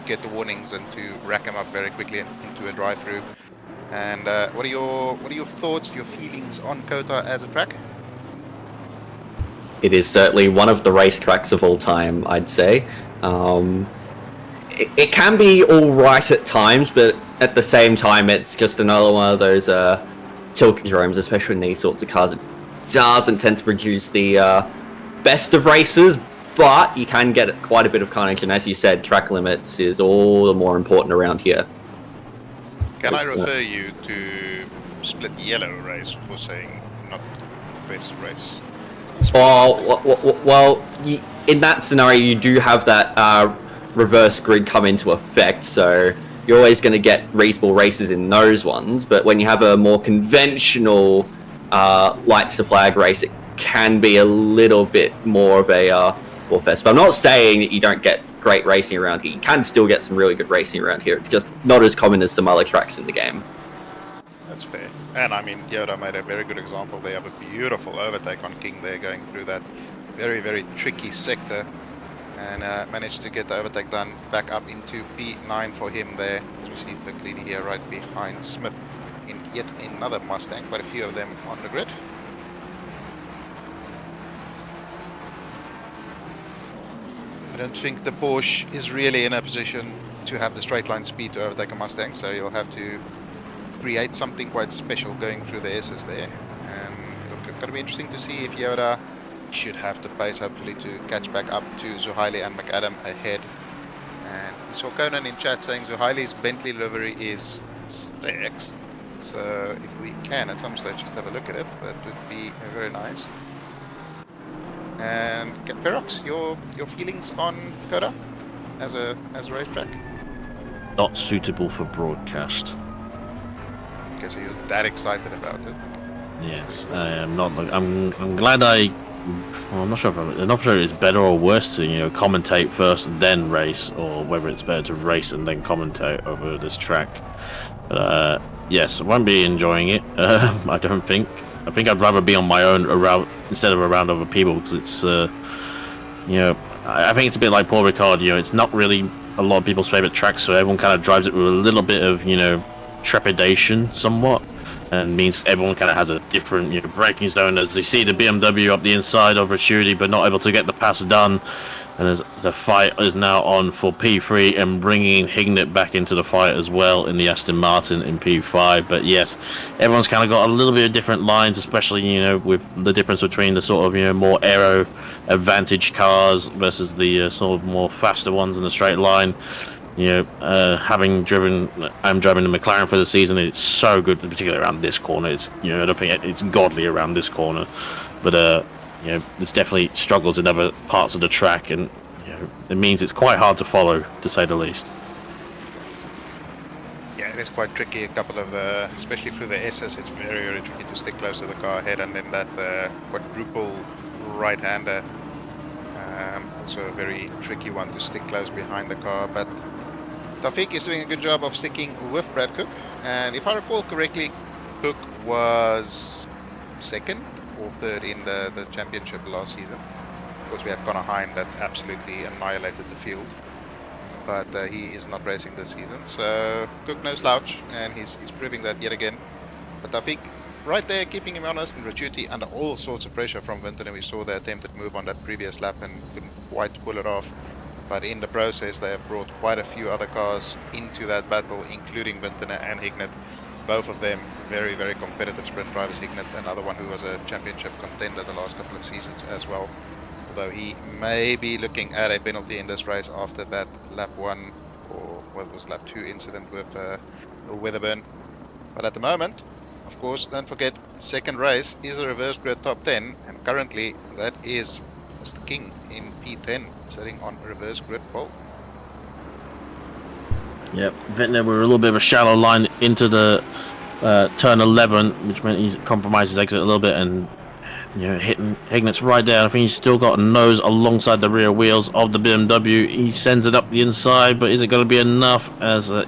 get the warnings and to rack them up very quickly into a drive-through. And what are your thoughts, your feelings on COTA as a track? It is certainly one of the race tracks of all time, I'd say. It can be all right at times, but at the same time, it's just another one of those tilkodromes, especially in these sorts of cars. It doesn't tend to produce the best of races, but you can get quite a bit of carnage, and as you said, track limits is all the more important around here. Can I refer you to Split Yellow race for saying not best race? Well, in that scenario, you do have that reverse grid come into effect, so you're always going to get reasonable races in those ones, but when you have a more conventional lights to flag race, it can be a little bit more of a warfest. But I'm not saying that you don't get great racing around here. You can still get some really good racing around here. It's just not as common as some other tracks in the game. That's fair. And I mean, Yoda made a very good example. They have a beautiful overtake on King there, going through that very, very tricky sector. And managed to get the overtake done back up into P9 for him there. As we see Thaklini here right behind Smith in yet another Mustang. Quite a few of them on the grid. I don't think the Porsche is really in a position to have the straight line speed to overtake a Mustang, so you'll have to create something quite special going through the S's there. And it's going to be interesting to see if Yoda should have the pace, hopefully, to catch back up to Zuhaili and McAdam ahead. And we saw Conan in chat saying Zuhaili's Bentley livery is stacks. So if we can at some stage just have a look at it, that would be very nice. And Ferox, your feelings on COTA as a racetrack? Not suitable for broadcast. Okay, so you're that excited about it. Yes, I am not. I'm glad I'm not sure if it's better or worse to commentate first and then race, or whether it's better to race and then commentate over this track. But yes, I won't be enjoying it. I don't think. I think I'd rather be on my own around instead of around other people, because it's I think it's a bit like Paul Ricard. It's not really a lot of people's favorite tracks, so everyone kind of drives it with a little bit of trepidation somewhat, and means everyone kind of has a different braking zone. As you see the BMW up the inside opportunity, but not able to get the pass done. And as the fight is now on for P3 and bringing Hignett back into the fight as well in the Aston Martin in P5. But yes, everyone's kind of got a little bit of different lines, especially with the difference between the sort of more aero advantage cars versus the sort of more faster ones in the straight line. I'm driving the McLaren for the season. It's so good, particularly around this corner. It's I don't think it's godly around this corner, but there's definitely struggles in other parts of the track, and it means it's quite hard to follow, to say the least. Yeah, it is quite tricky. A couple of especially through the S's, it's very, very tricky to stick close to the car ahead, and then that quadruple right-hander, also a very tricky one to stick close behind the car. But Taufik is doing a good job of sticking with Brad Cook, and if I recall correctly, Cook was second or third in the championship last season. Of course, we had Connor Hine that absolutely annihilated the field, but he is not racing this season. So Cook no slouch, and he's proving that yet again. But Taufik right there, keeping him honest and duty under all sorts of pressure from Vinton, and we saw the attempted move on that previous lap and couldn't quite pull it off. But in the process, they have brought quite a few other cars into that battle, including Vinton and Hignett. Both of them very, very competitive sprint drivers. Hignett, another one who was a championship contender the last couple of seasons as well. Although he may be looking at a penalty in this race after that lap 1 or what was lap 2 incident with Weatherburn. But at the moment, of course, don't forget, second race is a reverse grid top 10, and currently that is Mr. King in P10 sitting on reverse grid pole. Yep, Vintner with a little bit of a shallow line into the turn 11, which meant he's compromised his exit a little bit, and hitting Hignett's right there. I think he's still got a nose alongside the rear wheels of the BMW. He sends it up the inside, but is it going to be enough? As I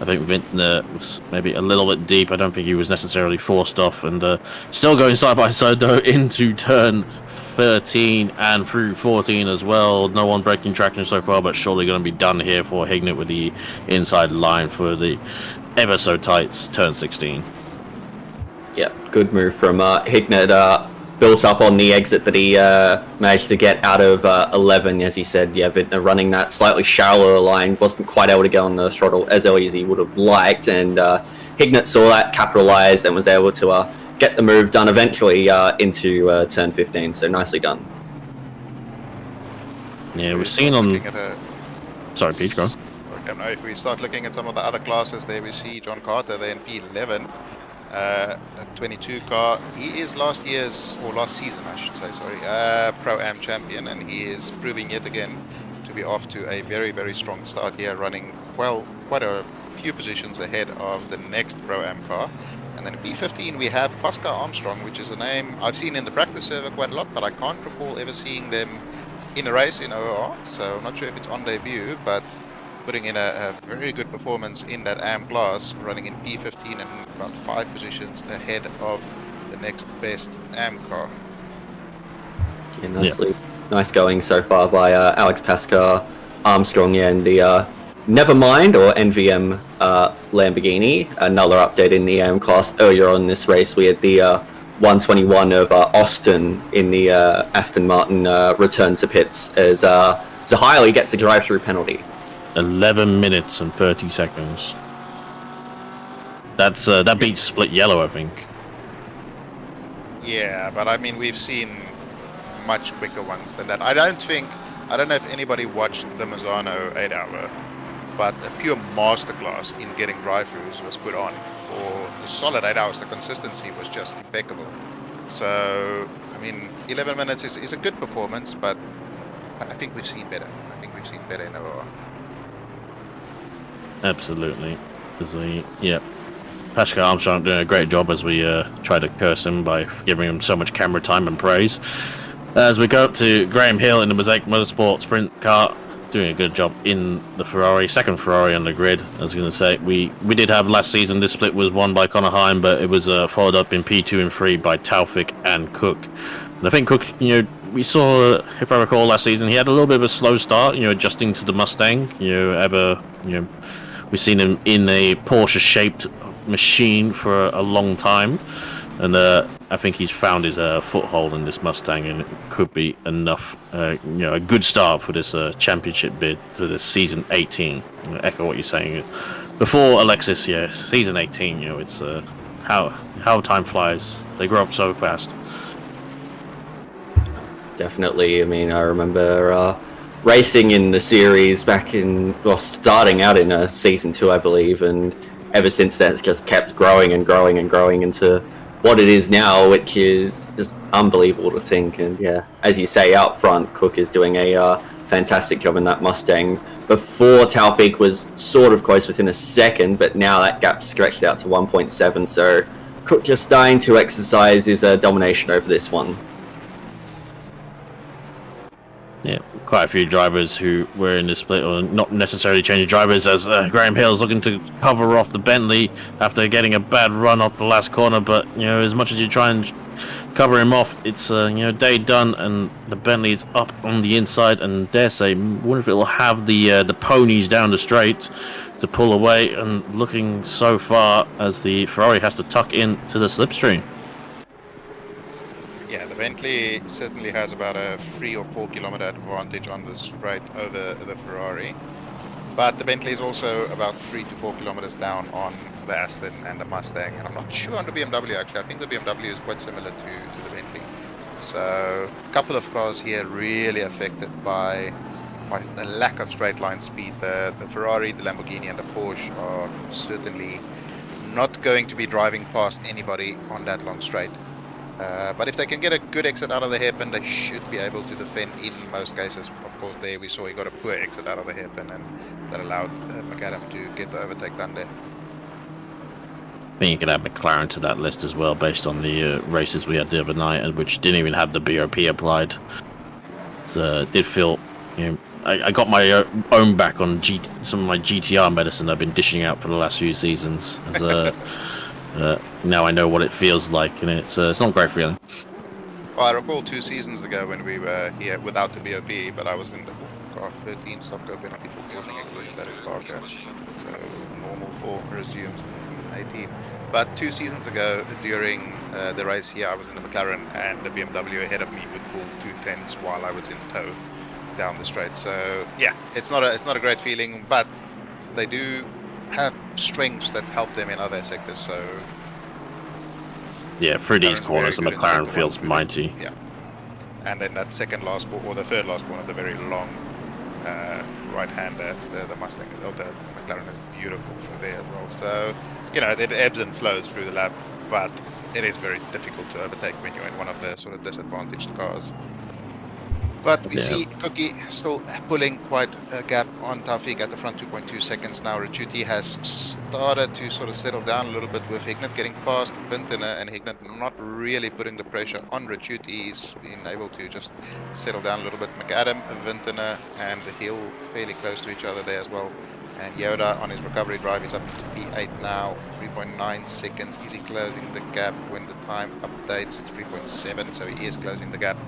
think Vintner was maybe a little bit deep. I don't think he was necessarily forced off, and still going side by side though into turn 13 and through 14 as well. No one breaking traction so far, but surely going to be done here for Hignett with the inside line for the ever so tight turn 16. Yeah, good move from Hignett. Built up on the exit that he managed to get out of 11, as he said. Yeah, Vintner running that slightly shallower line, wasn't quite able to get on the throttle as early as he would have liked, and Hignett saw that, capitalized, and was able to get the move done eventually into turn 15. So nicely done. Yeah, we've seen on. Sorry, Pete, go on. Okay, now if we start looking at some of the other classes, there we see John Carter there in P11. A 22 car. He is last season I should say, Pro-Am champion, and he is proving yet again to be off to a very, very strong start here, running quite a few positions ahead of the next Pro-Am car. And then in P15 we have Pascal Armstrong, which is a name I've seen in the practice server quite a lot, but I can't recall ever seeing them in a race in OR, so I'm not sure if it's on debut, but putting in a very good performance in that AM class, running in P15 and about 5 positions ahead of the next best AM car. Yeah, nice going so far by Alex Pascal Armstrong, and the Nevermind or NVM Lamborghini. Another update in the AM class earlier on this race. We had the 121 of Austin in the Aston Martin return to pits as Zahili gets a drive-through penalty. 11 minutes and 30 seconds. That beats split yellow, I think. Yeah, but I mean, we've seen much quicker ones than that. I don't know if anybody watched the Mazzano 8-hour, but a pure masterclass in getting drive-throughs was put on. For a solid 8 hours, the consistency was just impeccable. So, I mean, 11 minutes is a good performance, but I think we've seen better. I think we've seen better in OR. Absolutely. Pascal Armstrong doing a great job as we try to curse him by giving him so much camera time and praise. As we go up to Graham Hill in the Mosaic Motorsport sprint car, doing a good job in the Ferrari, second Ferrari on the grid. I was going to say, we did have last season, this split was won by Connor Hine, but it was followed up in P2 and 3 by Taufik and Cook. And I think Cook, we saw, if I recall last season, he had a little bit of a slow start, adjusting to the Mustang, we've seen him in a Porsche-shaped machine for a long time, and I think he's found his foothold in this Mustang, and it could be enough, a good start for this championship bid for this season 18. Echo what you're saying before, Alexis. Yeah, season 18. It's how time flies. They grow up so fast. Definitely. I mean, I remember racing in the series back starting out in season 2, I believe, and ever since then it's just kept growing and growing and growing into what it is now, which is just unbelievable to think. And yeah, as you say, out front, Cook is doing a fantastic job in that Mustang. Before, Taufik was sort of close within a second, but now that gap stretched out to 1.7, so Cook just starting to exercise his domination over this one. Yeah, quite a few drivers who were in this split, or not necessarily changing drivers, as Graham Hill's looking to cover off the Bentley after getting a bad run up the last corner. But as much as you try and cover him off, it's day done, and the Bentley's up on the inside, and dare say, wonder if it'll have the ponies down the straight to pull away, and looking so far as the Ferrari has to tuck in to the slipstream. Yeah, the Bentley certainly has about a 3 or 4 kilometer advantage on the straight over the Ferrari. But the Bentley is also about 3 to 4 kilometers down on the Aston and the Mustang. And I'm not sure on the BMW actually. I think the BMW is quite similar to the Bentley. So a couple of cars here really affected by a lack of straight line speed. The Ferrari, the Lamborghini and the Porsche are certainly not going to be driving past anybody on that long straight. But if they can get a good exit out of the hairpin, they should be able to defend in most cases. Of course, there we saw he got a poor exit out of the hairpin, and that allowed McAdam to get the overtake done there. I think you could add McLaren to that list as well, based on the races we had the other night, and which didn't even have the BOP applied. So it did feel, I got my own back on some of my GTR medicine I've been dishing out for the last few seasons. As, now I know what it feels like, and it's not a great feeling. Well, I recall 2 seasons ago when we were here without the BOP, but I was in the car 13 stop go penalty for causing a that is Parker. So normal for resumes in 2018. But 2 seasons ago, during the race here, I was in the McLaren, and the BMW ahead of me would pull 210s while I was in tow down the straight. So yeah, it's not a great feeling, but they do have strengths that help them in other sectors. So yeah, through these corners, the McLaren feels mighty. Yeah, and then that second last corner, or the third last corner, the very long right-hander, the Mustang or the McLaren is beautiful through there as well. So it ebbs and flows through the lap, but it is very difficult to overtake when you're in one of the sort of disadvantaged cars. But we see Cookie still pulling quite a gap on Taufik at the front, 2.2 seconds now. Ricciuti has started to sort of settle down a little bit with Hignett getting past Vintner, and Hignett not really putting the pressure on Ricciuti. He's been able to just settle down a little bit. McAdam, Vintner and Hill fairly close to each other there as well. And Yoda on his recovery drive is up into P8 now, 3.9 seconds. Is he closing the gap when the time updates? 3.7, so he is closing the gap.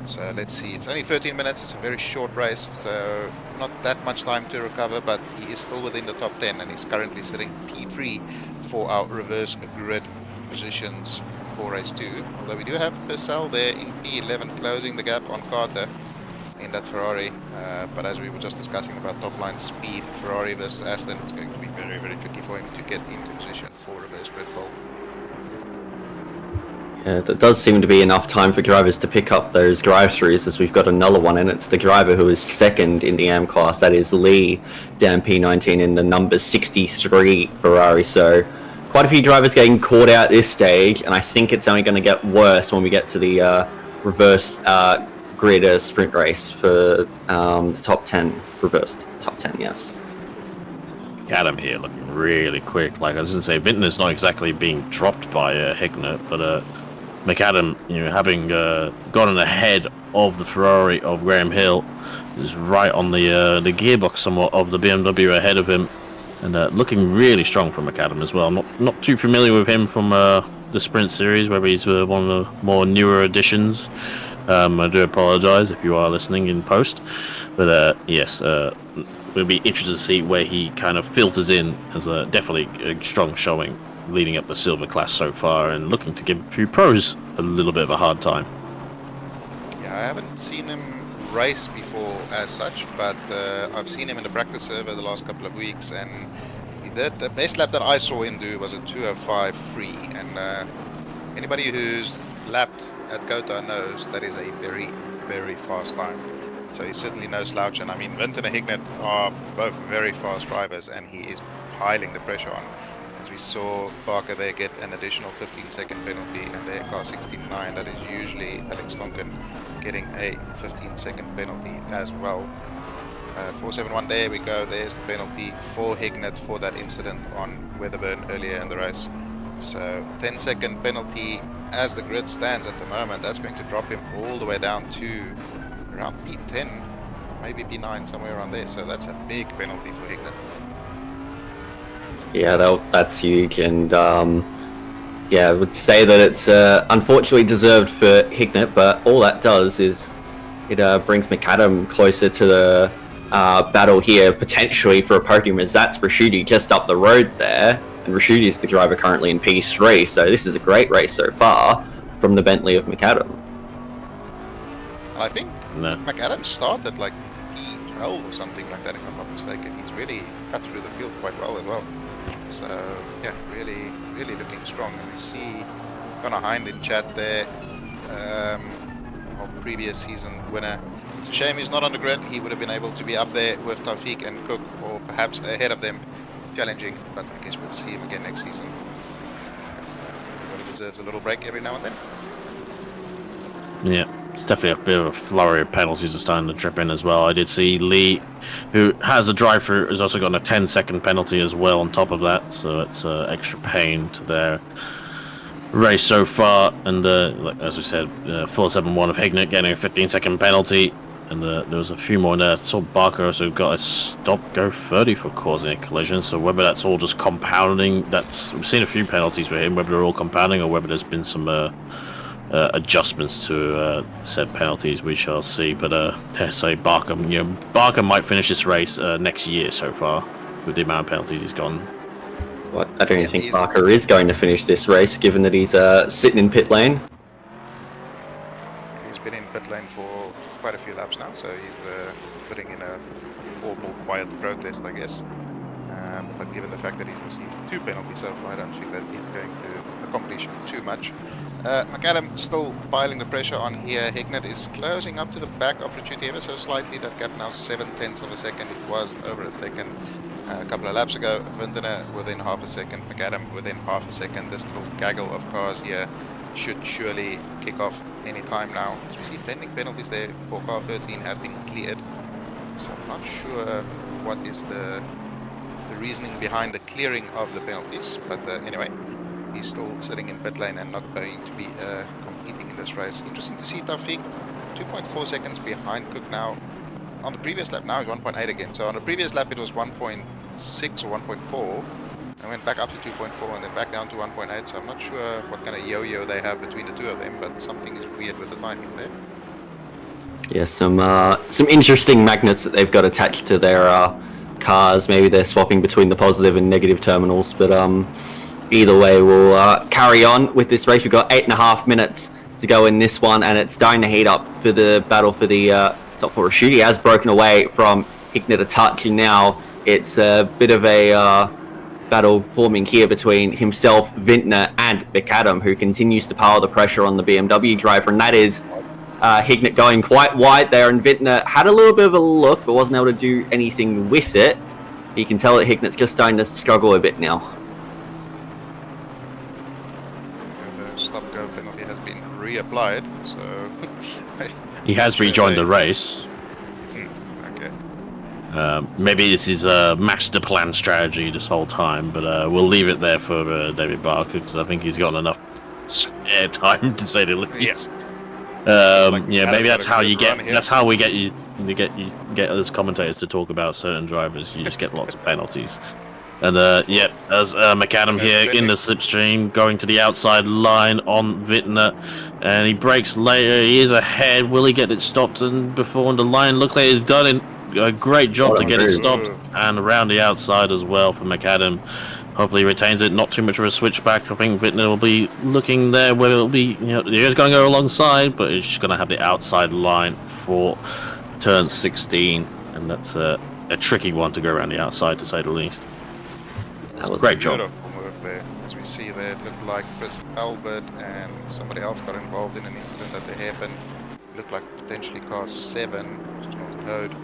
So let's see, it's only 13 minutes, it's a very short race, so not that much time to recover, but he is still within the top 10, and he's currently sitting P3 for our reverse grid positions for race 2. Although we do have Purcell there in P11 closing the gap on COTA in that Ferrari, but as we were just discussing about top line speed, Ferrari versus Aston, it's going to be very, very tricky for him to get into position for reverse grid pole. Yeah, there does seem to be enough time for drivers to pick up those drive-throughs, as we've got another one, and it's the driver who is second in the AM class. That is Lee, down P19 in the number 63 Ferrari. So quite a few drivers getting caught out this stage, and I think it's only going to get worse when we get to the reverse grid sprint race for the top 10, reversed top 10, yes. Adam here looking really quick. Like I was going to say, Vintner's not exactly being dropped by Hignett, but McAdam, having gotten ahead of the Ferrari of Graham Hill, is right on the gearbox somewhat of the BMW ahead of him, and looking really strong from McAdam as well. I'm not too familiar with him from the Sprint Series, where he's one of the more newer additions. I do apologise if you are listening in post, but yes, we'll be interested to see where he kind of filters in as definitely a strong showing leading up the silver class so far, and looking to give a few pros a little bit of a hard time. Yeah, I haven't seen him race before as such, but I've seen him in the practice server the last couple of weeks, and the best lap that I saw him do was a 2:05.3, and anybody who's lapped at COTA knows that is a very, very fast time. So he's certainly no slouch, and I mean, Vinton and Hignett are both very fast drivers, and he is piling the pressure on. As we saw Barker there get an additional 15-second penalty, and their car 69, that is usually Alex Tonkin getting a 15-second penalty as well. 471, there we go, there's the penalty for Hignett for that incident on Weatherburn earlier in the race. So a 10-second penalty as the grid stands at the moment, that's going to drop him all the way down to around P10, maybe P9, somewhere around there. So that's a big penalty for Hignett. Yeah, that's huge, and yeah, I would say that it's unfortunately deserved for Hignett, but all that does is it brings McAdam closer to the battle here, potentially for a podium, as that's Rashidi just up the road there, and Rashidi is the driver currently in P3, so this is a great race so far from the Bentley of McAdam. I think McAdam started like P12 or something like that, if I'm not mistaken. He's really cut through the field quite well as well. So yeah, really, really looking strong. And we see Connor Hind in chat there, our previous season winner. It's a shame he's not on the grid. He would have been able to be up there with Taufik and Cook, or perhaps ahead of them, challenging. But I guess we'll see him again next season. Everybody deserves a little break every now and then. Yeah, it's definitely a bit of a flurry of penalties are starting to trip in as well. I did see Lee, who has a drive-through, has also gotten a 10-second penalty as well on top of that, so it's extra pain to their race so far. And as we said, 471 of Hignett getting a 15-second penalty, and there was a few more in there. I saw Barker also got a stop-go 30 for causing a collision, so whether that's all just compounding, we've seen a few penalties for him, whether they're all compounding or whether there's been some adjustments to said penalties, we shall see. But dare say Barker might finish this race next year so far with the amount of penalties he's gotten. Well, I don't think Barker is going to finish this race, given that he's sitting in pit lane. He's been in pit lane for quite a few laps now, so he's putting in a formal quiet protest, I guess. But given the fact that he's received 2 penalties so far, I don't think that he's going to accomplish too much. McAdam still piling the pressure on here. Hignett is closing up to the back of Ricciuti ever so slightly. That gap now 0.7 of a second. It was over a second a couple of laps ago. Vintner within half a second. McAdam within half a second. This little gaggle of cars here should surely kick off any time now. As we see pending penalties there for car 13 have been cleared. So I'm not sure what is the reasoning behind the clearing of the penalties. But anyway, he's still sitting in pit lane and not going to be competing in this race. Interesting to see Taufik 2.4 seconds behind Cook now. On the previous lap, now he's 1.8 again. So on the previous lap it was 1.6 or 1.4. And went back up to 2.4 and then back down to 1.8. So I'm not sure what kind of yo-yo they have between the two of them, but something is weird with the timing there. Yeah, some interesting magnets that they've got attached to their cars. Maybe they're swapping between the positive and negative terminals, but either way, we'll carry on with this race. We've got 8.5 minutes to go in this one, and it's starting to heat up for the battle for the top 4. Rashidi has broken away from Hignett a touch, and now it's a bit of a battle forming here between himself, Vintner, and McAdam, who continues to pile the pressure on the BMW driver, and that is Hignett going quite wide there, and Vintner had a little bit of a look, but wasn't able to do anything with it. You can tell that Hignett's just starting to struggle a bit now. The stop-go penalty has been reapplied, so he has rejoined the race. Okay. Maybe this is a master plan strategy this whole time, but we'll leave it there for David Barker, because I think he's got enough airtime to say the least. Yeah, maybe that's how you get. That's how we get you get us commentators to talk about certain drivers. You just get lots of penalties. And yeah, as McAdam here in the slipstream, going to the outside line on Vintner, and he brakes later. He is ahead. Will he get it stopped and before on the line? Look like he's done it. a great job What to a get it move. stopped, and around the outside as well for McAdam. Hopefully he retains it. Not too much of a switchback. I think Wittner will be looking there whether it'll be, he's going to go alongside, but it's just going to have the outside line for turn 16, and that's a tricky one to go around the outside, to say the least. That was Great job. Beautiful move there. As we see there, it looked like Chris Albert and somebody else got involved in an incident at the hairpin. It looked like potentially car 7, which is not the code.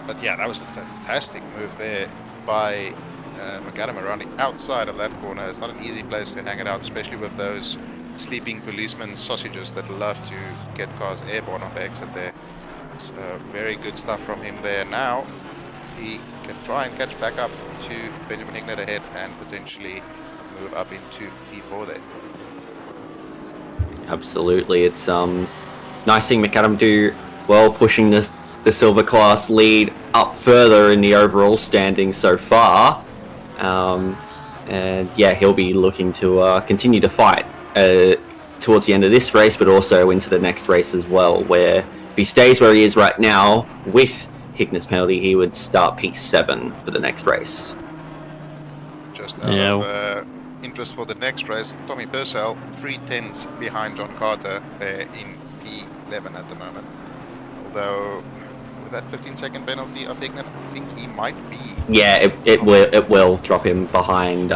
But yeah, that was a fantastic move there by McAdam around the outside of that corner. It's not an easy place to hang it out, especially with those sleeping policemen sausages that love to get cars airborne on the exit there. So very good stuff from him there. Now he can try and catch back up to Benjamin Hignett ahead and potentially move up into P4 there. Absolutely, it's nice seeing McAdam do well, pushing the silver class lead up further in the overall standing so far. And yeah, he'll be looking to continue to fight towards the end of this race, but also into the next race as well, where if he stays where he is right now with Hignett's penalty, he would start P7 for the next race. Just out of interest for the next race, Tommy Purcell 3/10 behind John Carter there in P11 at the moment. Although with that 15-second penalty of Hignett, I think he might be. Yeah, it will drop him behind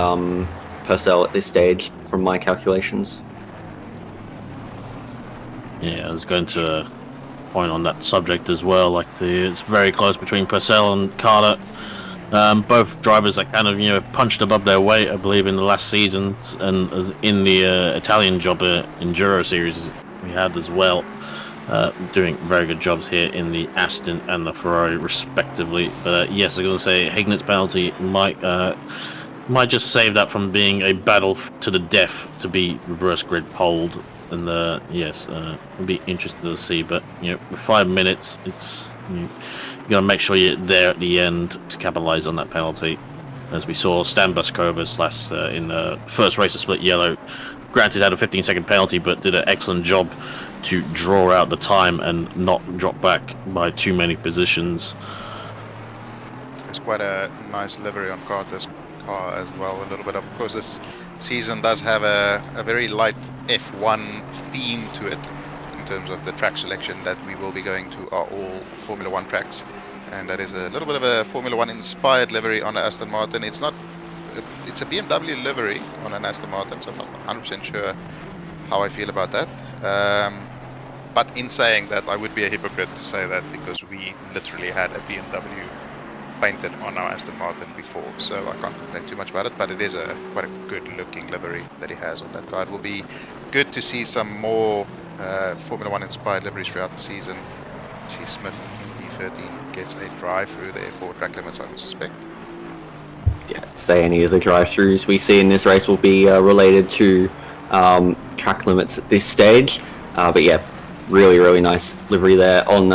Purcell at this stage from my calculations. Yeah, I was going to point on that subject as well. Like it's very close between Purcell and Carter. Both drivers that kind of punched above their weight, I believe, in the last season, and in the Italian job Enduro series we had as well. Doing very good jobs here in the Aston and the Ferrari respectively. But yes, I'm going to say Hignett's penalty might just save that from being a battle to the death to be reverse grid poled. And yes, it'll be interesting to see. But with 5 minutes, it's you got to make sure you're there at the end to capitalize on that penalty. As we saw, Stan Buskovas in the first race of Split Yellow, granted had a 15-second penalty, but did an excellent job to draw out the time and not drop back by too many positions. It's quite a nice livery on Carter's car as well. A little bit of course, this season does have a very light F1 theme to it in terms of the track selection that we will be going to are all Formula 1 tracks, and that is a little bit of a Formula 1 inspired livery on the Aston Martin. It's a BMW livery on an Aston Martin, so I'm not 100% sure how I feel about that. But in saying that, I would be a hypocrite to say that, because we literally had a BMW painted on our Aston Martin before, so I can't complain too much about it. But it is quite a good looking livery that he has on that car. It will be good to see some more Formula 1 inspired liveries throughout the season. T. Smith in P13 gets a drive through there for track limits, I would suspect. Yeah, say any of the drive-throughs we see in this race will be related to track limits at this stage. But yeah, really, really nice livery there on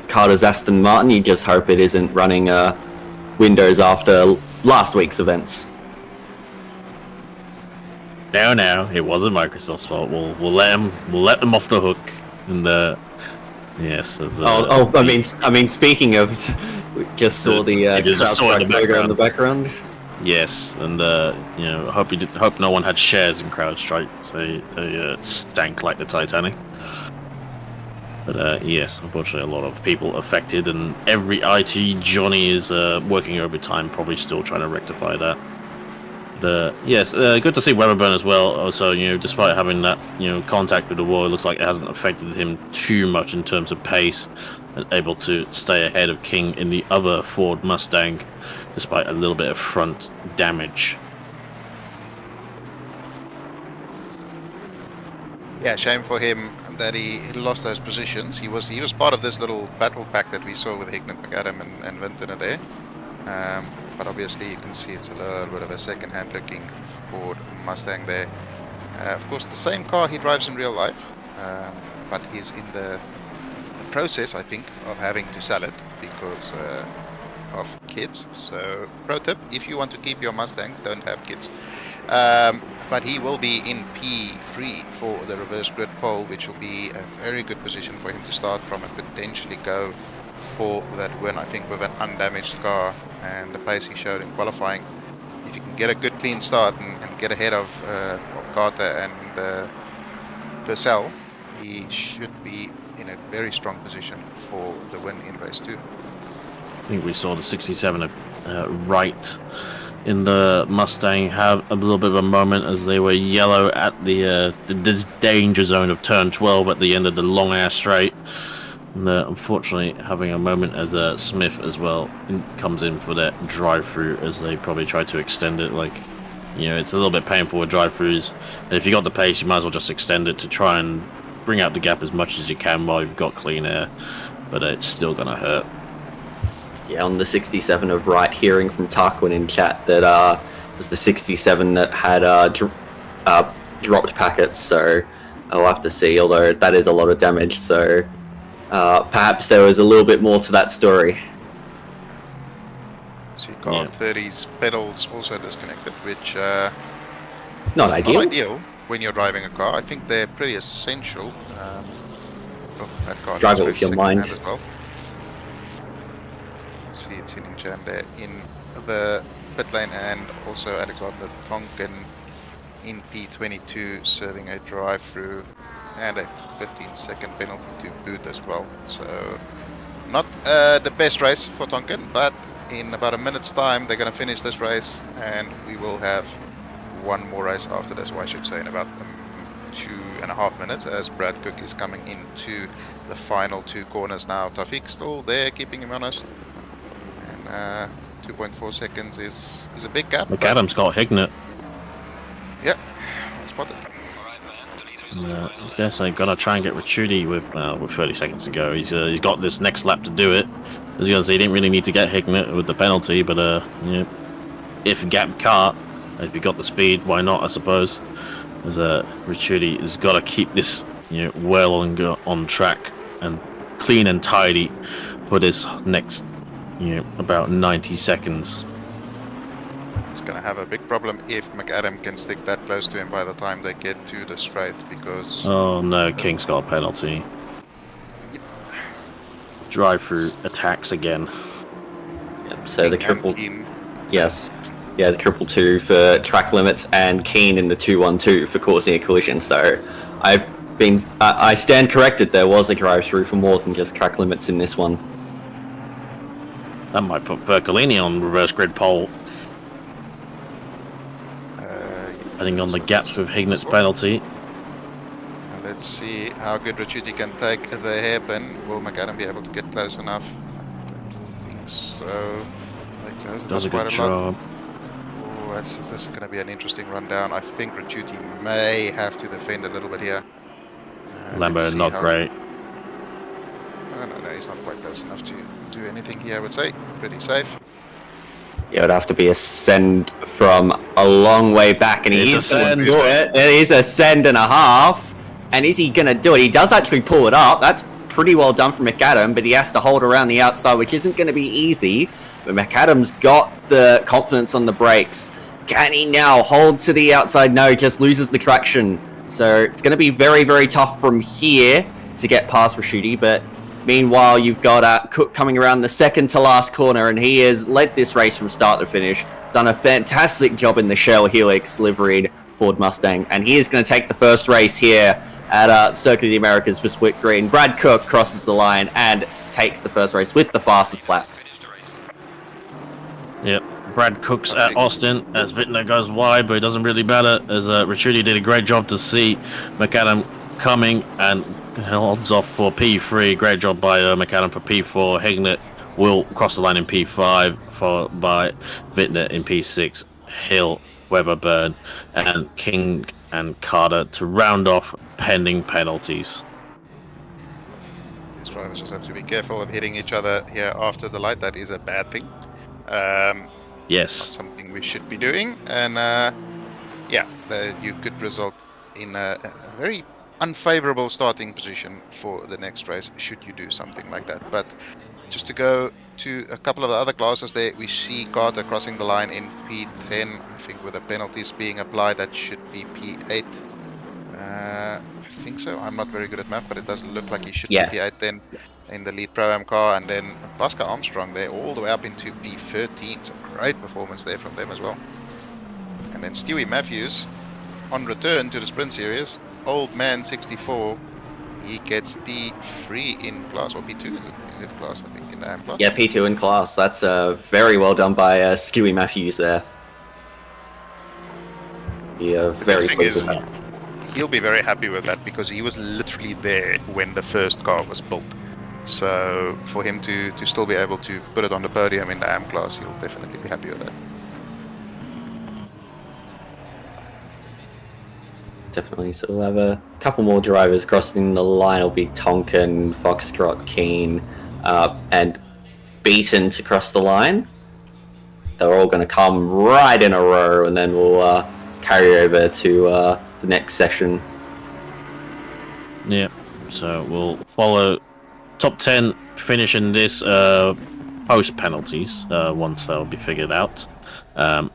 Carter's Aston Martin. You just hope it isn't running Windows after last week's events. No, it wasn't Microsoft's fault. We'll let them off the hook. And yes. I mean, speaking of, we just saw the CrowdStrike logo in the background. Yes, and hope no one had shares in CrowdStrike, so they stank like the Titanic. But yes, unfortunately, a lot of people affected, and every IT Johnny is working overtime, probably still trying to rectify that. But yes, good to see Weberburn as well. Also, despite having that contact with the wall, it looks like it hasn't affected him too much in terms of pace, and able to stay ahead of King in the other Ford Mustang, despite a little bit of front damage. Yeah, shame for him that he lost those positions. He was part of this little battle pack that we saw with Hignett, McAdam and Vintner there. But obviously you can see it's a little bit of a second-hand looking Ford Mustang there. Of course, the same car he drives in real life, but he's in the process, I think, of having to sell it because of kids. So pro tip, if you want to keep your Mustang, don't have kids. But he will be in P3 for the reverse grid pole, which will be a very good position for him to start from and potentially go for that win. I think with an undamaged car and the pace he showed in qualifying, if you can get a good clean start and get ahead of COTA and Purcell, he should be in a very strong position for the win in race 2. I think we saw the 67 right in the Mustang have a little bit of a moment as they were yellow at the this danger zone of turn 12 at the end of the long air straight. And unfortunately having a moment as Smith as well comes in for that drive-through as they probably try to extend it. Like, you know, it's a little bit painful with drive-throughs, and if you got the pace you might as well just extend it to try and bring out the gap as much as you can while you've got clean air, but it's still gonna hurt. Yeah, on the 67 of right, hearing from Tarquin in chat that it was the 67 that had dropped packets, so I'll have to see, although that is a lot of damage, so perhaps there was a little bit more to that story. So you've got 30's pedals also disconnected, which not is ideal. not ideal when you're driving a car. I think they're pretty essential. That car Drive it with your mind. as well. See it's hitting Jan there in the pit lane, and also Alexander Tonkin in P22 serving a drive-through and a 15-second penalty to boot as well. So not the best race for Tonkin, but in about a minute's time they're going to finish this race and we will have one more race after this, or I should say in about 2.5 minutes, as Brad Cook is coming into the final 2 corners now. Tawfiq still there, keeping him honest. 2.4 seconds is a big gap. McAdam's got Hignett. Yeah, spotted. I guess I'm gonna try and get Ricciuti with 30 seconds to go. He's got this next lap to do it. I was gonna say he didn't really need to get Hignett with the penalty, but yeah, if gap car, if you got the speed, why not? I suppose. As Ricciuti has got to keep this, you know, well on track and clean and tidy for this next, you know, about 90 seconds. He's gonna have a big problem if McAdam can stick that close to him by the time they get to the straight, because Oh no, King's got a penalty. Drive-through attacks again. Yep, so the triple, Keen, yes, yeah, the 222 for track limits and Keen in the 212 for causing a collision. So I stand corrected. There was a drive-through for more than just track limits in this one. That might put Bercolini on reverse grid pole. Depending on the gaps with Hignett's penalty. let's see how good Ricciuti can take the hairpin. Will McAdam be able to get close enough? I don't think so. They close Does a quite good a lot. job. Oh, this is going to be an interesting rundown. I think Ricciuti may have to defend a little bit here. Lambo not great. No, he's not quite close enough to do anything here, I would say. Pretty safe. Yeah, it would have to be a send from a long way back, and he is going to do it. It is a send and a half, and is he going to do it? He does actually pull it up. That's pretty well done from McAdam, but he has to hold around the outside, which isn't going to be easy. But McAdam's got the confidence on the brakes. Can he now hold to the outside? No, just loses the traction. So it's going to be very, very tough from here to get past Ricciuti, but meanwhile, you've got Cook coming around the second to last corner, and he has led this race from start to finish. Done a fantastic job in the Shell Helix liveried Ford Mustang, and he is going to take the first race here at Circuit of the Americas for Split Green. Brad Cook crosses the line and takes the first race with the fastest lap. Yep, Brad Cook's at Austin as Bittner goes wide, but it doesn't really matter as Ricciuti did a great job to see McAdam coming and holds off for P3. Great job by McAdam for P4. Hignett will cross the line in P5, followed by Bittner in P6. Hill, Weberburn, and King and Carter to round off pending penalties. These drivers just have to be careful of hitting each other here after the light. That is a bad thing. Yes. Not something we should be doing. And yeah, you could result in a very unfavorable starting position for the next race should you do something like that. But just to go to a couple of the other classes there, we see COTA crossing the line in P10. I think with the penalties being applied, that should be P8. I think so. I'm not very good at math, but it does look like he should Yeah. be P8 then in the lead Pro-Am car. And then Pascal Armstrong there all the way up into P13. So great performance there from them as well. And then Stewie Matthews on return to the Sprint Series. Old man 64. He gets P3 in class, or P2 in class, I think, in the AM class. Yeah, P2 in class. That's very well done by Stewie Matthews there. Yeah, very thing pleased is, with that. he'll be very happy with that because he was literally there when the first car was built. So for him to still be able to put it on the podium in the AM class, he'll definitely be happy with that. Definitely. So we'll have a couple more drivers crossing the line. It'll be Tonkin, Foxtrot, Keen, and Beaton to cross the line. They're all going to come right in a row, and then we'll carry over to the next session. Yeah, so we'll follow top 10 finishing this post penalties once they'll be figured out.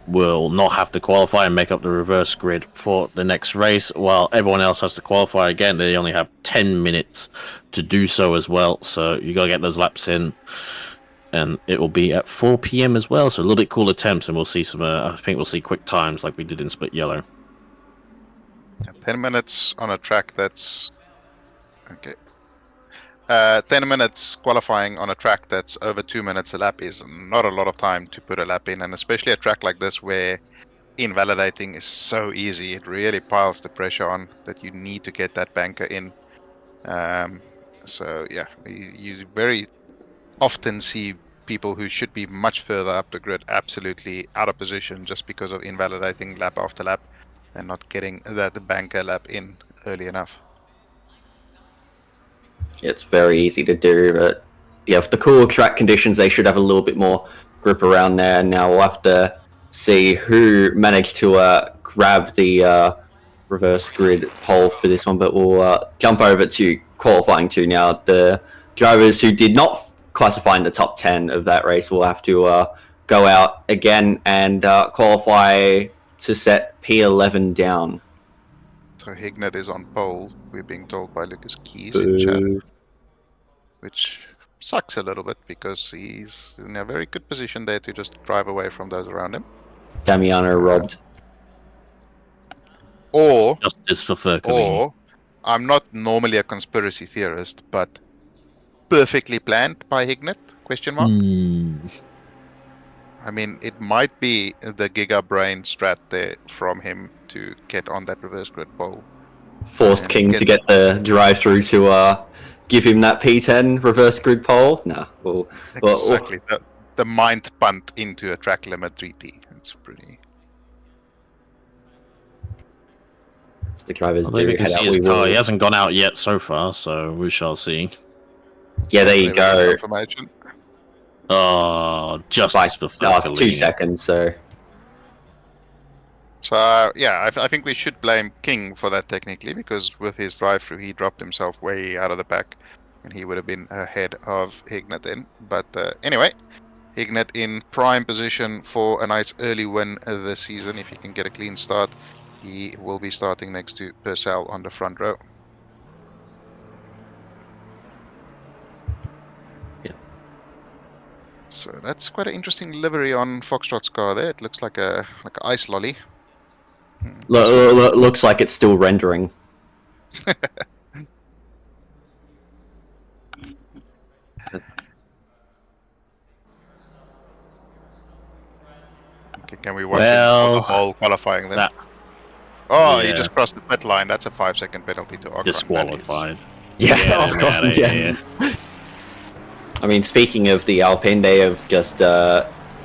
We'll not have to qualify and make up the reverse grid for the next race, while everyone else has to qualify again. They only have 10 minutes to do so as well, so you got to get those laps in. And it will be at 4 p.m. as well, so a little bit cooler temps, and we'll see some, I think we'll see quick times like we did in Split Yellow. 10 minutes on a track that's... Okay. 10 minutes qualifying on a track that's over 2 minutes a lap is not a lot of time to put a lap in, and especially a track like this where invalidating is so easy. It really piles the pressure on that you need to get that banker in. So yeah, you very often see people who should be much further up the grid absolutely out of position just because of invalidating lap after lap and not getting that banker lap in early enough. It's very easy to do, but yeah, for the cool track conditions, they should have a little bit more grip around there. Now we'll have to see who managed to grab the reverse grid pole for this one, but we'll jump over to qualifying 2 now. The drivers who did not classify in the top 10 of that race will have to go out again and qualify to set P11 down. So Hignett is on pole, we're being told by Lucas Keys in chat, which sucks a little bit because he's in a very good position there to just drive away from those around him. Damiano robbed. Or, Justice for Furcovini. or, I'm not normally a conspiracy theorist, but perfectly planned by Hignett? Question mark. I mean, it might be the Giga Brain strat there from him to get on that reverse grid pole. Forced King to get the drive through to give him that P10 reverse grid pole. No, Exactly. The mind punt into a track limit 3T. It's pretty. It's the drivers Well, do you can head see out. his We car. will. He hasn't gone out yet so far, so we shall see. Yeah, there you go. Confirmation. Oh, just By for 2 Furcovini. seconds. So Yeah, I think we should blame King for that technically, because with his drive-through, he dropped himself way out of the pack, and he would have been ahead of Hignett then. But anyway, Hignett in prime position for a nice early win this season. If he can get a clean start, he will be starting next to Purcell on the front row. Yeah. So that's quite an interesting livery on Foxtrot's car there. It looks like a ice lolly. looks like it's still rendering. Okay, can we watch him for the whole qualifying then? He just crossed the pit line. That's a 5-second penalty to Octane. Disqualified. Yeah, Get oh him God, outta here. yes. I mean, speaking of the Alpine, they have just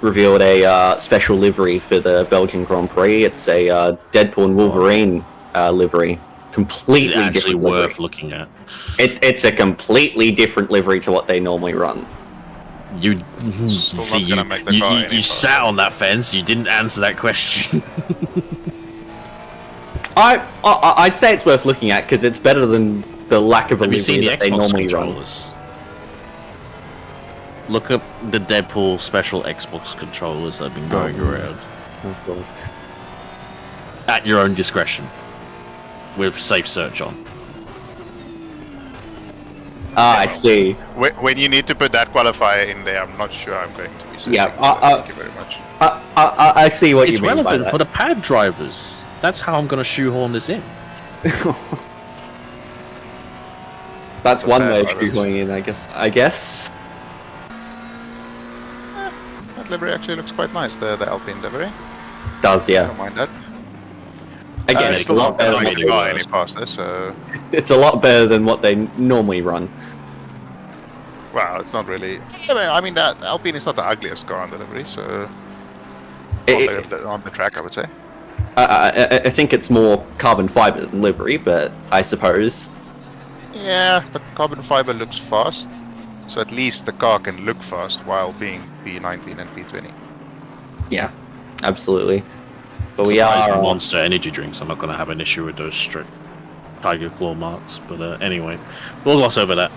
revealed a special livery for the Belgian Grand Prix. It's a Deadpool and Wolverine livery. Completely It's actually different worth livery. looking at. It's a completely different livery to what they normally run. You Still see, not gonna make the car any you sat on that fence. You didn't answer that question. I'd say it's worth looking at because it's better than the lack of a Have you seen livery the that they Xbox normally run. controllers? Look up the Deadpool special Xbox controllers that have been going around. Oh God. At your own discretion. with safe search on. I see. When you need to put that qualifier in there, I'm not sure I'm going to be searching. Yeah, Thank you very much. I see what you It's mean by relevant that. for the pad drivers. That's how I'm going to shoehorn this in. That's For one pad way of drivers. shoehorning in, I guess. That livery actually looks quite nice, the Alpine livery. Does, I yeah. don't mind that. Again, It's it's a still lot not better going than to what make they the car any faster, so... It's a lot better than what they normally run. Well, it's not really... I mean, that Alpine is not the ugliest car on the livery, so... on the track, I would say. I think it's more carbon fiber than livery, but I suppose. Yeah, but carbon fiber looks fast, so at least the car can look fast while being P19 and P20. Yeah, absolutely. But we Surprised are Monster energy drinks. I'm not going to have an issue with those strict Tiger Claw marks. But anyway, we'll gloss over that.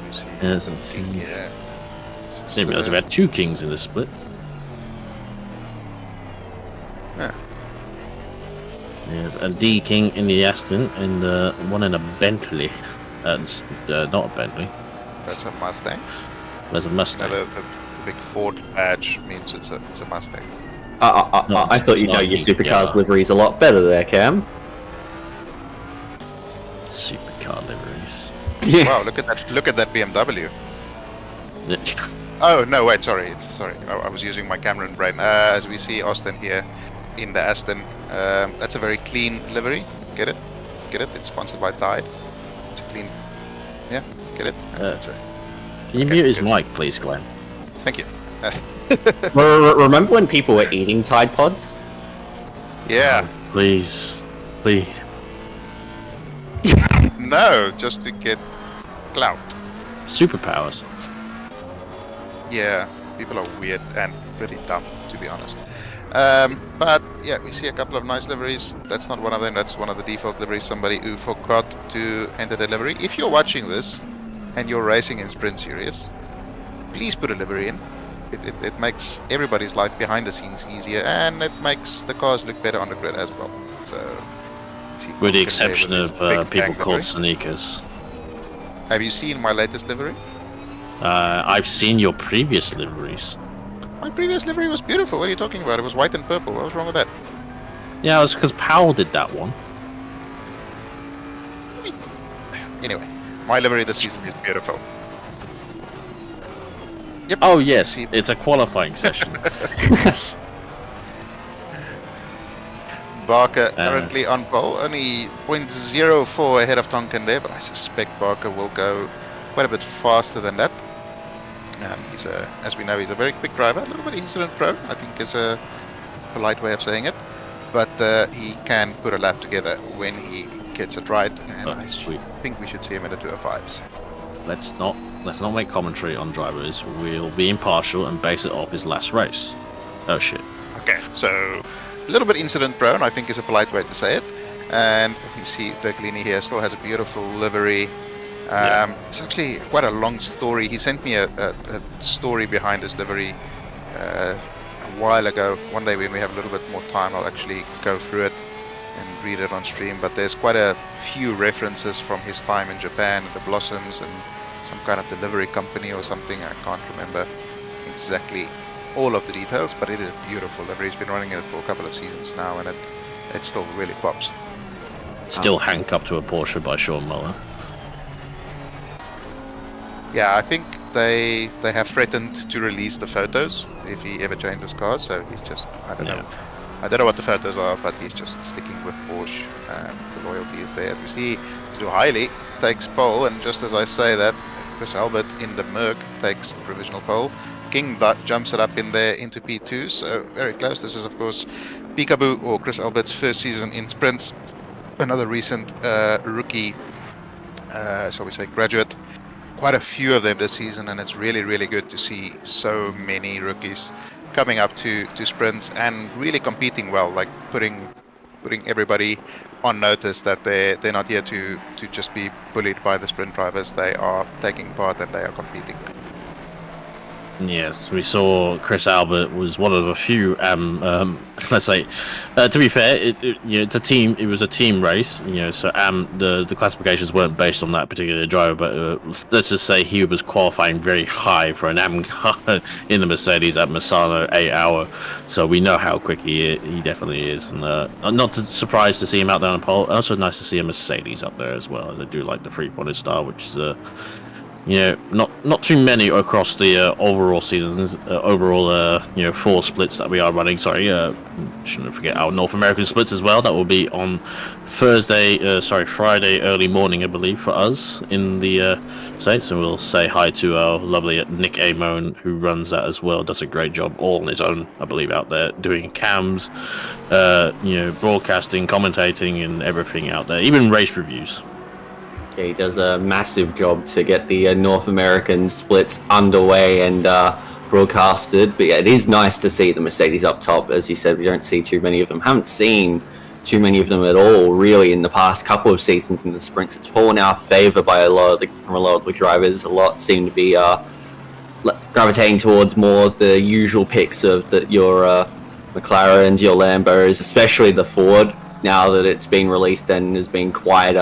You see, Yes, let's see. yeah. Maybe there's about 2 kings in this split. Yeah. Yeah, a D King in the Aston and one in a Bentley. Not a Bentley. That's a Mustang. There's a Mustang. The big Ford badge means it's a Mustang. No, I thought it's you'd know not your you, supercars yeah. livery's a lot better there, Cam. Supercar liveries. Yeah. Wow, look at that BMW. Oh no, wait, sorry. I was using my Cameron brain. As we see Austin here in the Aston, that's a very clean livery. Get it? It's sponsored by Tide. It's a clean. Yeah, get it? That's it. Can you Okay, mute his good. mic, please, Glenn? Thank you. Remember when people were eating Tide Pods? Yeah. Please. No, just to get clout. Superpowers. Yeah, people are weird and pretty dumb, to be honest. But yeah, we see a couple of nice liveries. That's not one of them. That's one of the default liveries. Somebody who forgot to enter the livery. If you're watching this and you're racing in Sprint Series, please put a livery in. It makes everybody's life behind the scenes easier, and it makes the cars look better on the grid as well. So, see, With the Cook can exception say with of his big people bang called livery. sneakers. Have you seen my latest livery? I've seen your previous liveries. My previous livery was beautiful. What are you talking about? It was white and purple. What was wrong with that? Yeah, it was because Powell did that one. Anyway, my livery this season is beautiful. Yep. Oh so yes, see- it's a qualifying session. Barker currently on pole, only 0.04 ahead of Tonkin there, but I suspect Barker will go quite a bit faster than that. He's as we know, he's a very quick driver, a little bit incident prone, I think is a polite way of saying it, but he can put a lap together when he gets it right, and I Sweet. think we should see him in the 205s. Let's not make commentary on drivers. We'll be impartial and base it off his last race. Oh shit. Okay, so a little bit incident prone, I think is a polite way to say it. And you see the Glini here still has a beautiful livery. It's actually quite a long story. He sent me a story behind his livery a while ago. One day when we have a little bit more time, I'll actually go through it and read it on stream. But there's quite a few references from his time in Japan and the Blossoms and some kind of delivery company or something. I can't remember exactly all of the details, but it is a beautiful livery. He's been running it for a couple of seasons now, and it still really pops. Still handcuffed to a Porsche by Sean Muller. Yeah, I think they have threatened to release the photos if he ever changes cars. So he's just I don't know what the photos are, but he's just sticking with Porsche. The loyalty is there. We see Drew Hiley takes pole, and just as I say that, Chris Albert in the Merc takes provisional pole. King jumps it up in there into P2, so very close. This is of course Peekaboo or Chris Albert's first season in sprints. Another recent rookie, shall we say, graduate. Quite a few of them this season, and it's really good to see so many rookies coming up to sprints and really competing well, like putting everybody on notice that they're not here to just be bullied by the sprint drivers. They are taking part and they are competing. Yes, we saw Chris Albert was one of a few. Let's say, to be fair, it's a team. It was a team race. So the classifications weren't based on that particular driver. But let's just say he was qualifying very high for an AM car in the Mercedes at Misano 8 hour. So we know how quick he definitely is, and I'm not surprised to see him out there on pole. Also, nice to see a Mercedes up there as well. As I do like the 3-pointed style, which is not too many across the overall seasons, overall 4 splits that we are running. Sorry, shouldn't forget our North American splits as well. That will be on Friday early morning, I believe, for us in the States. And we'll say hi to our lovely Nick Amon, who runs that as well. Does a great job all on his own, I believe, out there doing cams, broadcasting, commentating, and everything out there, even race reviews. Yeah, he does a massive job to get the North American splits underway and broadcasted. But yeah, it is nice to see the Mercedes up top. As you said, we don't see too many of them. Haven't seen too many of them at all, really, in the past couple of seasons in the sprints. It's fallen our favour by from a lot of the drivers. A lot seem to be gravitating towards more the usual picks of your McLarens, your Lambos, especially the Ford. Now that it's been released and has been quite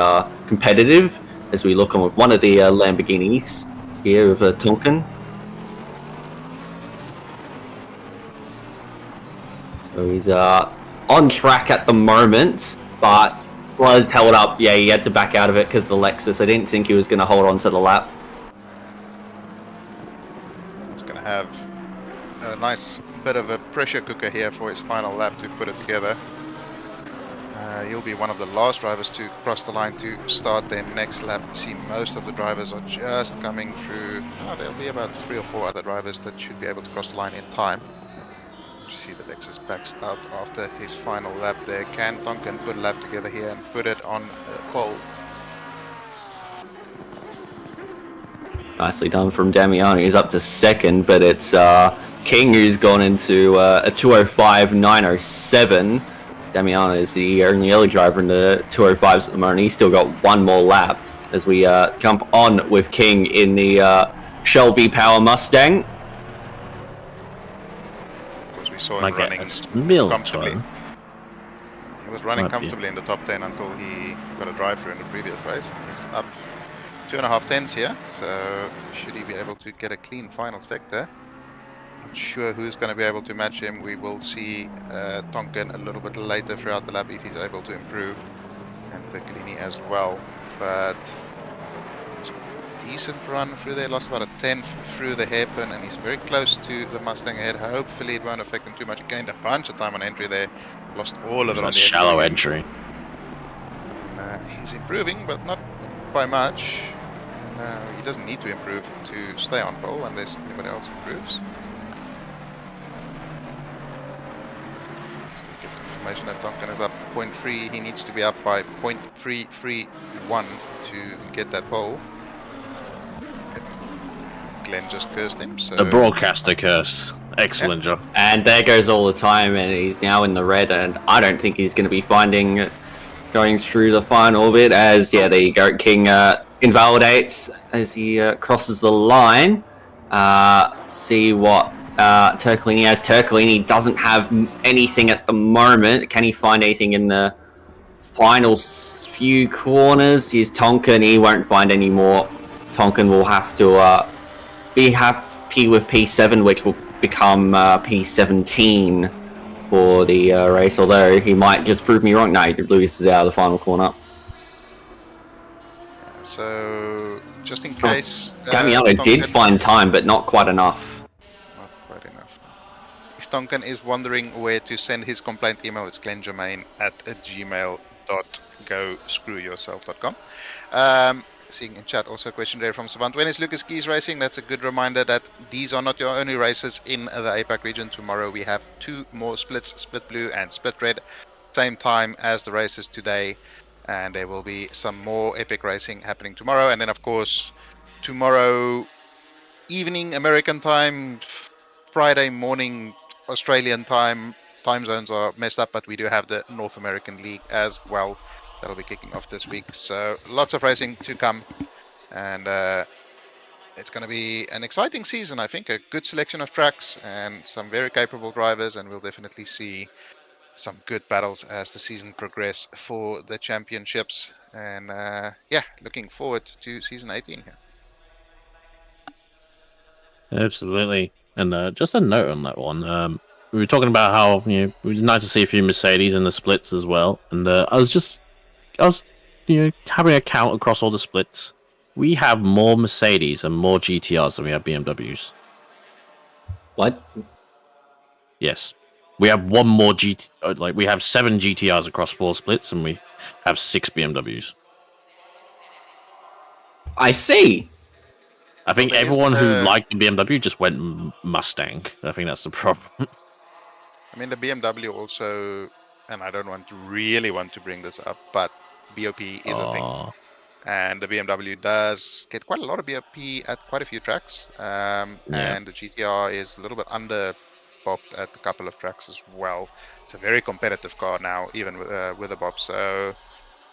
competitive, as we look on with one of the Lamborghinis here of Tonkin. So he's on track at the moment, but was held up. Yeah, he had to back out of it because of the Lexus. I didn't think he was going to hold on to the lap. He's going to have a nice bit of a pressure cooker here for his final lap to put it together. He'll be one of the last drivers to cross the line to start their next lap. You see most of the drivers are just coming through. There'll be about 3 or 4 other drivers that should be able to cross the line in time. You see the Lexus backs out after his final lap there. Can Tonkin put a lap together here and put it on pole? Nicely done from Damiano. He's up to second, but it's King who's gone into a 205.907. Damiano is the only early driver in the 205s at the moment. He's still got one more lap as we jump on with King in the Shell V-Power Mustang. Of course, we saw him running comfortably. He was running comfortably in the top 10 until he got a drive-through in the previous race. He's up 2.5 tenths here, so should he be able to get a clean final spec there? Not sure who's going to be able to match him. We will see Tonkin a little bit later throughout the lap if he's able to improve, and the Glini as well. But decent run through there, lost about a tenth through the hairpin, and he's very close to the Mustang ahead. Hopefully it won't affect him too much. Gained a bunch of time on entry there, lost all of it on the shallow entry. He's improving, but not by much. He doesn't need to improve to stay on pole unless anybody else improves. That Tonkin is up 0.3. He needs to be up by 0.331 to get that pole. Glenn just cursed him. So the broadcaster curse. Excellent job. And there goes all the time, and he's now in the red. And I don't think he's going to be going through the final bit. As there you go. King invalidates as he crosses the line. See what Turcolini has. Turcolini doesn't have anything at the moment. Can he find anything in the final few corners? Here's Tonkin. He won't find any more. Tonkin will have to be happy with P7, which will become P17 for the race, although he might just prove me wrong. No, Lewis is out of the final corner. So, just in case... Damiano did find time, but not quite enough. If Tonkin is wondering where to send his complaint email, it's glengermain@gmail.com. Seeing in chat also a question there from Savant. When is Lucas Keys racing? That's a good reminder that these are not your only races in the APAC region. Tomorrow we have 2 more splits, Split Blue and Split Red, same time as the races today. And there will be some more epic racing happening tomorrow. And then, of course, tomorrow evening American time, Friday morning Australian time. Time zones are messed up, but we do have the North American League as well. That'll be kicking off this week. So lots of racing to come. And it's going to be an exciting season, I think. A good selection of tracks and some very capable drivers, and we'll definitely see some good battles as the season progress for the championships. And yeah, looking forward to season 18 here. Absolutely. And just a note on that one. We were talking about how it was nice to see a few Mercedes in the splits as well. And I was having a count across all the splits. We have more Mercedes and more GTRs than we have BMWs. What? Yes, we have one more we have 7 GTRs across 4 splits, and we have 6 BMWs. I see. I think Well, everyone who liked the BMW just went Mustang. I think that's the problem. I mean, the BMW also, and I don't really want to bring this up, but BOP is a thing. And the BMW does get quite a lot of BOP at quite a few tracks. And the GTR is a little bit under bopped at a couple of tracks as well. It's a very competitive car now, even with a bop. So,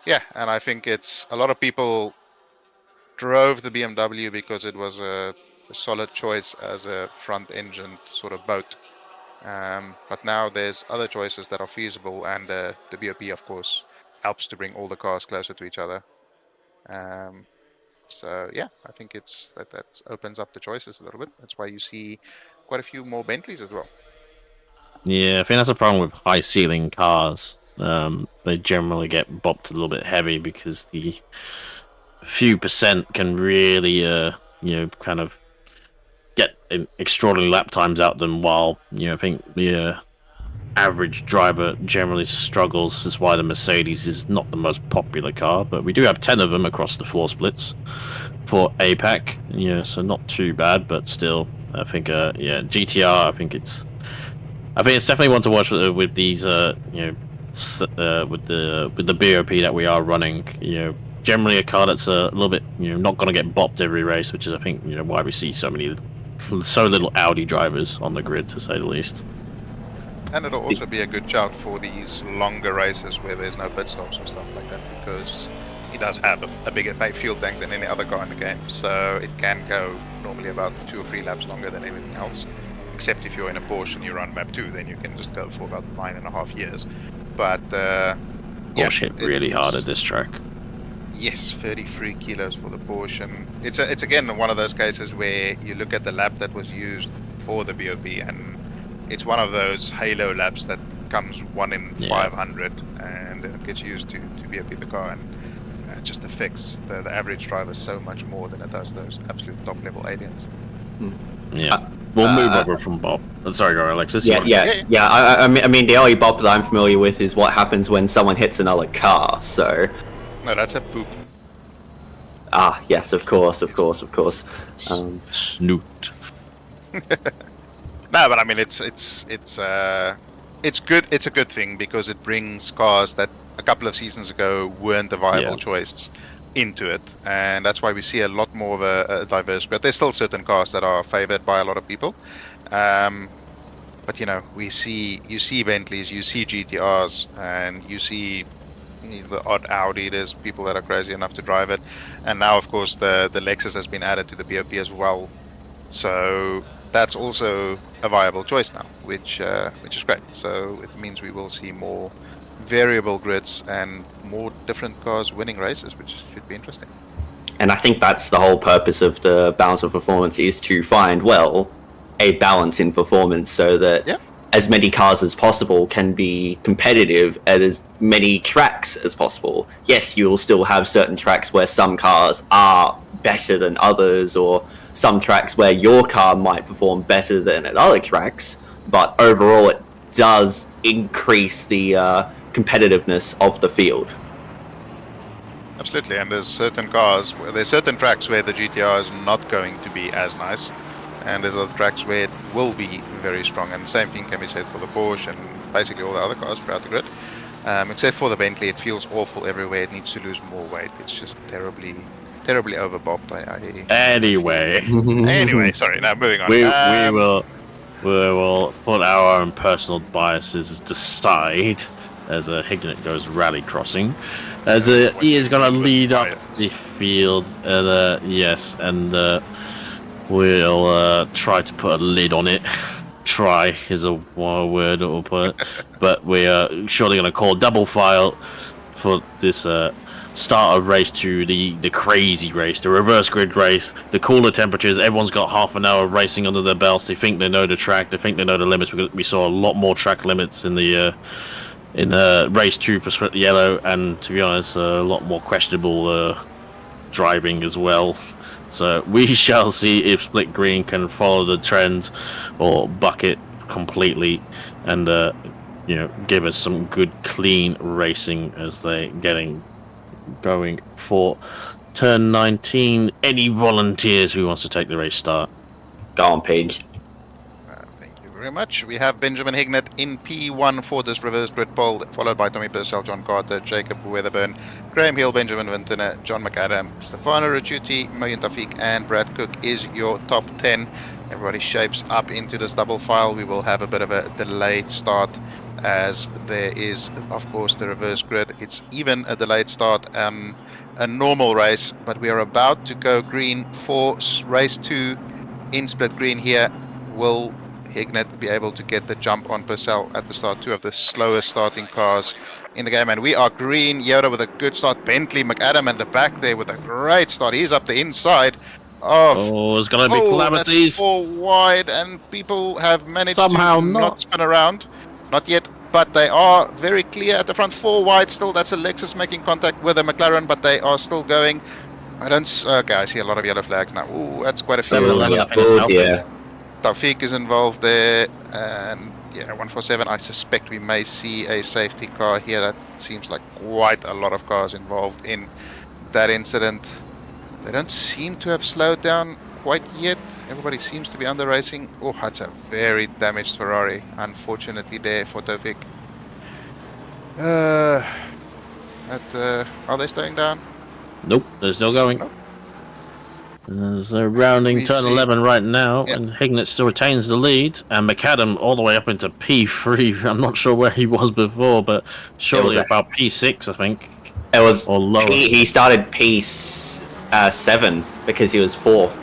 yeah, and I think it's a lot of people drove the BMW because it was a solid choice as a front engine sort of boat. But now there's other choices that are feasible, and the BOP, of course, helps to bring all the cars closer to each other. So yeah, I think that opens up the choices a little bit. That's why you see quite a few more Bentleys as well. Yeah, I think that's a problem with high ceiling cars. They generally get bopped a little bit heavy because the few percent can really, kind of get extraordinary lap times out them. While I think the average driver generally struggles. That's why the Mercedes is not the most popular car, but we do have 10 of them across the 4 splits for APAC. So not too bad, but still, I think GTR. I think it's definitely one to watch with these with the BOP that we are running. Generally a car that's a little bit not going to get bopped every race, which is I think why we see so little Audi drivers on the grid, to say the least. And it'll also be a good shout for these longer races where there's no pit stops or stuff like that, because he does have a bigger fuel tank than any other car in the game, so it can go normally about 2 or 3 laps longer than anything else. Except if you're in a Porsche and you run map 2, then you can just go for about 9.5 years. But Porsche hit really hard at this track. Yes, 33 kilos for the Porsche, and it's again one of those cases where you look at the lap that was used for the BOP, and it's one of those halo laps that comes 1 in 500, and it gets used to BOP the car, and just affects the average driver so much more than it does those absolute top level aliens. Yeah. We'll move over from Bob. Sorry, go Alexis. Yeah. I mean, the only Bob that I'm familiar with is what happens when someone hits another car. So. No, that's a poop. Ah, yes, of course. Snoot. No, but I mean, it's good. It's a good thing because it brings cars that a couple of seasons ago weren't a viable choice into it, and that's why we see a lot more of a diverse grid. There's still certain cars that are favored by a lot of people, but you see Bentleys, you see GTRs, and you see the odd Audi. There's people that are crazy enough to drive it, and now of course the Lexus has been added to the BOP as well, so that's also a viable choice now, which is great. So it means we will see more variable grids and more different cars winning races, which should be interesting. And I think that's the whole purpose of the balance of performance, is to find a balance in performance, so that as many cars as possible can be competitive at as many tracks as possible. Yes, you'll still have certain tracks where some cars are better than others, or some tracks where your car might perform better than at other tracks, but overall it does increase the competitiveness of the field. Absolutely, and there's certain tracks where the GTR is not going to be as nice, and there's other tracks where it will be very strong, and the same thing can be said for the Porsche and basically all the other cars throughout the grid. Except for the Bentley, it feels awful everywhere. It needs to lose more weight. It's just terribly overbopped. Anyway, sorry. Now moving on. We will put our own personal biases aside as Hignett goes rally crossing, as he is going to lead up the field. we'll try to put a lid on it. Try is a wild word we'll put, but we are surely going to call double file for this start of race 2, the crazy race, the reverse grid race, the cooler temperatures. Everyone's got half an hour of racing under their belts. They think they know the track. They think they know the limits. We saw a lot more track limits in the race 2 for Split Yellow, and to be honest, a lot more questionable driving as well. So we shall see if Split Green can follow the trend or buck it completely and give us some good clean racing as they're going for turn 19. Any volunteers who wants to take the race start? Go on, Page. Thank you very much. We have Benjamin Hignett in P1 for this reverse grid pole, followed by Tommy Purcell, John Carter, Jacob Weatherburn, Graham Hill, Benjamin Vintner, John McAdam, Stefano Ricciuti, Moyin Tafik, and Brad Cook is your top 10. Everybody shapes up into this double file. We will have a bit of a delayed start as there is, of course, the reverse grid. It's even a delayed start, a normal race, but we are about to go green for race 2 in Split Green here. Will Hignett be able to get the jump on Purcell at the start? 2 of the slowest starting cars in the game, and we are green. Yoda with a good start. Bentley, McAdam at the back there with a great start. He's up the inside of... Oh, there's going to be calamities. That's 4 wide, and people have managed Somehow to not. not spin around. Not yet, but they are very clear at the front. 4 wide still. That's a Lexus making contact with a McLaren, but they are still going. I don't... Okay, I see a lot of yellow flags now. Ooh, that's quite a few. Oh dear. Tawfiq is involved there, and yeah, 147. I suspect we may see a safety car here. That seems like quite a lot of cars involved in that incident. They don't seem to have slowed down quite yet. Everybody seems to be under racing. Oh, that's a very damaged Ferrari, unfortunately, there for Tawfiq. Are they slowing down? Nope, they're still going. Nope. There's a rounding We turn see- 11 right now, Yeah. and Hignett still retains the lead, and McAdam all the way up into P3. I'm not sure where he was before, but surely a- about P6, I think. It was Or lower. he started P7 because he was 4th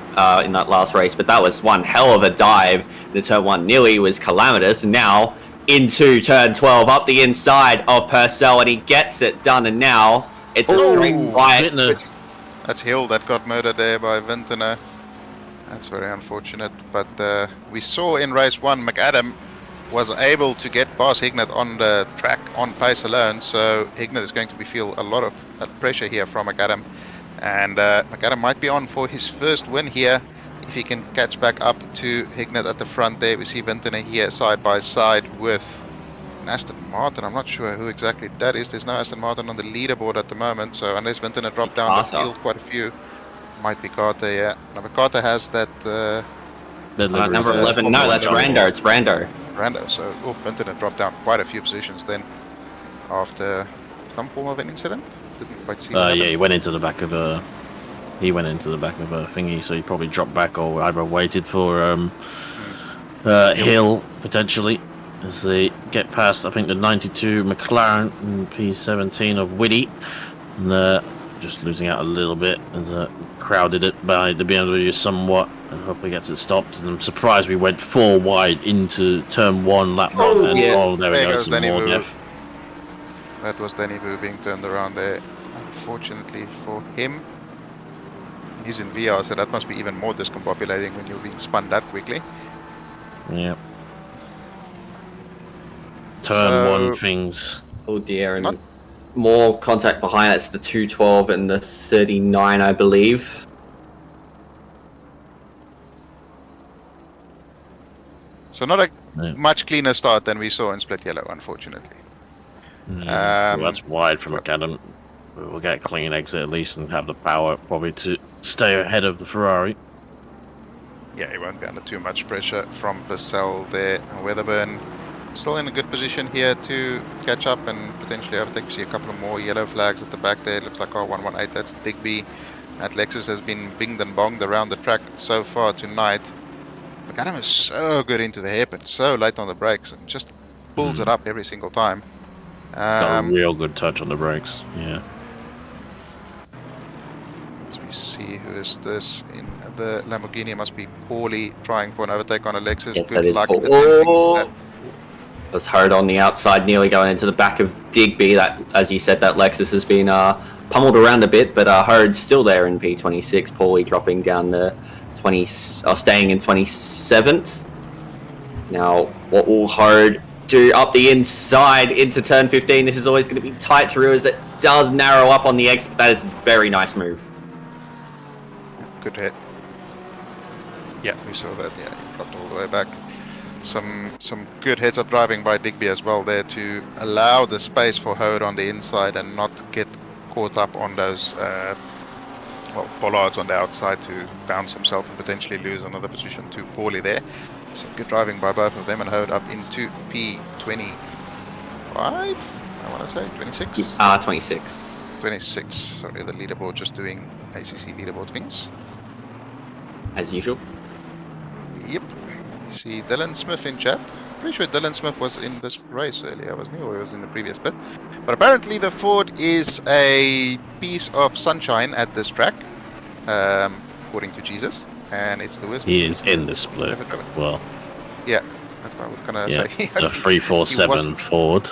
in that last race, but that was one hell of a dive. The turn 1 nearly was calamitous, and now into turn 12 up the inside of Purcell, and he gets it done, and now it's a straight right. Vintner. which- That's Hill that got murdered there by Vintner. That's very unfortunate. But we saw in race 1, McAdam was able to get past Hignett on the track on pace alone. So Hignett is going to feel a lot of pressure here from McAdam. And McAdam might be on for his first win here if he can catch back up to Hignett at the front there. We see Vintner here side by side with an Aston Martin. I'm not sure who exactly that is. There's no Aston Martin on the leaderboard at the moment, so unless Vintner dropped down the Carter. field quite a few, might be Carter, yeah. Now, Carter has that number 11. No, that's Rando. It's Rando. Rando, so Vintner dropped down quite a few positions then after some form of an incident. Didn't quite see what Yeah, he happened. went into the back of a... He went into the back of a thingy, so he probably dropped back or either waited for Hill, potentially, as they get past, I think, the 92 McLaren and P17 of Whitty. And just losing out a little bit as crowded it by the BMW somewhat. And hopefully gets it stopped. And I'm surprised we went 4 wide into turn 1, lap 1. Oh, and yeah. there we There go, goes some Danny more Wu. death. That was Danny Vu being turned around there. Unfortunately for him, he's in VR, so that must be even more discombobulating when you're being spun that quickly. Yep. Turn So- 1 things. Oh dear, and Not- more contact behind. It's the 212 and the 39, I believe. So not a Yeah. much cleaner start than we saw in Split Yellow, unfortunately. Well, that's wide from McAdam. We'll get a clean exit at least and have the power probably to stay ahead of the Ferrari. Yeah, he won't be under too much pressure from Purcell there. Weatherburn still in a good position here to catch up and potentially overtake. We see a couple of more yellow flags at the back there. It looks like 118, that's Digby. That Lexus has been binged and bonged around the track so far tonight. McAdam is so good into the hairpin, so light on the brakes, and just pulls it up every single time. Got a real good touch on the brakes. Yeah. So we me see who is this in the Lamborghini. Must be Paulie trying for an overtake on Alexis. Yes, Good that is luck Paul. attempting that. It was hard on the outside, nearly going into the back of Digby. That, as you said, that Lexus has been pummeled around a bit, but Hard's still there in P26. Paulie dropping down the 20, staying in 27th. Now, what will Hard do up the inside into turn 15? This is always going to be tight through as it does narrow up on the exit, but that is a very nice move. Good hit. Yeah, we saw that. Yeah, he dropped all the way back. Some good heads-up driving by Digby as well there to allow the space for Hode on the inside and not get caught up on those bollards on the outside to bounce himself and potentially lose another position to Paulie there. So good driving by both of them, and Hode up into P25, I want to say, 26? 26. 26, sorry, the leaderboard just doing ACC leaderboard things. As usual. Yep. See Dylan Smith in chat. Pretty sure Dylan Smith was in this race earlier, wasn't he? Or he was in the previous bit. But apparently the Ford is a piece of sunshine at this track, according to Jesus. And it's the worst. He is in the split. Well, yeah, that's what I was gonna say. The 347 Ford.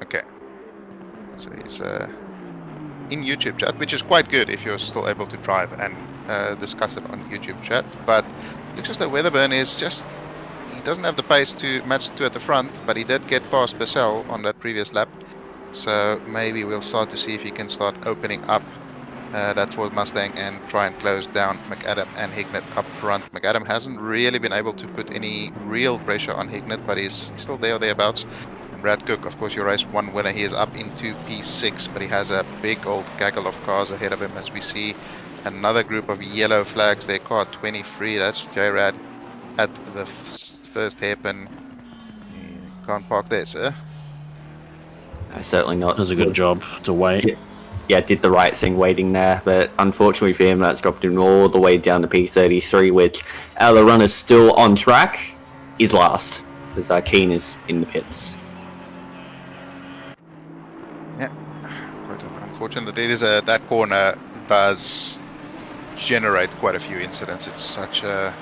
Okay. So he's in YouTube chat, which is quite good if you're still able to drive and discuss it on YouTube chat. But it looks as though Weatherburn is just, he doesn't have the pace to match the two at the front, but he did get past Purcell on that previous lap. So maybe we'll start to see if he can start opening up that Ford Mustang and try and close down McAdam and Hignett up front. McAdam hasn't really been able to put any real pressure on Hignett, but he's still there or thereabouts. And Brad Cook, of course, your race 1 winner, he is up into P6, but he has a big old gaggle of cars ahead of him as we see another group of yellow flags. Their car 23, that's J-Rad at the first hairpin. You can't park there, sir. Certainly not. Does a good job to wait. Yeah, did the right thing waiting there, but unfortunately for him, that's dropped him all the way down to P33, which out of the runners still on track is last, as Keen is in the pits. Yeah, quite unfortunate. It is that corner does generate quite a few incidents. It's such a,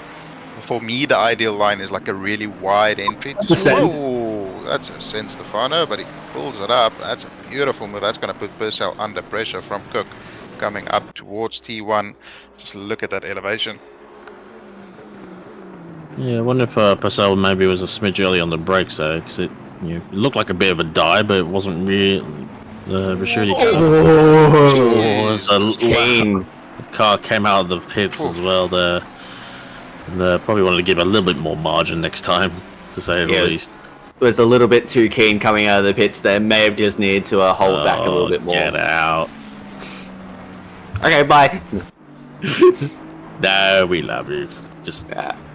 for me, the ideal line is like a really wide entry. Whoa, that's a San Stefano, but he pulls it up. That's a beautiful move. That's going to put Purcell under pressure from Cook coming up towards T1. Just look at that elevation. Yeah, I wonder if Purcell maybe was a smidge early on the brakes though, because it looked like a bit of a dive, but it wasn't really. The car came out of the pits as well there. And probably wanted to give a little bit more margin next time, to say the least. Was a little bit too keen coming out of the pits there. May have just needed to hold back a little bit more. Get out. Okay, bye. No, we love you. Just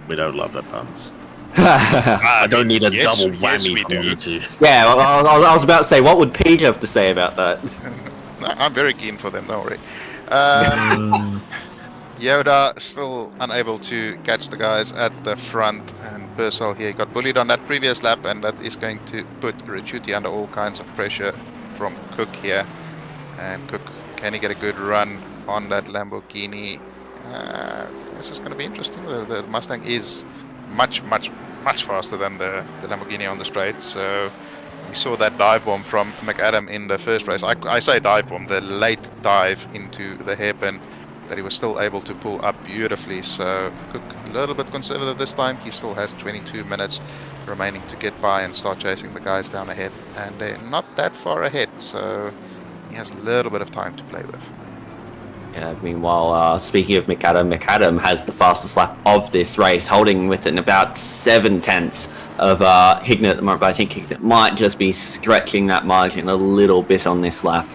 we don't love the puns. I don't need a double whammy from you two. Yeah, I was about to say, what would Pete have to say about that? I'm very keen for them, don't worry. Yoda still unable to catch the guys at the front, and Purcell here got bullied on that previous lap, and that is going to put Ricciuti under all kinds of pressure from Cook here. And Cook, can he get a good run on that Lamborghini? This is going to be interesting. The Mustang is much faster than the Lamborghini on the straight, so we saw that dive bomb from McAdam in the first race. I say dive bomb, the late dive into the hairpin that he was still able to pull up beautifully. So Cook a little bit conservative this time. He still has 22 minutes remaining to get by and start chasing the guys down ahead, and they're not that far ahead, so he has a little bit of time to play with. Yeah, meanwhile, speaking of McAdam has the fastest lap of this race, holding within about 7/10 of Hignett at the moment, but I think Hignett might just be stretching that margin a little bit on this lap.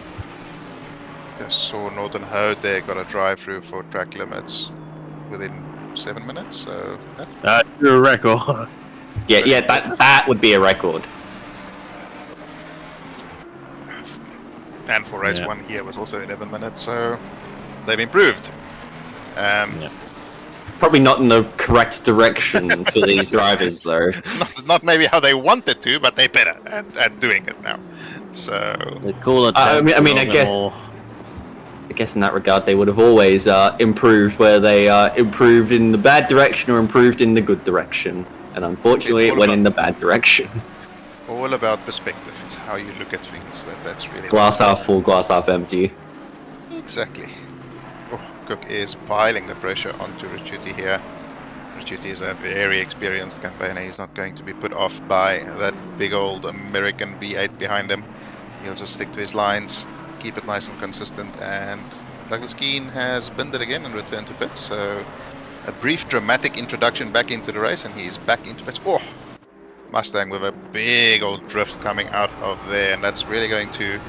Just saw Northern Hode there, got a drive-through for track limits within 7 minutes, so... That's your record. Yeah, that would be a record. And for race 1 here was also 11 minutes, so... They've improved. Probably not in the correct direction for these drivers, though. Not maybe how they wanted to, but they're better at doing it now. So they call it. I mean, I guess. I guess in that regard, they would have always improved where they improved in the bad direction or improved in the good direction. And unfortunately, it went in the bad direction. All about perspective. It's how you look at things. That's really Glass half full, glass half empty. exactly. Oh, Cook is piling the pressure onto Richuti here. Richuti is a very experienced campaigner. He's not going to be put off by that big old American V8 behind him. He'll just stick to his lines, keep it nice and consistent, and Douglas Keane has binned it again and returned to pits. So a brief dramatic introduction back into the race, and he's back into pits. Oh, Mustang with a big old drift coming out of there, and that's really going to...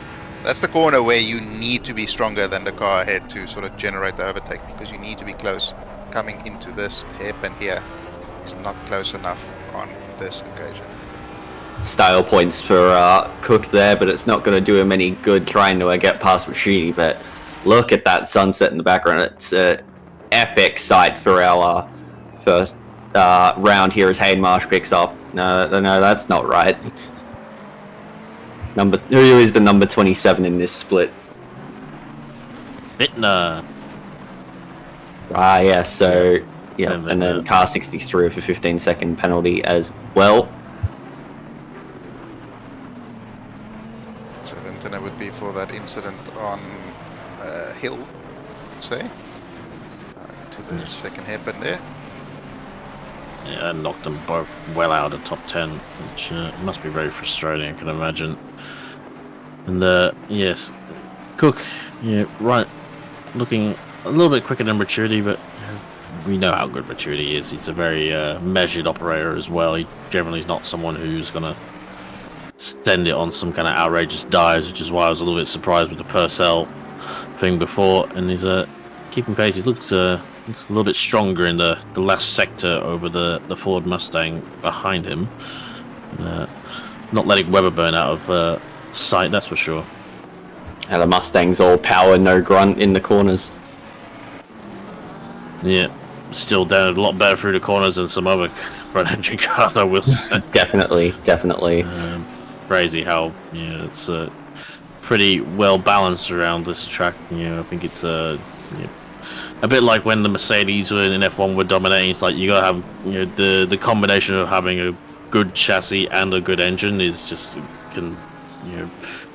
That's the corner where you need to be stronger than the car ahead to sort of generate the overtake, because you need to be close. Coming into this hairpin here, he's not close enough on this occasion. Style points for Cook there, but it's not going to do him any good trying to get past Rashidi. But look at that sunset in the background. It's an epic sight for our first round here as Hayden Marsh picks up. No, that's not right. Who is the number 27 in this split? Bittner. Yeah, so, yeah, and then car 63 with a 15-second penalty as well. So Vintner would be for that incident on Hill, I'd say. To the second hairpin there. Yeah, and knocked them both well out of top 10, which must be very frustrating, I can imagine. And yes, Cook, yeah, right, looking a little bit quicker than Maturity, but we know how good Maturity is. He's a very measured operator as well. He generally is not someone who's going to send it on some kind of outrageous dives, which is why I was a little bit surprised with the Purcell thing before. And he's keeping pace. He looks a little bit stronger in the last sector over the Ford Mustang behind him. Not letting Webber burn out of sight, that's for sure. And the Mustang's all power, no grunt in the corners. Yeah, still down a lot better through the corners than some other front engine cars, I will say. Definitely. Crazy how it's pretty well balanced around this track. I think it's a bit like when the Mercedes in F1 were dominating. It's like you gotta have the combination of having a good chassis and a good engine is just can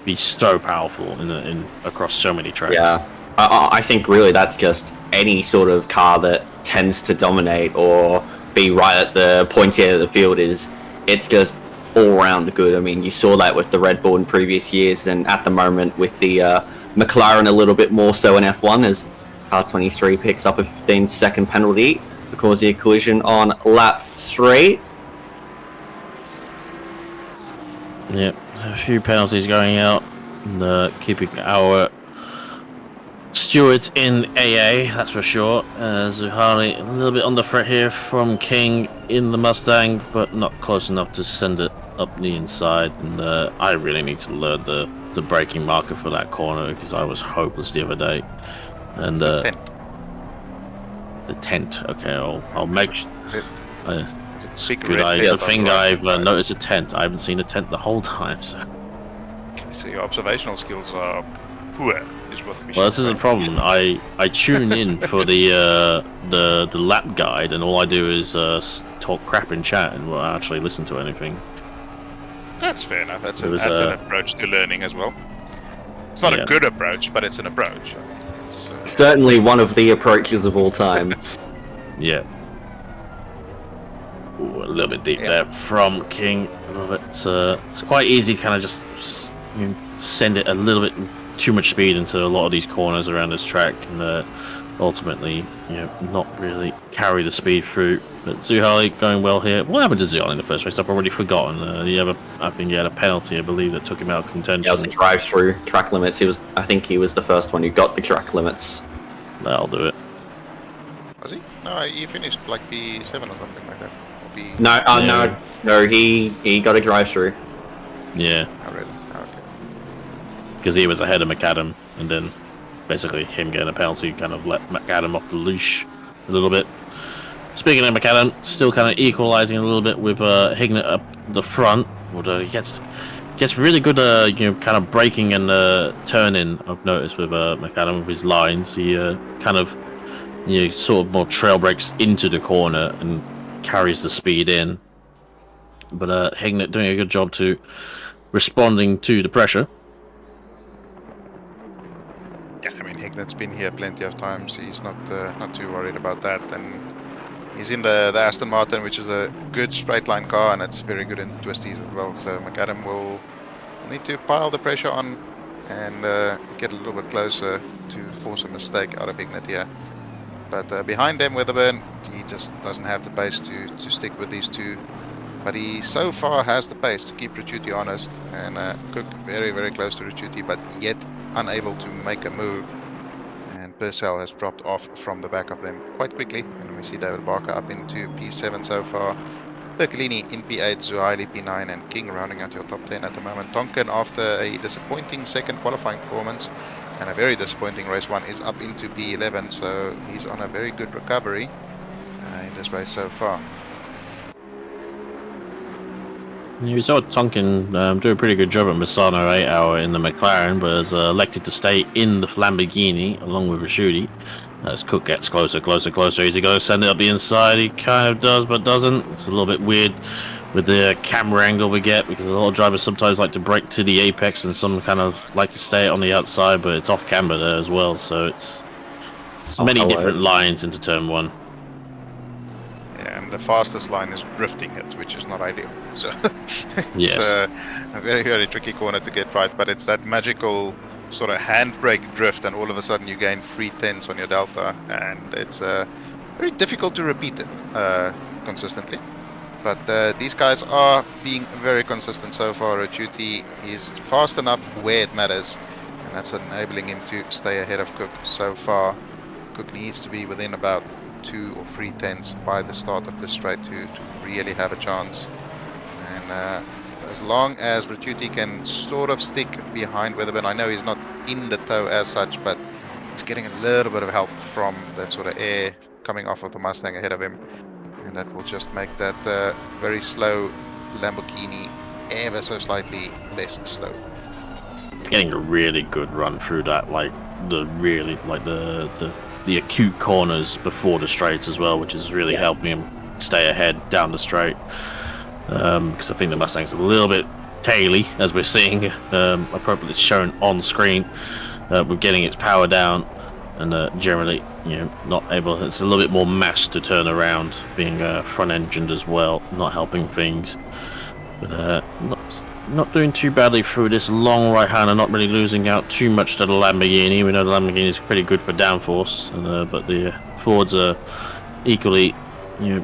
be so powerful in across so many tracks. Yeah, I think really that's just any sort of car that tends to dominate or be right at the pointy end of the field it's just all round good. I mean, you saw that with the Red Bull in previous years, and at the moment with the McLaren a little bit more so in F1 as car 23 picks up a 15-second penalty for causing a collision on lap 3. Yep, a few penalties going out, and keeping our stewards in AA, that's for sure. Zuhali a little bit on the threat here from King in the Mustang, but not close enough to send it up the inside. And I really need to learn the braking marker for that corner, because I was hopeless the other day. And the tent. Okay, I'll make sure. Good idea. I think I've noticed a tent. I haven't seen a tent the whole time. So your observational skills are poor, is what we. Well, this is the problem. I tune in for the lap guide, and all I do is talk crap in chat, and won't actually listen to anything. That's fair enough. That's an approach to learning as well. It's not a good approach, but it's an approach. It's certainly one of the approaches of all time. Yeah. Ooh, a little bit deep there from King. It's quite easy to kind of just send it a little bit too much speed into a lot of these corners around this track, and ultimately, not really carry the speed through. But Zuhali going well here. What happened to Zuhali in the first race? I've already forgotten. I think he had a penalty, I believe, that took him out of contention. Yeah, it was a drive-through track limits. I think he was the first one who got the track limits. That'll do it. Was he? No, he finished like P7 or something like that. No, he got a drive-through. Yeah. Oh, really? Oh, okay. Because he was ahead of McAdam, and then basically him getting a penalty kind of let McAdam off the leash a little bit. Speaking of McAdam, still kind of equalising a little bit with Hignett up the front. although he gets really good, kind of braking and turning. I've noticed with McAdam with his lines, he kind of, sort of more trail brakes into the corner and carries the speed in. But Hignett doing a good job to responding to the pressure. Yeah, I mean Hignett's been here plenty of times. He's not too worried about that, and he's in the Aston Martin, which is a good straight line car, and it's very good in twisties as well. So McAdam will need to pile the pressure on and get a little bit closer to force a mistake out of Hignett here. But behind them, Weatherburn, he just doesn't have the pace to stick with these two. But he so far has the pace to keep Ricciuti honest, and Cook very, very close to Ricciuti, but yet unable to make a move. And Purcell has dropped off from the back of them quite quickly. And we see David Barker up into P7 so far. Turcolini in P8, Zuhaili P9, and King rounding out your top 10 at the moment. Tonkin, after a disappointing second qualifying performance and a very disappointing race one, is up into P11, so he's on a very good recovery in this race so far. You saw Tonkin do a pretty good job at Misano 8 hour in the McLaren, but has elected to stay in the Lamborghini along with Ricciuti. As Cook gets closer. Is he going to send it up the inside? He kind of does, but doesn't. It's a little bit weird with the camera angle we get, because a lot of drivers sometimes like to brake to the apex and some kind of like to stay on the outside, but it's off camera there as well, so it's many different lines into turn one. Yeah, and the fastest line is drifting it, which is not ideal. So yes. It's a very, very tricky corner to get right, but it's that magical sort of handbrake drift, and all of a sudden you gain 3/10 on your delta, and it's very difficult to repeat it consistently. But these guys are being very consistent so far. Ricciuti is fast enough where it matters, and that's enabling him to stay ahead of Cook so far. Cook needs to be within about 2 or 3/10 by the start of this straight to really have a chance. And as long as Ricciuti can sort of stick behind Weatherburn, I know he's not in the tow as such, but he's getting a little bit of help from that sort of air coming off of the Mustang ahead of him, and that will just make that very slow Lamborghini ever so slightly less slow. It's getting a really good run through that, like the acute corners before the straights as well, which is really helping him stay ahead down the straight. Because I think the Mustang's a little bit taily, as we're seeing appropriately shown on screen. We're getting its power down, and generally, not able. It's a little bit more mass to turn around, being front-engined as well, not helping things. But not doing too badly through this long right-hander, not really losing out too much to the Lamborghini. We know the Lamborghini is pretty good for downforce, but the Fords are equally,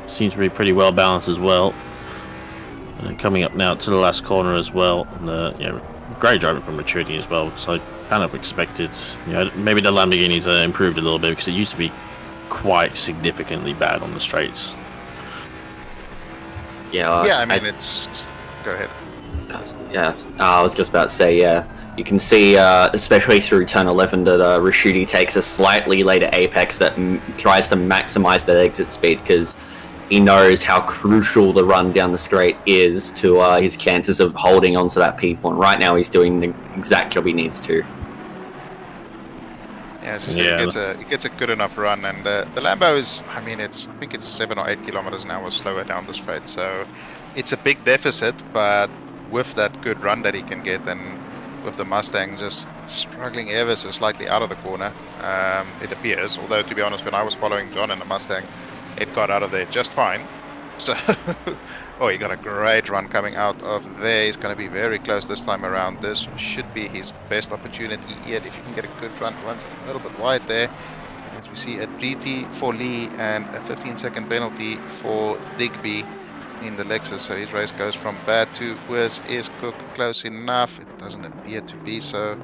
seems to be pretty well balanced as well. Coming up now to the last corner as well, and great driving from Ricciuti as well. So I kind of expected, maybe the Lamborghinis improved a little bit, because it used to be quite significantly bad on the straights. Yeah, I mean, it's. Go ahead. I was just about to say, you can see, especially through turn 11, that Ricciuti takes a slightly later apex that tries to maximize that exit speed, because he knows how crucial the run down the straight is to his chances of holding onto that P4. And right now, he's doing the exact job he needs to. Yeah, as you say, it gets a good enough run, and the Lambo is, I think it's 7 or 8 kilometers an hour slower down the straight, so it's a big deficit, but with that good run that he can get, and with the Mustang just struggling ever so slightly out of the corner, it appears, although to be honest, when I was following John in the Mustang, it got out of there just fine. So, he got a great run coming out of there. He's going to be very close this time around. This should be his best opportunity yet. If you can get a good run, runs a little bit wide there. As we see a GT for Lee and a 15-second penalty for Digby in the Lexus. So his race goes from bad to worse. Is Cook close enough? It doesn't appear to be so.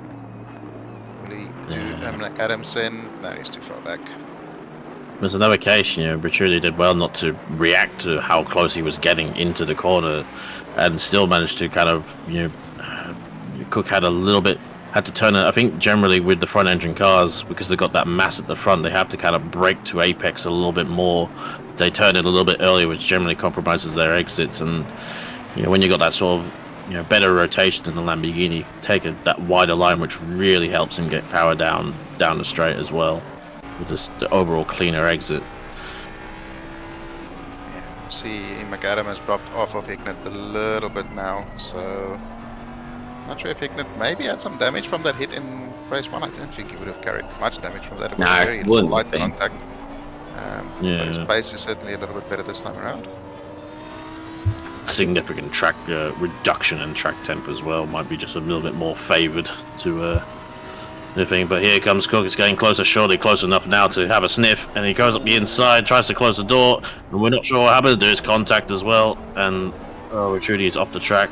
Will he do Adamson? No, he's too far back. There's another case, Ricciuti did well not to react to how close he was getting into the corner, and still managed to kind of, Cook had to turn it. I think generally with the front engine cars, because they've got that mass at the front, they have to kind of brake to apex a little bit more. They turn it a little bit earlier, which generally compromises their exits. And when you got that sort of better rotation than the Lamborghini, take that wider line, which really helps him get power down the straight as well, with just the overall cleaner exit. See, McAdam has dropped off of Ignat a little bit now, so not sure if Ignat maybe had some damage from that hit in race 1. I don't think he would have carried much damage from that. It was very light contact. But his pace is certainly a little bit better this time around. Significant track reduction in track temp as well, might be just a little bit more favoured to the thing. But here comes Cook. It's getting closer, surely close enough now to have a sniff, and he goes up the inside, tries to close the door, and we're not sure what happened. There's contact as well, and Retrudy is off the track.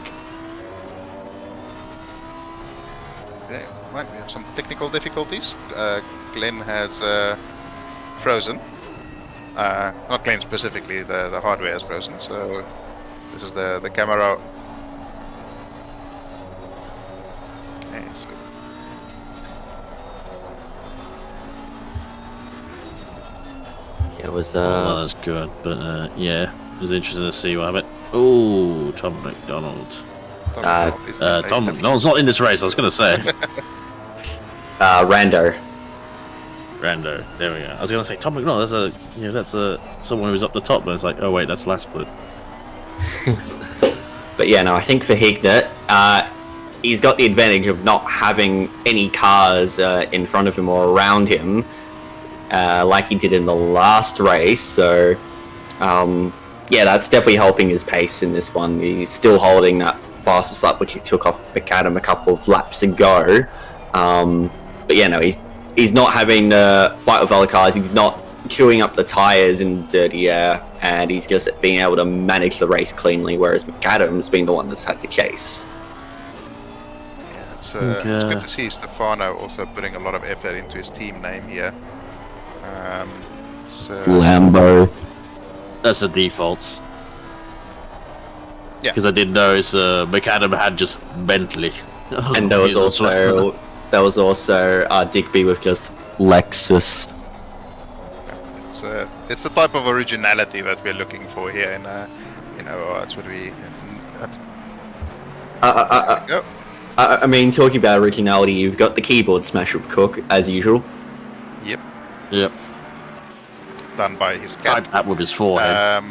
Okay, right, we have some technical difficulties. Glenn has frozen. Not Glenn specifically, the hardware has frozen, so this is the camera. Okay, so it was well, that's good, but yeah, it was interesting to see what happened. Oh, Tom McDonald. Tom McDonald's not in this race. I was going to say. Rando. There we go. I was going to say Tom McDonald. That's someone who's up the top, but it's like, oh wait, that's last split. But yeah, no, I think for Hignett, he's got the advantage of not having any cars in front of him or around him, like he did in the last race. So, yeah, that's definitely helping his pace in this one. He's still holding that fastest lap, which he took off McAdam a couple of laps ago. But yeah, no, he's not having to fight with other cars. He's not chewing up the tyres in dirty air, and he's just being able to manage the race cleanly, whereas McAdam's been the one that's had to chase. Yeah, it's good to see Stefano also putting a lot of effort into his team name here. Lambo. That's the defaults. Yeah. Because I did notice McAdam had just Bentley. And there was also Digby with just Lexus. It's the type of originality that we're looking for here, and that's what we. I mean, talking about originality, you've got the keyboard smash with Cook as usual. Yep. Done by his cat. That with his forehead.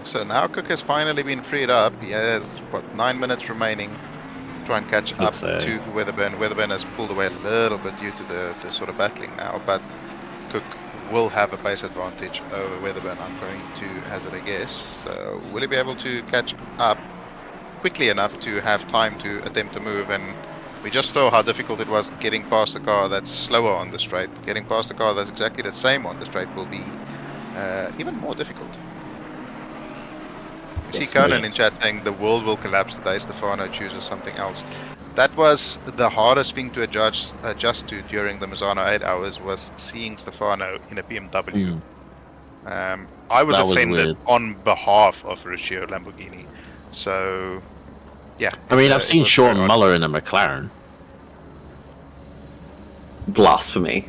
So now Cook has finally been freed up. He has 9 minutes remaining to try and catch up to Weatherburn. Weatherburn has pulled away a little bit due to the sort of battling now, but Cook will have a pace advantage over Weatherburn, I'm going to hazard a guess. So will he be able to catch up quickly enough to have time to attempt to move? And we just saw how difficult it was getting past the car that's slower on the straight. Getting past the car that's exactly the same on the straight will be even more difficult. You see Conan in chat saying the world will collapse the day Stefano chooses something else. That was the hardest thing to adjust to during the Misano 8 hours, was seeing Stefano in a BMW. I was offended on behalf of Riccio Lamborghini. So, yeah. I mean, I've seen Sean Muller in a McLaren. Blasphemy.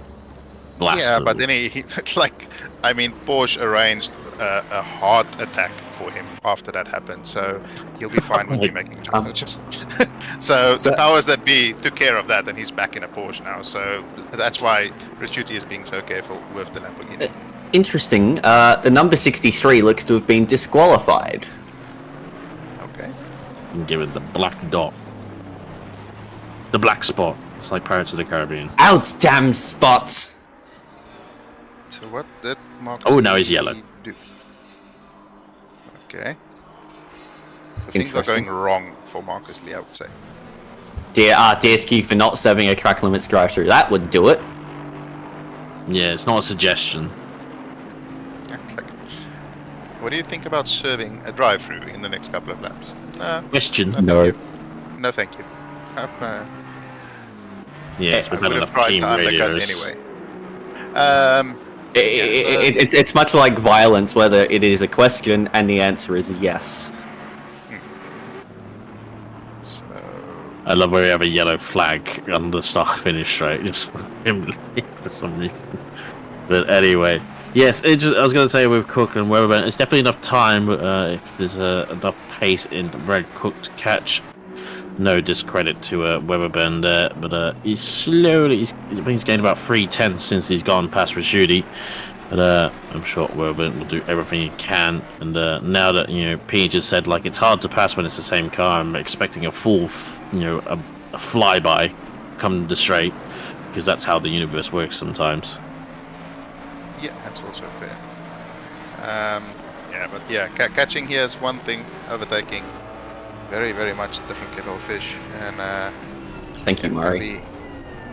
Yeah, but then it's like, I mean, Porsche arranged a heart attack for him after that happened, so he'll be fine with me making challenges. So the powers that be took care of that, and he's back in a Porsche now. So that's why Ricciuti is being so careful with the Lamborghini. Interesting. The number 63 looks to have been disqualified. Okay. And give it the black dot. The black spot. It's like Pirates of the Caribbean. Out, damn spots! So what did Marcus now he's yellow. do? Okay. So things are going wrong for Marcus Lee, I would say. DSQ for not serving a track limits drive-through. That would do it. Yeah, it's not a suggestion. What do you think about serving a drive-through in the next couple of laps? Question. No. No, thank you. Yes, we've had enough team radios. Anyway. It's much like violence, whether it is a question and the answer is yes. So, I love where we have a yellow flag on the start finish, right? Just for some reason. But anyway, Yes, I was going to say with Cook and Weberburn, it's definitely enough time if there's enough pace in Red Cook to catch. No discredit to Weberburn there, but he's slowly, he's gained about 3/10 since he's gone past Rashuti. But I'm sure Weberburn will do everything he can. And now that, P just said, like, it's hard to pass when it's the same car, I'm expecting a full, a flyby come the straight, because that's how the universe works sometimes. Yeah, that's also fair. Yeah, but yeah, catching here is one thing. Overtaking, very, very much different kettle of fish. And Thank you, Murray.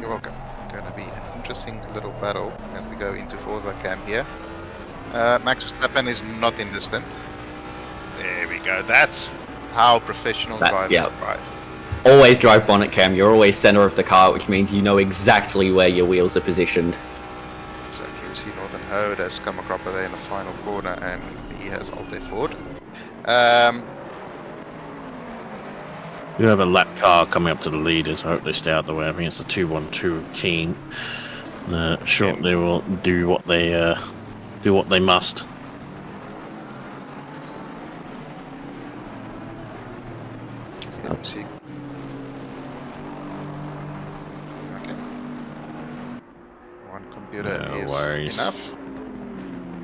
You're welcome. Going to be an interesting little battle as we go into Forza Cam here. Max Verstappen is not in this stint. There we go. That's how professional drivers drive. Always drive bonnet cam. You're always center of the car, which means you know exactly where your wheels are positioned. Exactly. We see Northern Hode has come across there in the final corner, and he has Alte forward. We have a lap car coming up to the leaders. I hope they stay out the way. I think it's a 2-1-2 Keen. Sure, they will do what they must. Let me see. Okay. One computer is enough.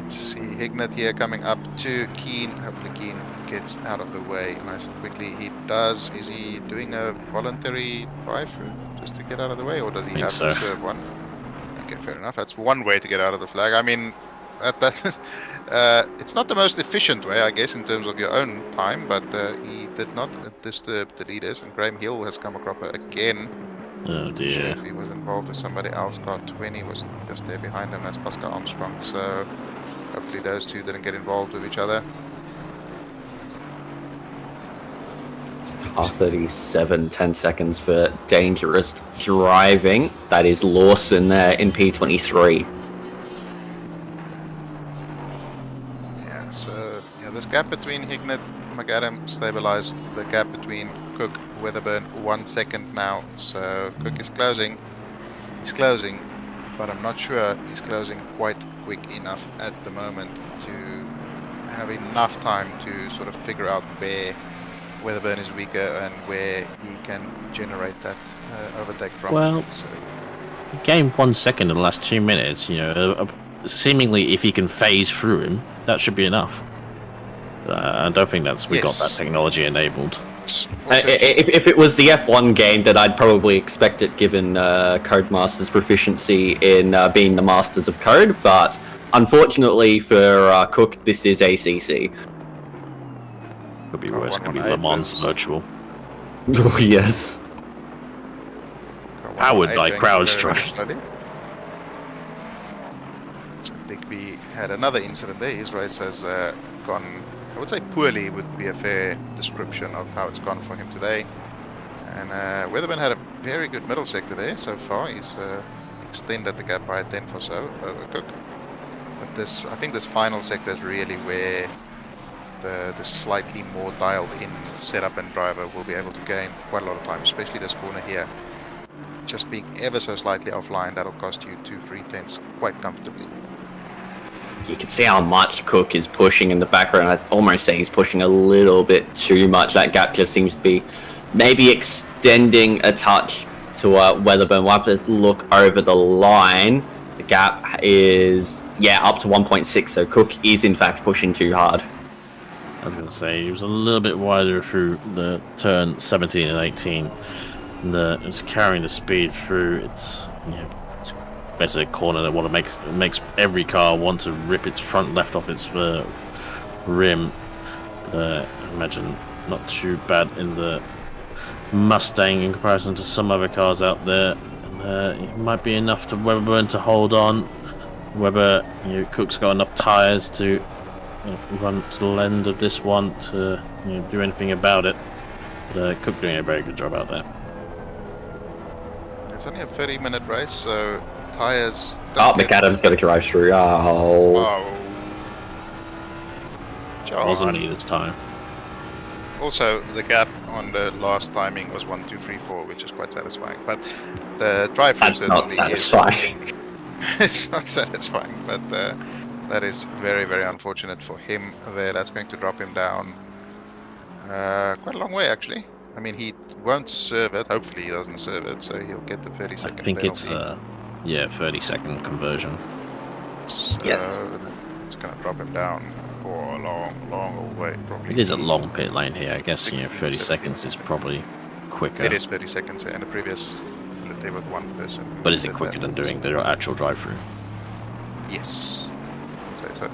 See Hignett here coming up to Keen. Hopefully Keen gets out of the way nice and quickly. He does. Is he doing a voluntary drive-through just to get out of the way, or does he have to serve one? Okay, fair enough. That's one way to get out of the flag. I mean, it's not the most efficient way, I guess, in terms of your own time, but he did not disturb the leaders. And Graham Hill has come across again. Oh dear. Sure, if he was involved with somebody else, car 20 was just there behind him as Pascal Armstrong. So hopefully those two didn't get involved with each other. R37, 10 seconds for dangerous driving. That is Lawson there in P23. Yeah, so this gap between Hignett and McAdam stabilized. The gap between Cook, Weatherburn, 1 second now. So Cook is closing. He's closing, but I'm not sure he's closing quite quick enough at the moment to have enough time to sort of figure out where Weatherburn is weaker and where he can generate that overtake from. Well, he gained 1 second in the last 2 minutes. Seemingly, if he can phase through him, that should be enough. I don't think we got that technology enabled. If it was the F1 game, then I'd probably expect it, given Codemasters' proficiency in being the masters of code. But unfortunately for Cook, this is ACC. Could be worse. Could be Le Mans virtual. Oh yes. Powered by CrowdStrike. So Digby had another incident there. His race has gone, I would say poorly would be a fair description of how it's gone for him today. And Weatherburn had a very good middle sector there so far. He's extended the gap by a tenth or so over Cook. But I think this final sector is really where the slightly more dialed in setup and driver will be able to gain quite a lot of time, especially this corner here. Just being ever so slightly offline, that'll cost you 2-3 tenths quite comfortably. You can see how much Cook is pushing in the background. I'd almost say he's pushing a little bit too much. That gap just seems to be maybe extending a touch to Weatherburn. We'll have to look over the line. The gap is, up to 1.6, so Cook is in fact pushing too hard. I was going to say, he was a little bit wider through the turn 17 and 18. And it's carrying the speed through. It's basically a corner that makes every car want to rip its front left off its rim. I imagine not too bad in the Mustang in comparison to some other cars out there. And it might be enough to Weberburn to hold on. Whether Cook's got enough tyres to run to the end of this one to do anything about it. But Cook doing a very good job out there. It's only a 30-minute race, so tyres. McAdam's got to drive through. Wasn't me this time. Also, the gap on the last timing was 1, 2, 3, 4, which is quite satisfying. But the drive-through certainly not satisfying. It's not satisfying, but That is very, very unfortunate for him there. That's going to drop him down quite a long way, actually. I mean, he won't serve it. Hopefully he doesn't serve it, so he'll get the 30-second I think penalty. it's 30-second conversion. So Yes. it's going to drop him down for a long, long way, probably. It is a long pit lane here. I guess 30 17. seconds is probably quicker. It is 30 seconds, and the previous there was one person. But is it did quicker that. than doing the actual drive-through? Yes. I'd say so.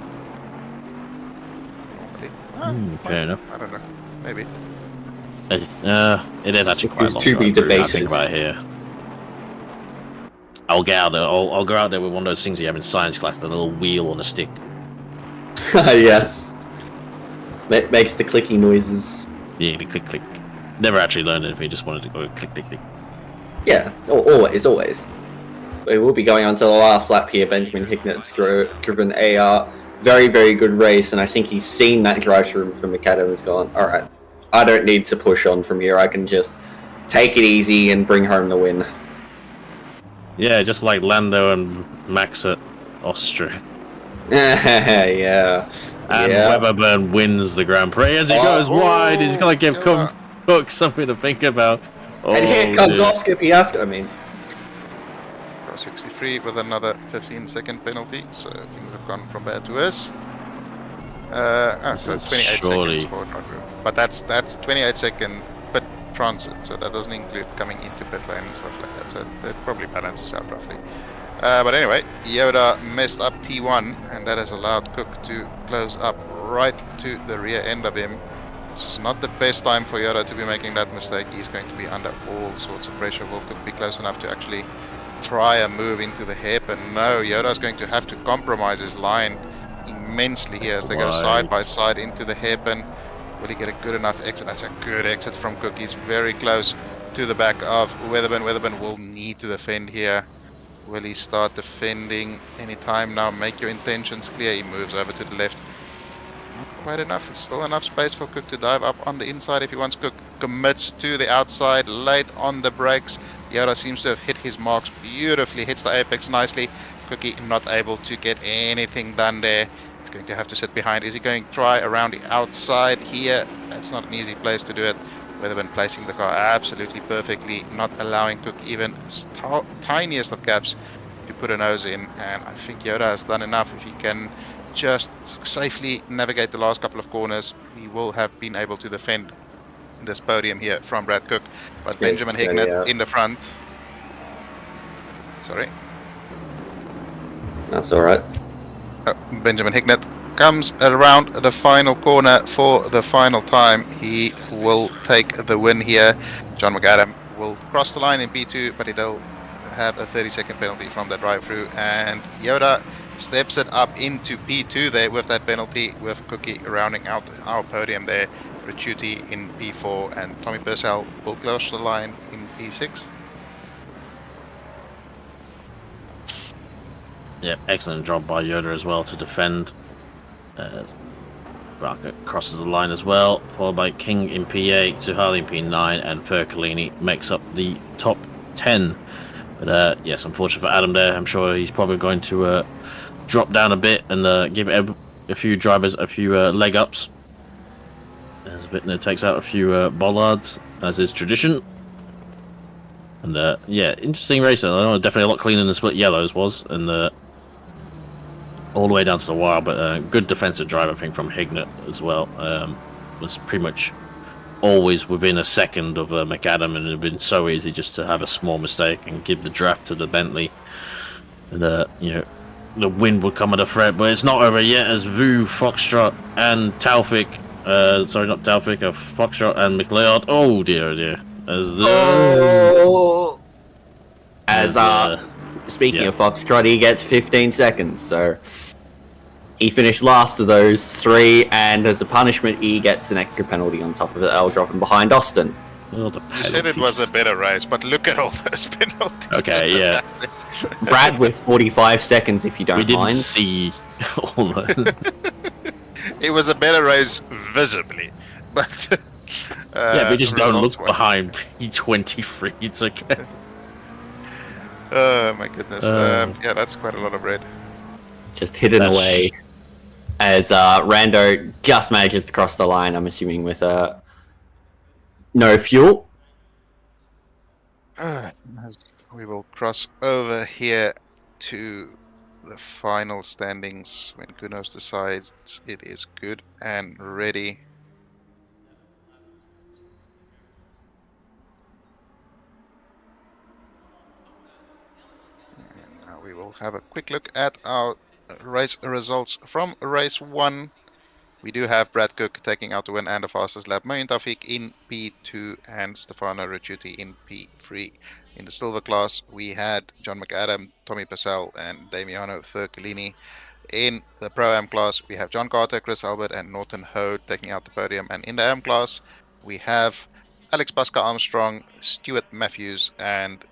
Normally. Fair enough. I don't know. Maybe. It is actually quite a It's long to be drive-through, now I debated. think about it here. I'll get out there. I'll go out there with one of those things you have in science class, the little wheel on a stick. Yes. Makes the clicky noises. Yeah, the click click. Never actually learned anything. Just wanted to go click click click. Yeah, always. We will be going on to the last lap here. Benjamin Hignet's driven a very, very good race, and I think he's seen that drive-through from McAdam and has gone, all right, I don't need to push on from here. I can just take it easy and bring home the win. Yeah, just like Lando and Max at Austria. Yeah. And Yeah. Weberburn wins the Grand Prix as he goes wide. He's gonna give Cook something to think about. And here comes dear. Oscar Piastri. Car 63 with another 15-second penalty, so things have gone from bad to worse. So This is 28 surely- seconds for drive-through. But that's 28-second pit transit, so that doesn't include coming into pit lane and stuff like that. So that probably balances out roughly. But anyway, Yoda messed up T1, and that has allowed Cook to close up right to the rear end of him. This is not the best time for Yoda to be making that mistake. He's going to be under all sorts of pressure. Will Cook be close enough to actually try a move into the hairpin? No, Yoda's going to have to compromise his line immensely here as they go side by side into the hairpin. Will he get a good enough exit? That's a good exit from Cook. He's very close to the back of Weatherburn. Weatherburn will need to defend here. Will he start defending anytime now? Make your intentions clear. He moves over to the left. Not quite enough. Still enough space for Cook to dive up on the inside if he wants. Cook commits to the outside, late on the brakes. Yoda seems to have hit his marks beautifully. Hits the apex nicely. Cookie not able to get anything done there. He's going to have to sit behind. Is he going to try around the outside here? That's not an easy place to do it. Weatherburn placing the car absolutely perfectly, not allowing Cook even tiniest of gaps to put a nose in. And I think Yoda has done enough. If he can just safely navigate the last couple of corners, he will have been able to defend this podium here from Brad Cook. But Yes, Benjamin Hignett yeah. in the front. Sorry. That's all right. Benjamin Hignett comes around the final corner for the final time. He will take the win here. John McAdam will cross the line in P2, but he'll have a 30-second penalty from the drive-through. And Yoda steps it up into P2 there with that penalty, with Cookie rounding out our podium there. Ricciuti in P4, and Tommy Purcell will close the line in P6. Yeah, excellent job by Yoda as well to defend. Rocket crosses the line as well, followed by King in P8, Zuhali in P9, and Fercolini makes up the top 10. But yes, unfortunate for Adam there. I'm sure he's probably going to drop down a bit and give a few drivers a few leg ups. As Bittner takes out a few bollards, as is tradition. And yeah, interesting racing. I know definitely a lot cleaner than Split Yellows was, and all the way down to the wire. But good defensive drive, I think, from Hignett as well. Was pretty much always within a second of McAdam, and it had been so easy just to have a small mistake and give the draft to the Bentley. And you know, the wind would come at a threat, but it's not over yet. As Vu, Foxtrot, and Taufik, sorry, not Taufik, Foxtrot and McLeod. Oh dear, oh dear. Speaking yeah. of Foxtrot, he gets 15 seconds, so he finished last of those three, and as a punishment, he gets an extra penalty on top of it. I'll drop him behind Austin. Well, the You said it was a penalties. better race, but look at all those penalties. Okay, yeah. Brad with 45 seconds, if you don't We didn't mind. see all the. It was a better race visibly, but Yeah, we just don't look results-wise. behind P23. It's okay. Oh my goodness. Uh. Yeah, that's quite a lot of red. just hidden away as Rando just manages to cross the line, I'm assuming with no fuel. As we will cross over here to the final standings when Kunos decides it is good and ready. And now we will have a quick look at our race results from race 1. We do have Brad Cook taking out the win and the fastest lap, Moin Tawfiq in P2 and Stefano Ricciuti in P3. In the silver class, we had John McAdam, Tommy Purcell and Damiano Fercolini. In the Pro-Am class, we have John Carter, Chris Albert and Norton Hode taking out the podium. And in the Am class, we have Alex Pasca Armstrong, Stuart Matthews and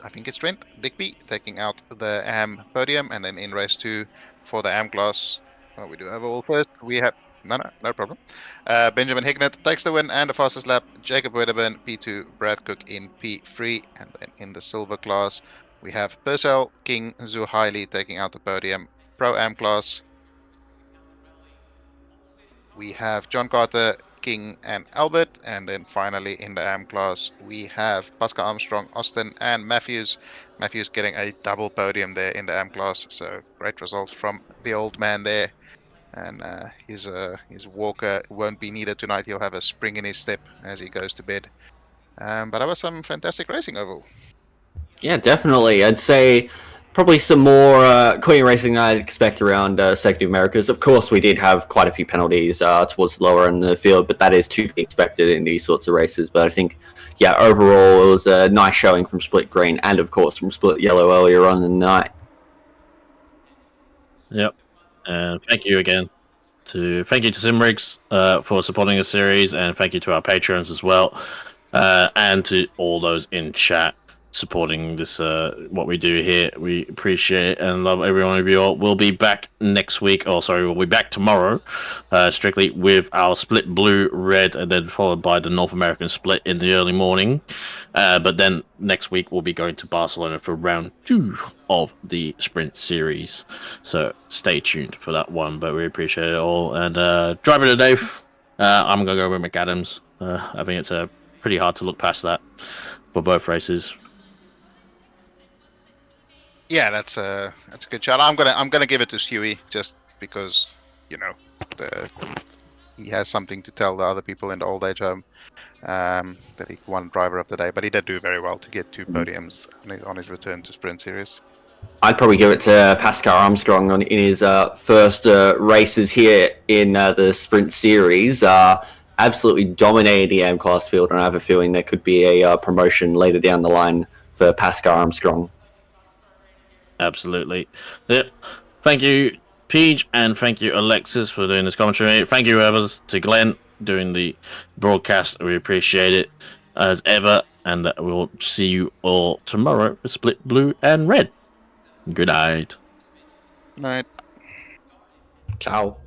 I think it's Trent Digby taking out the Am podium. And then in race 2 for the Am class, well, we do have all first. We have no problem. Benjamin Hignett takes the win and the fastest lap. Jacob Wedderburn P2, Brad Cook in P3, and then in the silver class we have Purcell, King, Zuhaili taking out the podium. Pro-Am class we have John Carter, King, and Albert, and then finally in the Am class we have Pascal Armstrong, Austin, and Matthews. Matthews getting a double podium there in the Am class, so great results from the old man there. And his walker won't be needed tonight. He'll have a spring in his step as he goes to bed. But that was some fantastic racing overall. Yeah, definitely. I'd say probably some more clean racing than I'd expect around Circuit of Americas. Of course, we did have quite a few penalties towards the lower end of the field, but that is to be expected in these sorts of races. But I think, yeah, overall, it was a nice showing from Split Green and, of course, from Split Yellow earlier on in the night. Yep. And thank you again to Simrigs for supporting the series, and thank you to our patrons as well, and to all those in chat supporting this what we do here. We appreciate and love every one of you all. We'll be back next week. We'll be back tomorrow, strictly with our split blue red, and then followed by the North American split in the early morning. But then next week we'll be going to Barcelona for round 2 of the Sprint Series. So stay tuned for that one. But we appreciate it all. And driver of the day, I'm gonna go with McAdams. I think it's pretty hard to look past that for both races. Yeah, that's a good shot. I'm gonna give it to Stewie just because he has something to tell the other people in the old age home that he won driver of the day. But he did do very well to get 2 podiums on his return to Sprint Series. I'd probably give it to Pascal Armstrong in his first races here in the Sprint Series. Absolutely dominated the AM class field, and I have a feeling there could be a promotion later down the line for Pascal Armstrong. Absolutely. Yep. Thank you, Peach, and thank you, Alexis, for doing this commentary. Thank you, Evers, to Glenn doing the broadcast. We appreciate it as ever, and we'll see you all tomorrow for Split Blue and Red. Good night. Good night. Ciao.